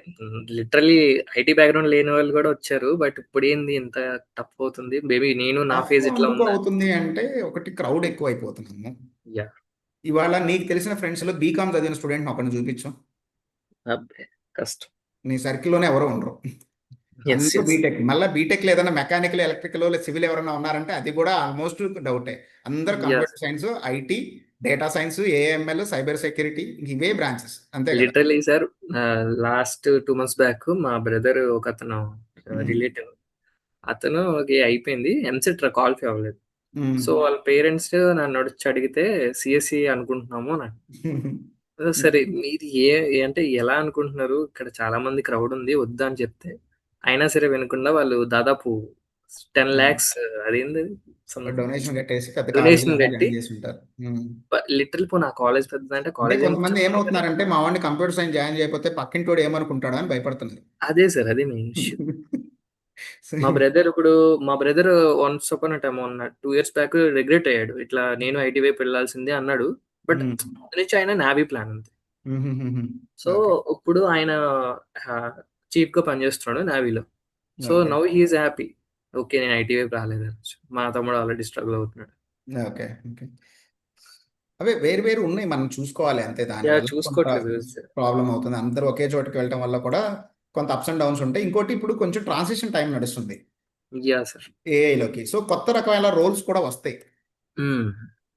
లిటరల్లీ ఐటీ బ్యాక్గ్రౌండ్ లేని వాళ్ళు కూడా వచ్చారు, బట్ ఇప్పుడు ఏంది ఇంత టఫ్ అవుతుంది? మేబీ నేను నా ఫేజ్ ఇట్లా అవుతుంది అంటే, ఒకటి క్రౌడ్ ఎక్కువ అయిపోతున్నాము. ఇవాళ నీకు తెలిసిన ఫ్రెండ్స్ లో బీకామ్ చదివిన స్టూడెంట్ ఒకరిని చూపించు, కష్టం. నీ సర్కిల్లోనే ఎవరో ఉండరు. బీటెక్, మళ్ళీ బీటెక్ లేదన్నా మెకానికల్, ఎలక్ట్రికల్, సివిల్ ఎవరైనా ఉన్నారంటే అది కూడా ఆల్మోస్ట్ డౌటే. అందరు computer science, IT, data science, AML, cyber security, ఇవే బ్రాంచెస్ అంతే. Literally sir, last 2 months back మా బ్రదర్ ఒక అతను రిలేటివ్, అతను అయిపోయింది ఎంసెట్ క్వాలిఫై అవ్వలేదు. సో వాళ్ళ పేరెంట్స్ నన్ను వచ్చి అడిగితే సిఎస్సి అనుకుంటున్నాము నాకు. సరే మీరు అంటే ఎలా అనుకుంటున్నారు, ఇక్కడ చాలా మంది క్రౌడ్ ఉంది వద్దా అని చెప్తే, అయినా సరే వినకుండా వాళ్ళు దాదాపు 10 lakhs అదేంది డొనేషన్ కట్టి లిటరల్ నా కాలేజ్ పెద్ద అంటే కాలేజ్. కొంతమంది ఏమవుతున్నారంటే, మా వాడిని కంప్యూటర్ సైన్స్ జాయిన్ చేయకపోతే పక్కింటోడు ఏమనుకుంటాడు అని భయపడుతున్నారు. అదే సార్, అదే మెయిన్ ఇష్యూ. మా brother once upon time 2 years back regret అయ్యాడు, ఇట్లా నేను ఐటీ వైపు వెళ్ళాల్సిందే అన్నాడు. బట్ నుంచి ఆయన నావీ ప్లాన్ ఉంది. సో ఇప్పుడు ఆయన చీఫ్ గా పనిచేస్తున్నాడు నావీలో. So now he's happy. Okay, నేను ఐటీ వైపు రాలేదు. మా తమ్ముడు ఆల్రెడీ స్ట్రగుల్ అవుతున్నాడు. ఓకే, అవే వేరు ఉన్నాయి, మనం చూసుకోవాలి అంతే. దాని చూసుకోవట్లేదు, ప్రాబ్లం అవుతుంది. అందరూ ఒకే చోటుకి వెళ్ళటం వల్ల కూడా కొంత అప్స్ అండ్ డౌన్స్ ఉంటాయి. ఇంకోటి, ఇప్పుడు కొంచెం ట్రాన్సిషన్ టైం నడుస్తుంది ఏఐలోకి. సో కొత్త రకమైన రోల్స్ కూడా వస్తాయి.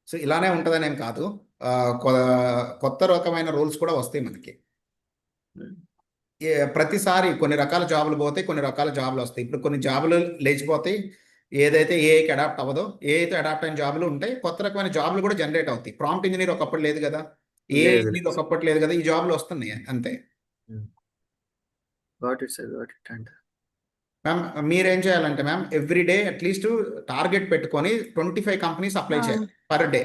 సో ఇలానే ఉంటుందనేం కాదు, కొత్త రకమైన రోల్స్ కూడా వస్తాయి మనకి. ప్రతిసారి కొన్ని రకాల జాబులు పోతాయి, కొన్ని రకాల జాబులు వస్తాయి. ఇప్పుడు కొన్ని జాబులు లేచిపోతాయి, ఏదైతే ఏఐకి అడాప్ట్ అవ్వదో, ఏఐతో అడాప్ట్ అయిన జాబులు ఉంటాయి, కొత్త రకమైన జాబులు కూడా జనరేట్ అవుతాయి. ప్రాంప్ట్ ఇంజనీర్ ఒకప్పుడు లేదు కదా, ఏఐ ఇంజనీర్ ఒకప్పుడు లేదు కదా, ఈ జాబులు వస్తున్నాయి అంతే. మ్యామ్ మీరేం చేయాలంటే ma'am every day at least target పెట్టుకొని 25 కంపెనీస్ అప్లై చేయాలి పర్ డే.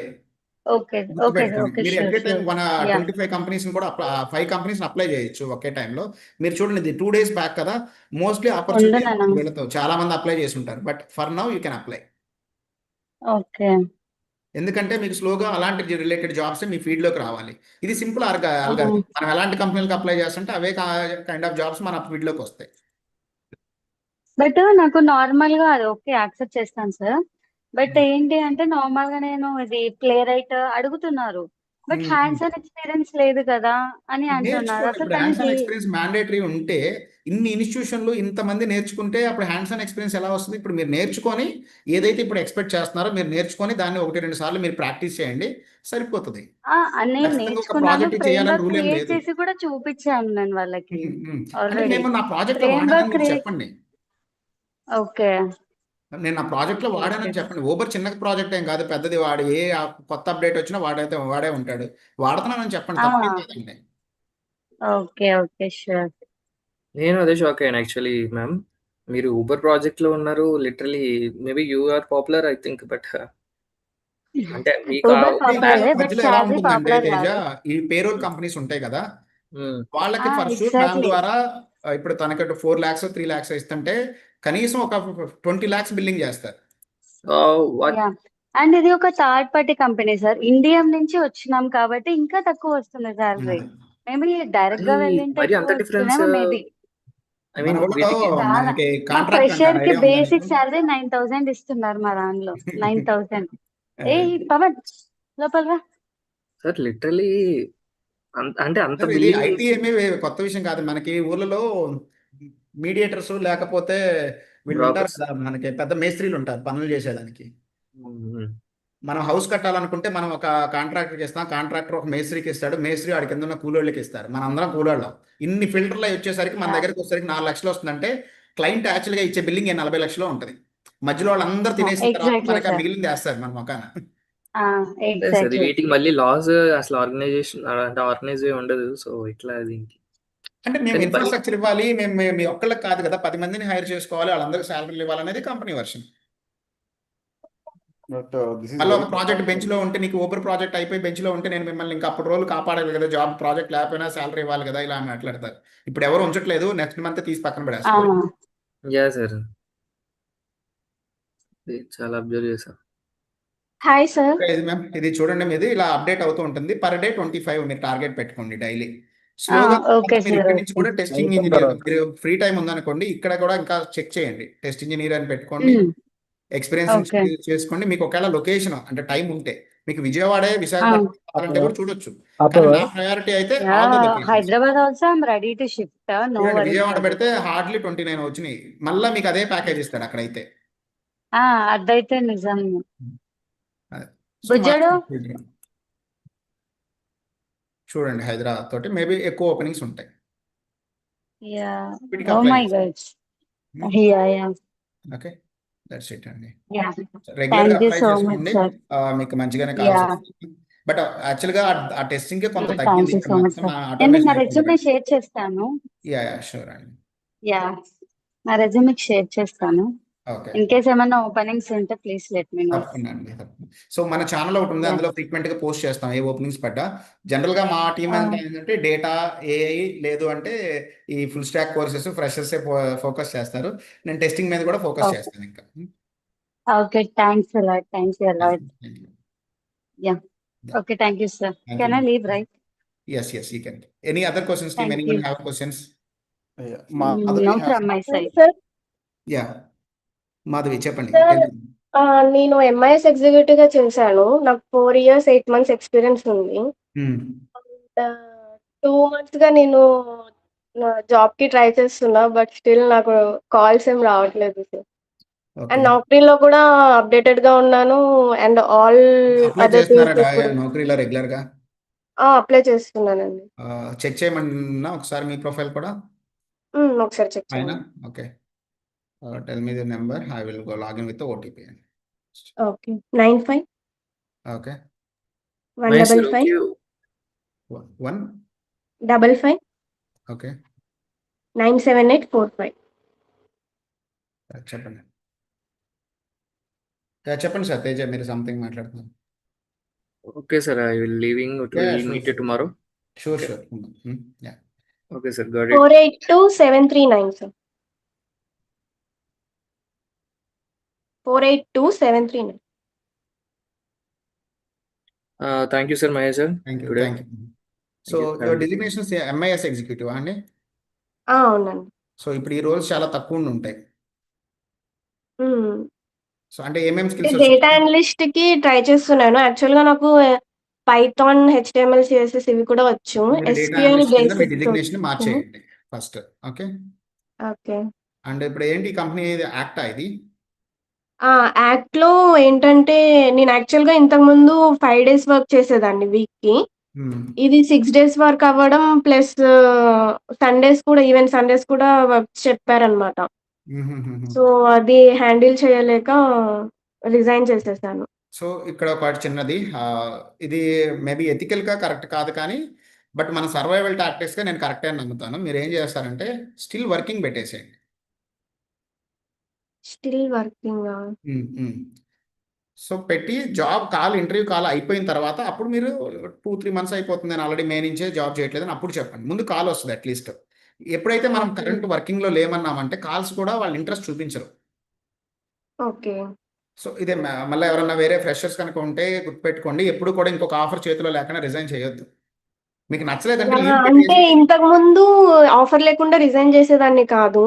ఓకే ఓకే గుర్తుపెట్టుకోండి. ఓకే మీరు షూర్ ఎట్లయితే షూర్ మన యా 25 కంపెనీస్ కూడా 5 కంపెనీస్ అప్లై చేయొచ్చు ఒకే టైంలో. మీరు చూడండి, ఇది 2 days బ్యాక్ కదా, మోస్ట్లీ ఉండు ఆపర్చునిటీ నాన్న వెళతావు. చాలా మంది అప్లై చేసి ఉంటారు, but for now you can apply. Okay ఎందుకంటే మీకు స్లోగా అలాంటి రిలేటెడ్ జాబ్స్ మీ ఫీల్డ్లోకి రావాలి. ఇది సింపుల్ అల్గారిథం. మనం ఎలాంటి కంపెనీలకు అప్లై చేస్తుంటే అవే కైండ్ ఆఫ్ జాబ్స్ మన ఫీల్డ్లోకి వస్తాయి. బట్ నాకు నార్మల్ గా అది ఓకే యాక్సెప్ట్ చేస్తాను సార్. బట్ ఏంటి అంటే నార్మల్ గా నేను ఇది ప్లే రైట్ అడుగుతున్నారు, బట్ హ్యాండ్స్ ఆన్ ఎక్స్పీరియన్స్ లేదు కదా అని అంటున్నారు. నేర్చుకోండి. అసలు ఇప్పుడు కానీ హ్యాండ్స్ ఆన్ ఎక్స్పీరియన్స్ మ్యాండేటరీ ఉంటే, ఇన్ని ఇన్స్టిట్యూషన్లు ఇంతమంది నేర్చుకుంటే అప్పుడు హ్యాండ్స్ ఆన్ ఎక్స్పీరియన్స్ ఎలా వస్తుంది? ఇప్పుడు మీరు నేర్చుకొని ఏదైతే ఇప్పుడు ఎక్స్పెక్ట్ చేస్తున్నారో మీరు నేర్చుకొని దాన్ని 1-2 సార్లు మీరు ప్రాక్టీస్ చేయండి, సరిపోతుంది. నేను ఖచ్చితంగా ఒక నేర్చుకున్నాను, ప్రాజెక్ట్ ఫ్రేమ్ చేయాలని వర్క్ రూల్ ఏం క్రియేట్ లేదు. చేసి కూడా చూపించాను నేను వాళ్ళకి అంటే ఆల్రెడీ. మేము నా ప్రాజెక్ట్లో ఫ్రేమ్ వాడానని వర్క్ మీరు క్రియేట్ చెప్పండి. ఓకే నేను నా ప్రాజెక్ట్లో ఓకే ఓకే వాడానని చెప్పండి. ఊబర్ చిన్న ప్రాజెక్ట్ ఏం కాదు, పెద్దది. వాడు కొత్త అప్డేట్ వచ్చినా వాడే ఉంటాడు. వాడుతున్నానని చెప్పండి, తప్పేం లేదండి. Okay okay sure. నేను అదే షాక్ అయ్యాను యాక్చువల్లీ మ్యామ్. మీరు ఊబర్ ప్రాజెక్ట్ లో ఉన్నారు, literally maybe you are popular I think, but అంటే మీకు ఊబర్ పాపులర్ బట్ మధ్యలో ఎలా శాలరీ ఉంటుందంటే పాపులర్ తేజ, కాదు. ఈ పేరోల్ కంపెనీస్ ఉంటాయి కదా, వాళ్ళకి ఫర్ షూర్ మ్యామ్ ఎగ్జాక్ట్లీ ద్వారా ఇప్పుడు తనకి 4 lakhs 3 lakhs ఇస్తుంటే కనీసం ఒక 20 lakhs బిల్లింగ్ చేస్తారు. యా అండ్ ఇది ఒక third party company sir, India నుంచి వచ్చినాం కాబట్టి ఇంకా తక్కువ వస్తుంది శాలరీ. మేబీ డైరెక్ట్ గా వెళ్ళింటే మరి ఎక్కువ అంత డిఫరెన్స్ వస్తుందేమో మేబీ. ఐ మన మీన్ ఊళ్ళో వీటికి చాలా మనకి మా కాంట్రాక్ట్ ఫ్రెషర్ అంటారు, కి ఐడియా ఉందా బేసిక్ నీకు? శాలరీ 9,000 ఇస్తున్నారు మా దానిలో. 9,000. ఏ పవన్ లోపల రా. సార్ లిటరలీ అంటే అంత సార్ ఇది బిల్లింగ్ ఐటీ ఏమీ కొత్త విషయం కాదు. మనకి ఊళ్ళలో మీడియేటర్స్ లేకపోతే వీళ్ళు ఉంటారు బ్రోకర్స్. కదా, మనకి పెద్ద మేస్త్రీలు ఉంటారు పనులు చేసేదానికి. మనం హౌస్ కట్టాలనుకుంటే మనం ఒక కాంట్రాక్టర్కి ఇస్తాం, కాంట్రాక్టర్ ఒక మేస్త్రికి ఇస్తాడు, మేస్త్రి వాడి కింద ఉన్న కూలోళ్ళకి ఇస్తారు. మన అందరం కూలోళ్ళం. ఇన్ని ఫిల్టర్లు వచ్చేసరికి మన దగ్గరికి వచ్చేసరికి 4 లక్షలు వస్తుందంటే, క్లయింట్ యాక్చువల్గా ఇచ్చే బిల్లింగ్ 40 లక్షలు ఉంటుంది. మధ్యలో వాళ్ళందరూ తినేసిన తర్వాత ఎగ్జాక్ట్లీ మనకి ఆ సార్. మిగిలింది వేస్తారు మన మొఖాన. అది ఎగ్జాక్ట్లీ వీటికి మళ్ళీ లాస్ అసలు ఆర్గనైజేషన్ అంటే ఆర్గనైజ్ ఉండదు. సో ఇట్లా దీనికి అంటే మేము కానీ ఇన్ఫ్రాస్ట్రక్చర్ ఇవ్వాలి, మేము మీ ఒక్కళ్ళకి కాదు కదా, 10 మందిని హైర్ చేసుకోవాలి, వాళ్ళందరికీ శాలరీలు ఇవ్వాలనేది company version. But this is మళ్ళీ very ఒక ప్రాజెక్ట్ బెంచ్ important. లో ఉంటే, నీకు ఊబర్ ప్రాజెక్ట్ అయిపోయి బెంచ్ లో ఉంటే నేను మిమ్మల్ని ఇంకా అప్పటి రోజులు కాపాడాలి కదా, జాబ్ ప్రాజెక్ట్ లేకపోయినా శాలరీ ఇవ్వాలి కదా, ఇలా మాట్లాడతారు. ఇప్పుడు ఎవరు ఉంచట్లేదు, నెక్స్ట్ మంత్ తీసి పక్కన పడేస్తారు. యా సార్ చాలా అబ్జర్వ్ చేశాను. Hi sir. ఇది చూడండి, మీది ఇలా అప్డేట్ అవుతూ ఉంటుంది. పర్ డే 25 మీరు టార్గెట్ పెట్టుకోండి డైలీ. స్లోగా ఓకే మీరు సార్. ఇక్కడి నుంచి ఓకే కూడా టెస్టింగ్ Night ఇంజనీర్, తర్వాత. మీరు ఫ్రీ టైం ఉందనుకోండి, ఇక్కడ కూడా ఇంకా చెక్ చేయండి, టెస్ట్ ఇంజనీర్ అని పెట్టుకోండి, ఎక్స్పీరియన్స్ ఓకే చేసుకోండి. మీకు ఒకవేళ లొకేషన్ అంటే టైం ఉంటే, మీకు విజయవాడ విశాఖపట్నం కావాలంటే కూడా చూడొచ్చు. కానీ నా ప్రయారిటీ అయితే all the locations. Hyderabad also I'm ready to shift. No చూడండి, వరీస్ విజయవాడ ఫర్ పెడితే హార్డ్లీ 29 వచ్చినాయి. మళ్ళీ మీకు అదే ప్యాకేజ్ ఇస్తాడు అక్కడైతే. అదైతే నిజం. సో బుజ్జడు చూడండి, హైదరాబాద్ తోటి మేబీ ఎక్కువ ఓపెనింగ్స్ ఉంటాయి. యా వీటికి ఓ అప్లై మై చేయండి. God. Yeah yeah okay, that's it అండి. యా రెగ్యులర్ గా thank you apply so much చేసుకోండి, సార్. మీకు మంచిగానే యా కాల్స్ వస్తుంది. బట్ యాక్చువల్గా ఆ టెస్టింగ్ కొంత థ్యాంక్ తగ్గింది యూ ఇక్కడ సో మచ్ మొత్తం సార్. నేను ఆటోమేషన్ నా అయిపోయింది. రెజ్యూమే షేర్ చేస్తాను. యా షూర్ అండి. యా నా రెజ్యూమే షేర్ చేస్తాను. ఓకే, ఇన్ కేస్ ఏమైనా ఓపెనింగ్స్ ఉంటే ప్లీజ్ లెట్ మీ నో. తప్పకుండా అండి, తప్పకుండా. సో మన ఛానల్ ఒకటి ఉంది, యా అందులో ఫ్రీక్వెంట్ గా పోస్ట్ చేస్తాం ఏ ఓపెనింగ్స్ పడ్డా. జనరల్ గా మా టీం ఏంటంటే డేటా, ఏఐ, లేదు అంటే ఈ full stack courses, freshers focus చేస్తారు. నేను టెస్టింగ్ మీద కూడా ఫోకస్ చేస్తాను ఇంకా. Okay thanks a lot. Thank you a lot. Yeah okay thank you sir. Can I leave right? Yes, you can. Any other questions, team? Thank Anyone you. have questions? Madhavi no has from my side. Sir Yeah, Madhavi చెప్పండి. Sir నేను MIS executive గా చేశాను. నాకు 4 years 8 months experience ఉంది. 2 months గా నేను job కి try చేస్తున్నా, బట్ స్టిల్ నాకు కాల్స్ ఏం రావట్లేదు సార్. అండ్ నౌకరీలో కూడా అప్డేటెడ్ గా ఉన్నాను. అండ్ ఆల్ అప్లై అదర్ చేస్తున్నారా నౌకరీలో రెగ్యులర్ గా? అప్లై చేస్తున్నానండి. చెక్ చేయమన్నా ఒకసారి మీ ప్రొఫైల్ కూడా ఒకసారి చెక్ అయినా. చేయండి. Okay, tell me the number, I will go login with OTP. Okay 95 okay 155 1 55 okay 97845. చెప్పండి. చెప్పండి సార్, తేజ మీరు సంథింగ్ మాట్లాడుతున్నారు. Okay, sir. I will leaving. Yeah, We'll sure, meet you sure. tomorrow. Sure, Okay. sure. Yeah. Okay, sir. Got it. 482-739, sir. 482-739. Thank you, sir, Mahesh sir. Thank you. Today. Thank you. Thank so you. Have a your good day. Designations MIS executive అండి? అవునండి. So ఇప్పుడు ఈ roles చాలా తక్కువ ఉంటాయి. So అంటే ఏమేమి skills data analyst కి ట్రై చేస్తున్నాను. యాక్చువల్గా నాకు పైథాన్, HTML, CSS ఇవి కూడా వచ్చు. డేటా SQL అనలిస్ట్ కింద మీ బేసిక్స్ డిజిగ్నేషన్ వచ్చు. మార్చేయండి ఫస్ట్. ఓకే. ఓకే. అండ్ ఇప్పుడు ఏంటి కంపెనీ యాక్టా ఇది? యాక్ట్ లో ఏంటంటే నేను యాక్చువల్గా ఇంతకుముందు 5 days వర్క్ చేసేదాన్ని వీక్ కి. ఇది 6 days వర్క్ అవ్వడం ప్లస్ సండేస్ కూడా, ఈవెన్ సండేస్ కూడా వర్క్ చెప్పారనమాట. సో అది హ్యాండిల్ చేయలేక రిజైన్ చేసేసాను. సో ఇక్కడ ఒకటి చిన్నది, ఇది మేబీ ఎథికల్గా కరెక్ట్ కాదు కానీ బట్ మన సర్వైవల్ టాక్టిక్స్గా నేను కరెక్టే అని నమ్ముతాను. మీరు ఏం చేస్తారంటే స్టిల్ వర్కింగ్ పెట్టేసేయండి. Still working. సో పెట్టి జాబ్ కాల్, ఇంటర్వ్యూ కాల్ అయిపోయిన తర్వాత అప్పుడు మీరు 2-3 months అయిపోతుంది, నేను ఆల్రెడీ మే నుంచే జాబ్ చేయట్లేదని అప్పుడు చెప్పండి. ముందు కాల్ వస్తుంది అట్లీస్ట్. ఎప్పుడైతే మనం కరెంట్ వర్కింగ్లో లేమన్నామంటే కాల్స్ కూడా వాళ్ళు ఇంట్రెస్ట్ చూపించరు. ఓకే. సో ఇదే మళ్ళీ ఎవరన్నా వేరే ఫ్రెషర్స్ కనుక ఉంటే గుర్తుపెట్టుకోండి, ఎప్పుడు కూడా ఇంకొక ఆఫర్ చేతిలో లేకుండా రిజైన్ చేయొద్దు. మీకు నచ్చలేదంటే లీవ్ అంటే పెట్టేసి ఇంతకు ముందు ఆఫర్ లేకుండా రిజైన్ చేసేదాన్ని కాదు.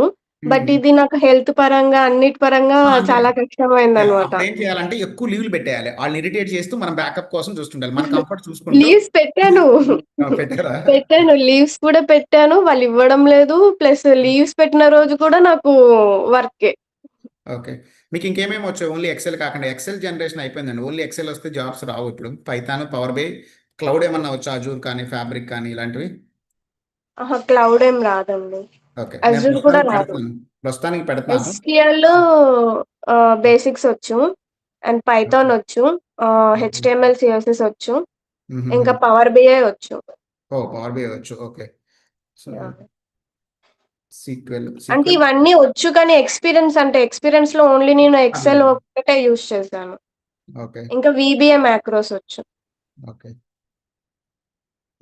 బట్ ఇది నాకు హెల్త్ పరంగా అన్నిటి పరంగా చాలా కష్టమైంది అనమాట. అప్పుడు ఏం చేయాలంటే ఎక్కువ లీవ్లు పెట్టేయాలి. వాళ్ళని ఇరిటేట్ చేస్తూ మనం బ్యాకప్ కోసం చూస్తుండాలి. మన కంఫర్ట్ చూసుకుంటూ. లీవ్స్ పెట్టాను. పెట్టారా? పెట్టాను, లీవ్స్ కూడా పెట్టాను. వాళ్ళు ఇవ్వడం లేదు. ప్లస్ లీవ్స్ పెట్టిన రోజు కూడా నాకు వర్కే. ఓకే. మీకు ఇంకేమేమి వచ్చాయి? ఓన్లీ ఎక్సెల్ కాకుండా, ఎక్సెల్ జనరేషన్ అయిపోయిందండి. ఓన్లీ ఎక్సెల్ వస్తే జాబ్స్ రావు ఇప్పుడు. పైథాన్, పవర్ బై, క్లౌడ్ ఏమన్నా వచ్చా? అజూర్ కానీ, ఫ్యాబ్రిక్ కానీ ఇలాంటివి? క్లౌడ్ ఏం రాదండి. ఓకే. అజూర్ కూడా రాదు. ప్రస్తుతానికి పెడతాను. SQL బేసిక్స్ వచ్చు, అండ్ పైథాన్ వచ్చు, HTML, CSS వచ్చు, ఇంకా పవర్ BI వచ్చు. పవర్ బై వచ్చు. ఓకే. సో సీక్వెల్ అంటే ఇవన్నీ వచ్చు కానీ ఎక్స్పీరియన్స్ లో ఓన్లీ నేను ఎక్సెల్ ఒకటే యూజ్ చేశాను. ఓకే. ఇంకా VBA మ్యాక్రోస్ వచ్చు. ఓకే.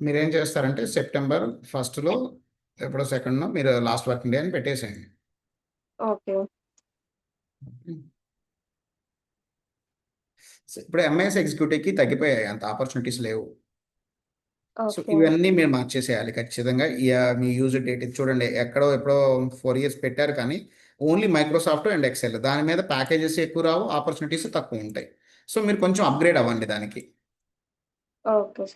మీరేం చేస్తారంటే సెప్టెంబర్ 1 ఎప్పుడో 2 మీరు లాస్ట్ వర్కింగ్ డే అని పెట్టేసేయండి. ఓకే. ఇప్పుడు MIS ఎగ్జిక్యూటివ్కి తగ్గిపోయాయి, అంత ఆపర్చునిటీస్ లేవు. So okay. ఇవన్నీ మీరు మార్చేసేయాలి ఖచ్చితంగా. మీ యూజ్ డేట్ ఇది చూడండి, ఎప్పుడో 4 years పెట్టారు కానీ ఓన్లీ మైక్రోసాఫ్ట్ అండ్ ఎక్సెల్. దాని మీద ప్యాకేజెస్ ఎక్కువ రావు, ఆపర్చునిటీస్ తక్కువ ఉంటాయి. సో మీరు కొంచెం అప్గ్రేడ్ అవ్వండి దానికి. ఓకే.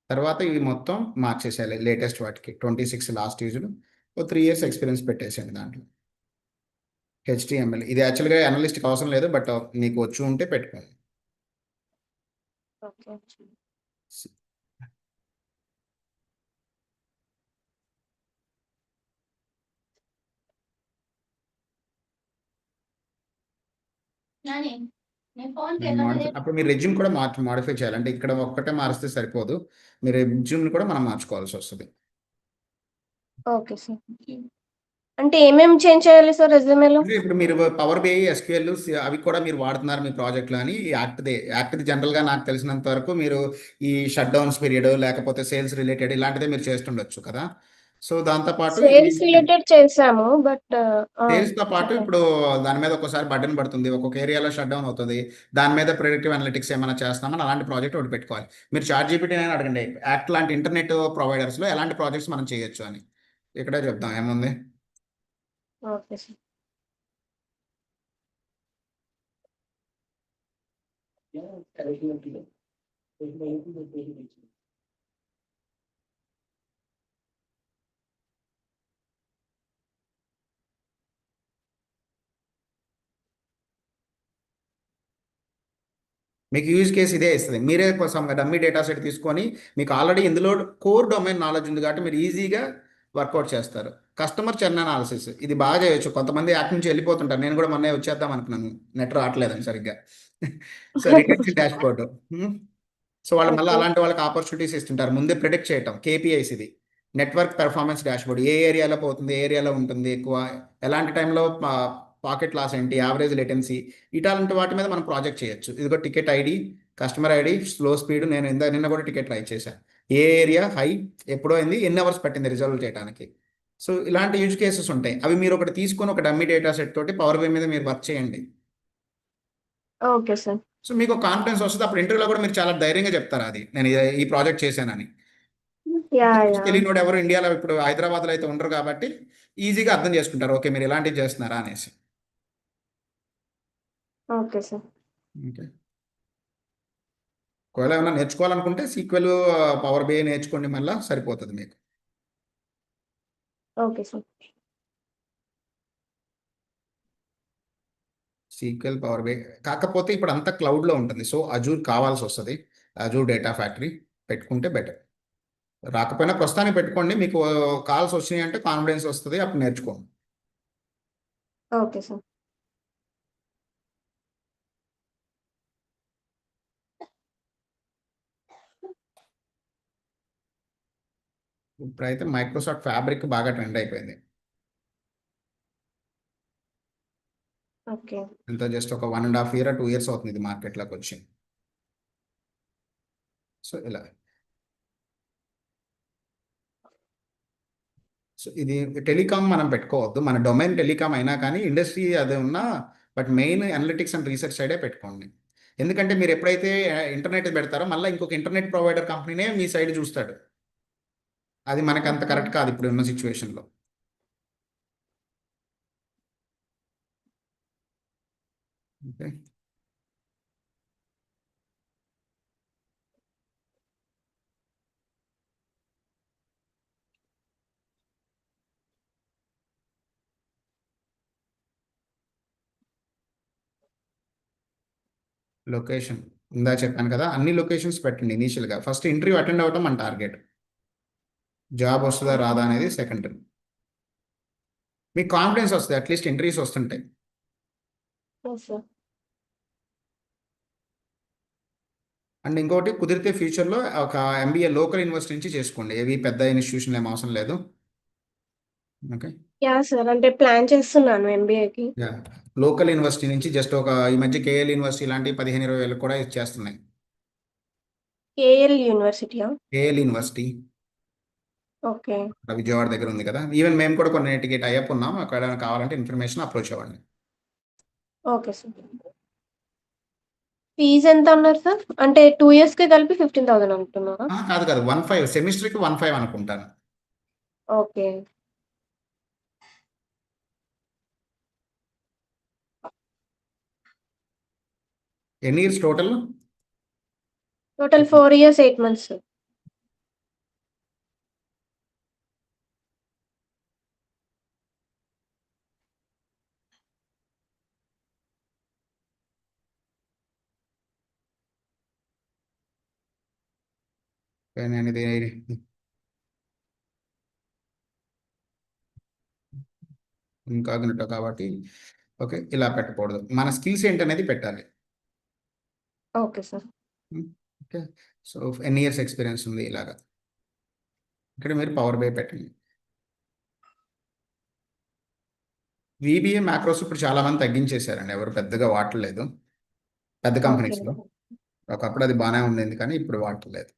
తర్వాత ఇవి మొత్తం మార్చేసేయాలి లేటెస్ట్ వాటికి. 26 లాస్ట్ యూజ్లో 3 years ఎక్స్పీరియన్స్ పెట్టేసేయండి దాంట్లో. HTML ఇది యాక్చువల్గా అనలిస్ట్కి అవసరం లేదు, బట్ మీకు వచ్చి ఉంటే పెట్టుకోండి. ఓకే. అప్పుడు మీరు రెజ్యూమ్ కూడా మాడిఫై చేయాలి. అంటే ఇక్కడ ఒక్కటే మారిస్తే సరిపోదు, మీరు రెజ్యూమ్ కూడా మనం మార్చుకోవాల్సి వస్తుంది. Okay sir. అంటే ఏమేమి చేంజ్ చేయాలి సార్ రెజ్యూమేలో? ఇప్పుడు మీరు పవర్ BI, SQL అవి కూడా మీరు వాడుతున్నారు మీ ప్రాజెక్ట్లో అని యాక్ట్ది జనరల్గా నాకు తెలిసినంత వరకు మీరు ఈ షట్ డౌన్స్ పీరియడ్ లేకపోతే సేల్స్ రిలేటెడ్ ఇలాంటిదే మీరు చేస్తుండొచ్చు కదా. సో దాంతోపాటు సేల్స్ రిలేటెడ్ చేసాము, బట్ సేల్స్తో పాటు ఇప్పుడు దాని మీద ఒక్కోసారి బటన్ పడుతుంది, ఒక్కొక్క ఏరియాలో షట్ డౌన్ అవుతుంది, దాని మీద ప్రెడిక్టివ్ అనలిటిక్స్ ఏమైనా చేస్తామని అలాంటి ప్రాజెక్ట్ ఒకటి పెట్టుకోవాలి. మీరు ChatGPT అని అడగండి, యాక్ట్ లాంటి ఇంటర్నెట్ ప్రొవైడర్స్లో ఎలాంటి ప్రాజెక్ట్స్ మనం చేయొచ్చు అని. ఇక్కడే చెప్దాం ఏముంది. Okay sir. మీకు యూజ్ కేసు ఇదే ఇస్తుంది. మీరే కోసం డమ్మీ డేటా సెట్ తీసుకొని మీకు ఆల్రెడీ ఇందులో కోర్ డొమైన్ నాలెడ్జ్ ఉంది కాబట్టి మీరు ఈజీగా వర్కౌట్ చేస్తారు. కస్టమర్ చర్న్ అనాలిసిస్ ఇది బాగా చేయొచ్చు. కొంతమంది యాప్ నుంచి వెళ్ళిపోతుంటారు. నేను కూడా మొన్నే వచ్చేద్దాం అనుకున్నాను, నెట్ రావట్లేదని సరిగ్గా. So retention dash board. So వాళ్ళు మళ్ళీ ఓకే. అలాంటి వాళ్ళకి ఆపర్చునిటీస్ ఇస్తుంటారు. ముందే ప్రిడిక్ట్ చేయటం, కేపీఐస్ ఇది నెట్వర్క్ పెర్ఫార్మెన్స్ డాష్ బోర్డ్. ఏ ఏరియాలో పోతుంది, ఏ ఏరియాలో ఉంటుంది ఎక్కువ, ఎలాంటి టైంలో పాకెట్ లాస్ ఏంటి, యావరేజ్ లేటెన్సీ, ఇట్లాంటి వాటి మీద మనం ప్రాజెక్ట్ చేయొచ్చు. ఇదిగో ticket ID, customer ID, slow speed. నేను నిన్న కూడా టికెట్ ట్రై చేశాను. ఏ ఏరియా హై, ఎప్పుడో అయింది, ఎన్ని అవర్స్ పట్టింది రిజల్వ్ చేయడానికి. సో ఇలాంటి యూజ్ కేసెస్ ఉంటాయి. అవి మీరు ఒకటి తీసుకొని ఒక డమ్మీ డేటా సెట్ తోటి పవర్ బై మీద మీరు వర్క్ చేయండి. Okay sir. సో మీకు కాన్ఫిడెన్స్ వస్తుంది. అప్పుడు ఇంటర్వ్యూలో కూడా మీరు చాలా ధైర్యంగా చెప్తారు అది నేను ఈ ప్రాజెక్ట్ చేశానని. యా తెలియనోడు ఎవరు ఇండియాలో ఇప్పుడు హైదరాబాద్లో అయితే ఉండరు కాబట్టి ఈజీగా అర్థం చేసుకుంటారు, ఓకే మీరు ఇలాంటివి చేస్తున్నారా అనేసి. Okay sir. ఓకే, ఒకవేళ ఏమైనా నేర్చుకోవాలనుకుంటే సీక్వెల్, పవర్ బిఐ నేర్చుకోండి, మళ్ళీ సరిపోతుంది మీకు. Okay sir. SQL, power BI కాకపోతే ఇప్పుడు అంతా క్లౌడ్లో ఉంటుంది. సో అజూర్ కావాల్సి వస్తుంది. అజూర్ డేటా ఫ్యాక్టరీ పెట్టుకుంటే బెటర్. రాకపోయినా ప్రస్తుతానికి పెట్టుకోండి. మీకు కాల్స్ వచ్చినాయి అంటే కాన్ఫిడెన్స్ వస్తుంది, అప్పుడు నేర్చుకోండి. Okay sir. ఇప్పుడైతే మైక్రోసాఫ్ట్ ఫ్యాబ్రిక్ బాగా ట్రెండ్ అయిపోయింది. ఓకే. ఇంత జస్ట్ ఒక 1.5 year 2 years అవుతుంది ఇది మార్కెట్లోకి వచ్చి. సో ఇలా, సో ఇది టెలికామ్ మనం పెట్టుకోవద్దు. మన డొమైన్ టెలికామ్ అయినా కానీ ఇండస్ట్రీ అది ఉన్నా, but main analytics and research సైడే పెట్టుకోండి. ఎందుకంటే మీరు ఎప్పుడైతే ఇంటర్నెట్ పెడతారో మళ్ళీ ఇంకొక ఇంటర్నెట్ ప్రొవైడర్ కంపెనీనే మీ సైడ్ చూస్తాడు. అది మనకు అంత కరెక్ట్ కాదు ఇప్పుడు ఉన్న సిచ్యువేషన్లో. ఓకే, లొకేషన్ ఇందా చెప్పాను కదా, అన్ని లొకేషన్స్ పెట్టండి ఇనీషియల్గా. ఫస్ట్ ఇంటర్వ్యూ అటెండ్ అవ్వటం మన టార్గెట్. జాబ్ వస్తుందా రాదా అనేది సెకండరీ. మీకు కాన్ఫిడెన్స్ వస్తుంది, అట్లీస్ట్ ఇంటర్వ్యూస్ వస్తుంటాయి. సార్. అండ్ ఇంకోటి కుదిరితే ఫ్యూచర్లో ఒక ఎంబీఏ లోకల్ యూనివర్సిటీ నుంచి చేసుకోండి. ఏవి పెద్ద ఇన్స్టిట్యూషన్ ఏం అవసరం లేదు. ఓకే, యా సార్, అంటే ప్లాన్ చేస్తున్నాను ఎంబీఏకి. యా, లోకల్ యూనివర్సిటీ నుంచి జస్ట్ ఒక ఈ మధ్య కేఎల్ యూనివర్సిటీ లాంటి 15-20 వేలు కూడా ఇచ్చేస్తున్నాయి. కేఎల్ యూనివర్సిటీయా? KL university okay. విజయవాడ దగ్గర ఉంది కదా. ఈవెన్ మేము కూడా కొన్ని టికెట్ అయ్యప్ ఉన్నాం. అక్కడ కావాలంటే ఇన్ఫర్మేషన్ అప్రోచ్ అవ్వండి. Okay sir. ఫీజ్ ఎంత అన్నారు సార్? అంటే 2 yearsకి కలిపి 15,000 అంటున్నారా? కాదు కాదు, 1.5 సెమిస్టర్కి 1.5 అనుకుంటాను. ఓకే. ఎన్ని years total? Total 4 years 8 months sir. నేను ఇది ఇంకాగ్నిటో కాబట్టి ఓకే, ఇలా పెట్టకూడదు. మన స్కిల్స్ ఏంటనేది పెట్టాలి. Okay sir. ఓకే, సో ఎన్ని ఇయర్స్ ఎక్స్పీరియన్స్ ఉంది ఇలాగా. ఇక్కడ మీరు పవర్ బై పెట్టండి. విబిఏ మ్యాక్రోస్ ఇప్పుడు చాలా మంది తగ్గించేశారండి, ఎవరు పెద్దగా వాడలేదు పెద్ద కంపెనీస్లో. ఒకప్పుడు అది బాగానే ఉండేది కానీ ఇప్పుడు వాడలేదు.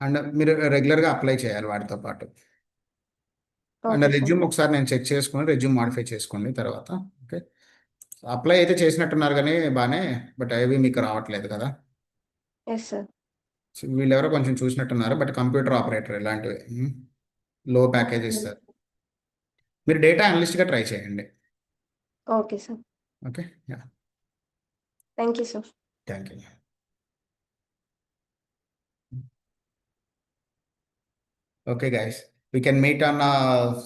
అండ్ మీరు రెగ్యులర్గా అప్లై చేయాలి వాటితో పాటు. అండ్ రెజ్యూమ్ ఒకసారి నేను చెక్ చేసుకుని రెజ్యూమ్ మాడిఫై చేసుకోండి తర్వాత. ఓకే, అప్లై అయితే చేసినట్టున్నారు కానీ బాగానే, బట్ అవి మీకు రావట్లేదు కదా. Yes sir. వీళ్ళెవరో కొంచెం చూసినట్టున్నారు, బట్ కంప్యూటర్ ఆపరేటర్ ఇలాంటివి లో ప్యాకేజ్ ఇస్తారు. మీరు డేటా అనలిస్ట్గా ట్రై చేయండి. Okay sir. Okay, yeah, thank you sir. Thank you. Okay, guys, we can meet on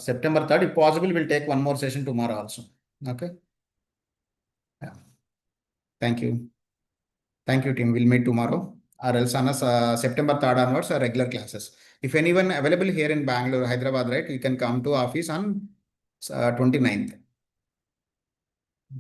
September 3rd. If possible, we'll take one more session tomorrow also. Okay. Yeah. Thank you. Thank you, team. We'll meet tomorrow or else on September 3rd onwards, regular classes. If anyone available here in Bangalore, Hyderabad, right, you can come to office on 29th.